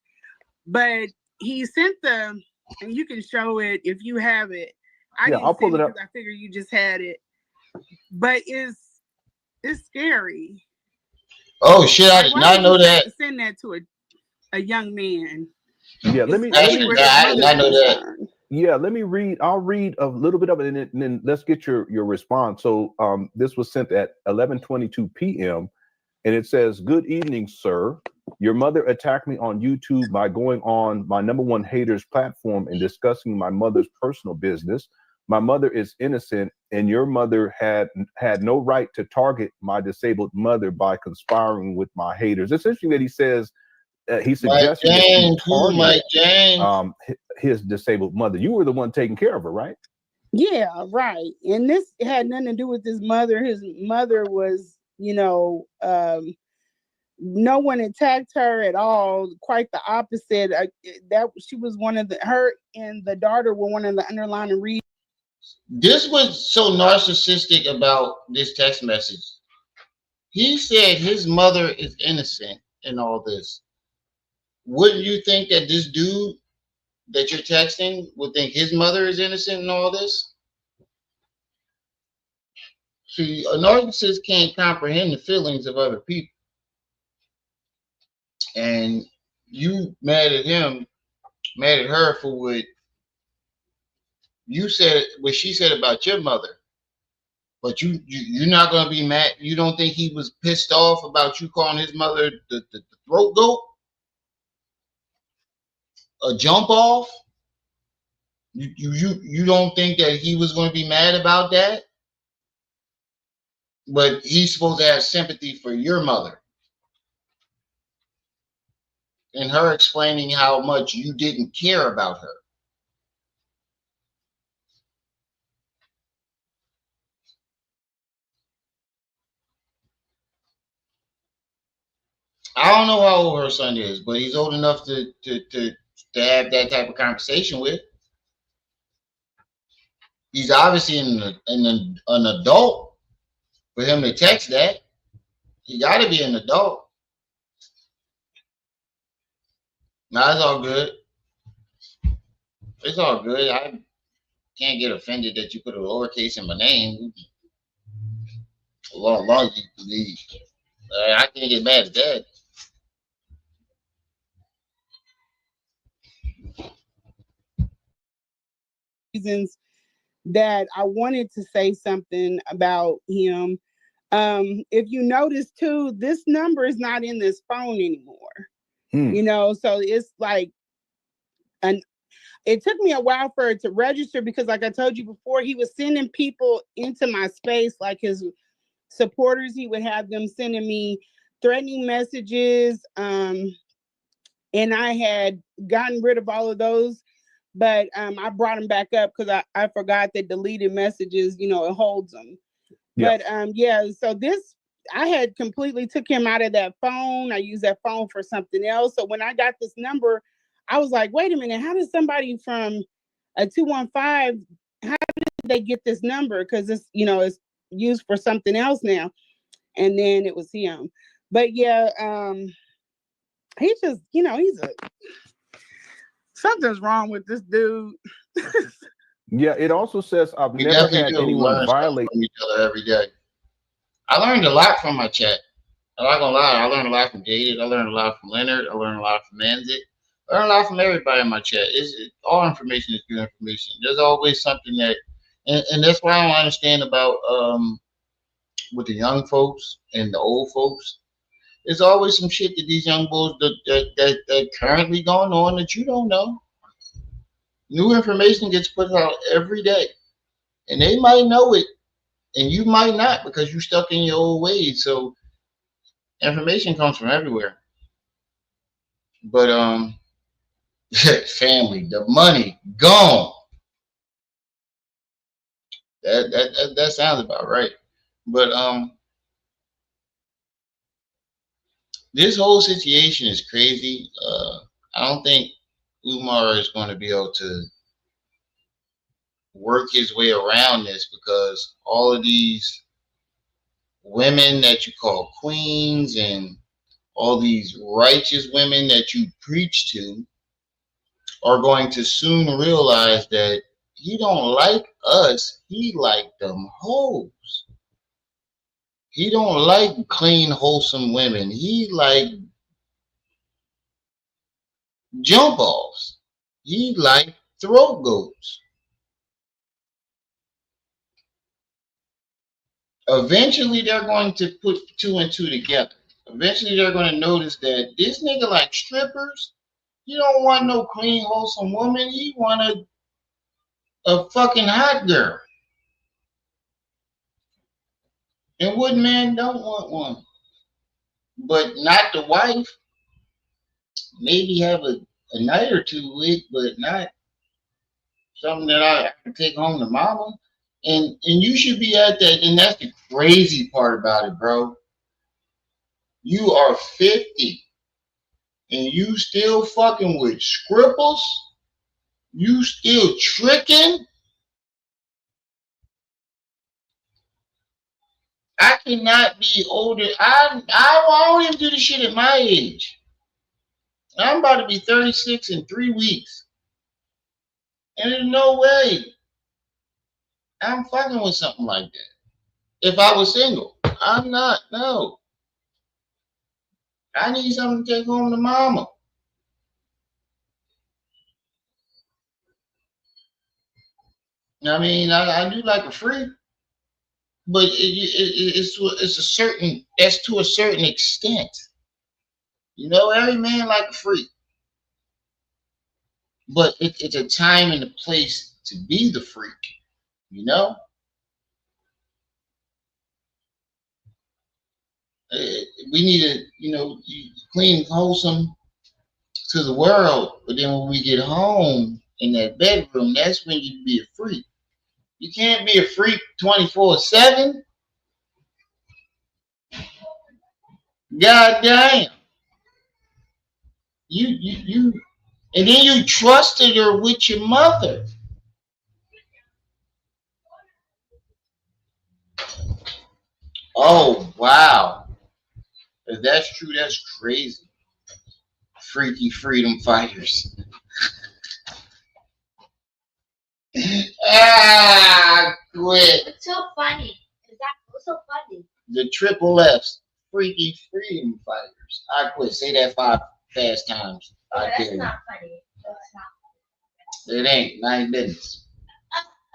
But he sent them, and you can show it if you have it. I'll pull it up. I figure you just had it. But it's scary. Oh shit! I did not know that. Send that to a young man. Yeah, let me. I did not know that. Yeah, let me read. I'll read a little bit of it, and then let's get your response. So, this was sent at 11:22 p.m. and it says, "Good evening, sir. Your mother attacked me on YouTube by going on my #1 haters platform and discussing my mother's personal business. My mother is innocent, and your mother had no right to target my disabled mother by conspiring with my haters." It's interesting that he says he suggested Mike James, his disabled mother. You were the one taking care of her, right? Yeah, right. And this had nothing to do with his mother. His mother was, no one attacked her at all. Quite the opposite. That she was her and the daughter were one of the underlying reasons. This was so narcissistic about this text message. He said his mother is innocent in all this. Wouldn't you think that this dude that you're texting would think his mother is innocent in all this? See, a narcissist can't comprehend the feelings of other people. And you mad at him, mad at her for what you said, what she said about your mother. But you're not going to be mad. You don't think he was pissed off about you calling his mother the throat goat? A jump off? You don't think that he was going to be mad about that? But he's supposed to have sympathy for your mother. And her explaining how much you didn't care about her. I don't know how old her son is, but he's old enough to have that type of conversation with. He's obviously an adult for him to text that. He got to be an adult. Nah, it's all good. It's all good. I can't get offended that you put a lowercase in my name. Long as you believe. I can't get mad at that. Reasons that I wanted to say something about him. If you notice too, this number is not in this phone anymore. You know, so it's like it took me a while for it to register because, like I told you before, he was sending people into my space, like his supporters. He would have them sending me threatening messages. And I had gotten rid of all of those, but I brought them back up because I forgot that deleted messages, you know, it holds them. Yeah. But yeah, so this, I had completely took him out of that phone. I used that phone for something else. So when I got this number, I was like, wait a minute, how does somebody from a 215, how did they get this number? Because it's, you know, it's used for something else now. And then it was him. But yeah, he just, you know, something's wrong with this dude. Yeah, it also says I've never had anyone violate from each other every day. I learned a lot from my chat. I'm not gonna lie, I learned a lot from Jaded, I learned a lot from Leonard, I learned a lot from Manzit. I learned a lot from everybody in my chat. All information is good information. There's always something that, and that's why I don't understand about with the young folks and the old folks. There's always some shit that these young bulls that currently going on that you don't know. New information gets put out every day, and they might know it, and you might not because you're stuck in your old ways. So information comes from everywhere. But family, the money gone. That sounds about right. But this whole situation is crazy. I don't think Umar is going to be able to work his way around this because all of these women that you call queens and all these righteous women that you preach to are going to soon realize that he don't like us, he like them hoes. He don't like clean, wholesome women. He like jump offs. He like throat goats. Eventually, they're going to put two and two together. Eventually, they're going to notice that this nigga like strippers. You don't want no clean, wholesome woman. You want a fucking hot girl. And what man don't want one? But not the wife. Maybe have a night or two with, but not something that I can take home to mama. And you should be at that. And that's the crazy part about it, bro. You are 50 and you still fucking with scripples. You still tricking. I cannot be older. I won't even do the shit at my age. I'm about to be 36 in 3 weeks. And there's no way I'm fucking with something like that. If I was single, I'm not. No. I need something to take home to mama. I mean, I do like a freak, but it's a certain, that's to a certain extent. You know, every man like a freak, but it's a time and a place to be the freak. You know. We need to, you know, clean, wholesome to the world. But then when we get home in that bedroom, that's when you be a freak. You can't be a freak 24/7. God damn. You and then you trusted her with your mother. Oh wow. If that's true, that's crazy. Freaky freedom fighters. Quit. It's so funny. What's so funny? The triple F's. Freaky freedom fighters. I quit. Say that 5 fast times. That's not funny. That's not. It ain't. Not in business.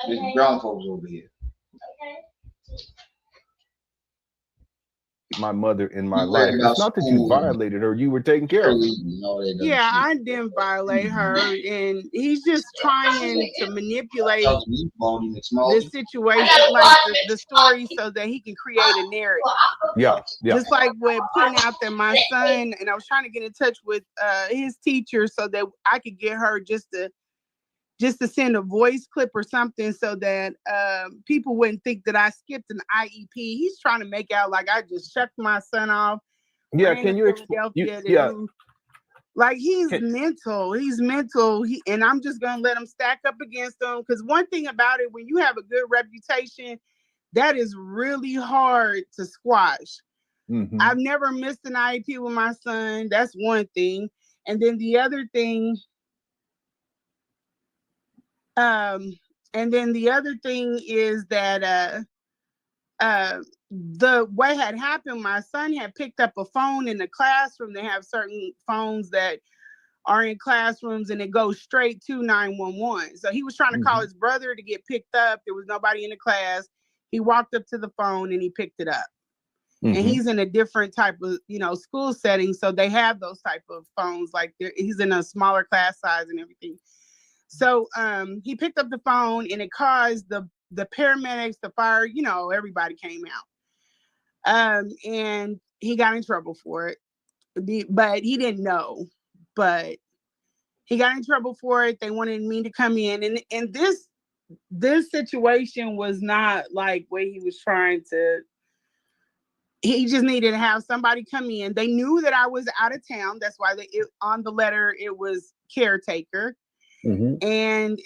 Okay. There's grown folks over here. Okay. My mother in my life. It's not that you violated her, you were taking care of her. Yeah, I didn't violate her, and he's just trying to manipulate the situation, like the story, so that he can create a narrative. Yeah. Just like with putting out that my son, and I was trying to get in touch with his teacher so that I could get her just to send a voice clip or something so that people wouldn't think that I skipped an IEP. He's trying to make out like I just shucked my son off. Yeah, can you explain? Yeah. Like he's mental. And I'm just going to let him stack up against him. Because one thing about it, when you have a good reputation, that is really hard to squash. Mm-hmm. I've never missed an IEP with my son. That's one thing. And then the other thing, is that the way had happened, my son had picked up a phone in the classroom. They have certain phones that are in classrooms and it goes straight to 911. So he was trying to call his brother to get picked up. There was nobody in the class. He walked up to the phone and he picked it up. And he's in a different type of, school setting. So they have those type of phones. Like he's in a smaller class size and everything. So he picked up the phone and it caused the paramedics, the fire, everybody came out. And he got in trouble for it. But he didn't know. But he got in trouble for it. They wanted me to come in. And this situation was not like where he was trying to. He just needed to have somebody come in. They knew that I was out of town. That's why on the letter, it was caretaker. And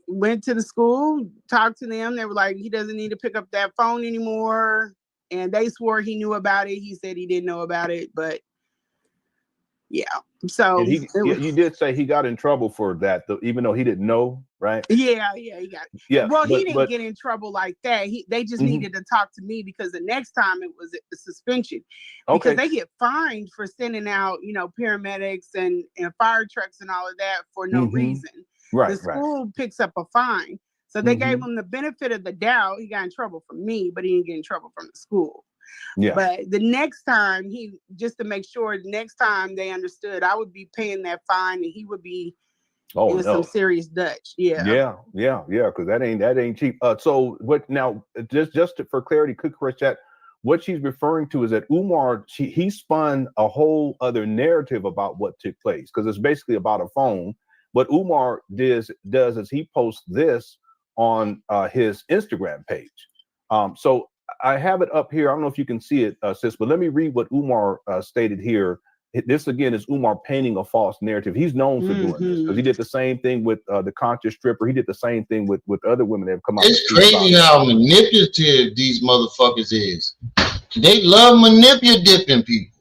went to the school, talked to them. They were like, he doesn't need to pick up that phone anymore. And they swore he knew about it. He said he didn't know about it, but yeah. So you did say he got in trouble for that, even though he didn't know, right? Yeah, he got. Yeah. Well, he didn't get in trouble like that. They just needed to talk to me because the next time it was a suspension. Because they get fined for sending out, paramedics and fire trucks and all of that for no reason. Right. The school picks up a fine. So they gave him the benefit of the doubt. He got in trouble from me, but he didn't get in trouble from the school. Yeah. But the next time just to make sure the next time they understood, I would be paying that fine and he would be in some serious Dutch. Yeah. Because that ain't cheap. So what now? Just for clarity, quick chat. What she's referring to is that Umar, he spun a whole other narrative about what took place because it's basically about a phone. What Umar does is he posts this on his Instagram page. So I have it up here. I don't know if you can see it, sis, but let me read what Umar stated here. This again is Umar painting a false narrative. He's known for doing this because he did the same thing with the conscious stripper. He did the same thing with other women that have come out. It's crazy how manipulative these motherfuckers is. They love manipulating people.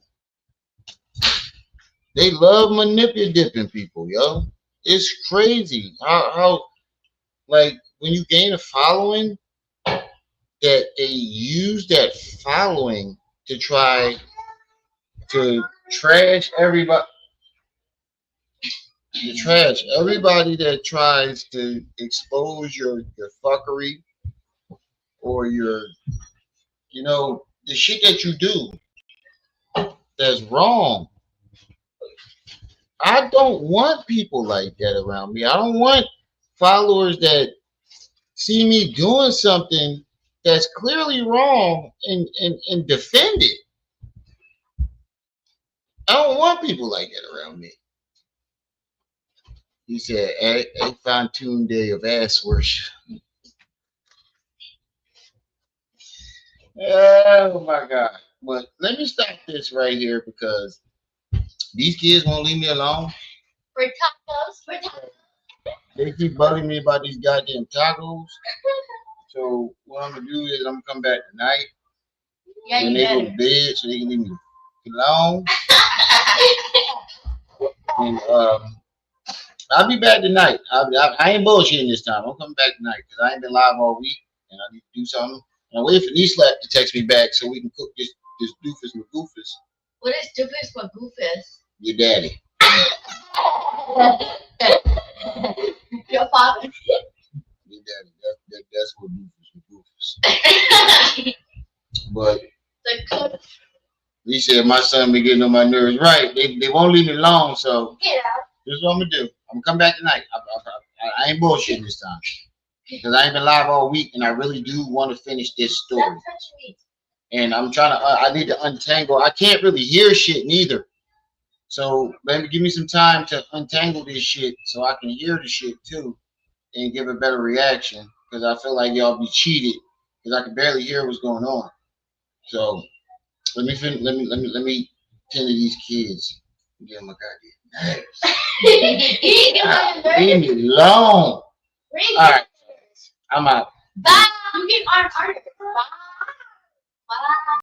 They love manipulating people, yo. It's crazy how like when you gain a following, that they use that following to try to trash everybody. To trash everybody that tries to expose your fuckery or your, the shit that you do that's wrong. I don't want people like that around me. I don't want followers that see me doing something that's clearly wrong and defend it. I don't want people like that around me. He said, a fine-tuned day of ass worship. Oh my God. But let me stop this right here because these kids won't leave me alone. For tacos, for tacos. They keep bugging me about these goddamn tacos. So what I'm gonna do is I'm gonna come back tonight when they go to bed so they can leave me alone. And I'll be back tonight. I ain't bullshitting this time. I'm coming back tonight because I ain't been live all week and I need to do something. And I wait for Knee-Slap to text me back so we can cook this doofus with goofus. What is doofus with goofus? Your daddy. Your father. Your daddy. That's what doofus with goofus. But he said my son be getting on my nerves. Right. They won't leave me alone, so this is what I'm gonna do. I'm gonna come back tonight. I ain't bullshitting this time. Because I ain't been live all week and I really do want to finish this story. And I'm trying to I need to untangle. I can't really hear shit neither. So maybe give me some time to untangle this shit so I can hear the shit too and give a better reaction. Because I feel like y'all be cheated because I can barely hear what's going on. So let me tend to these kids. Give them a goddamn nerves. Leave me alone. All right. I'm out. Bye. You get our Bye. Bye.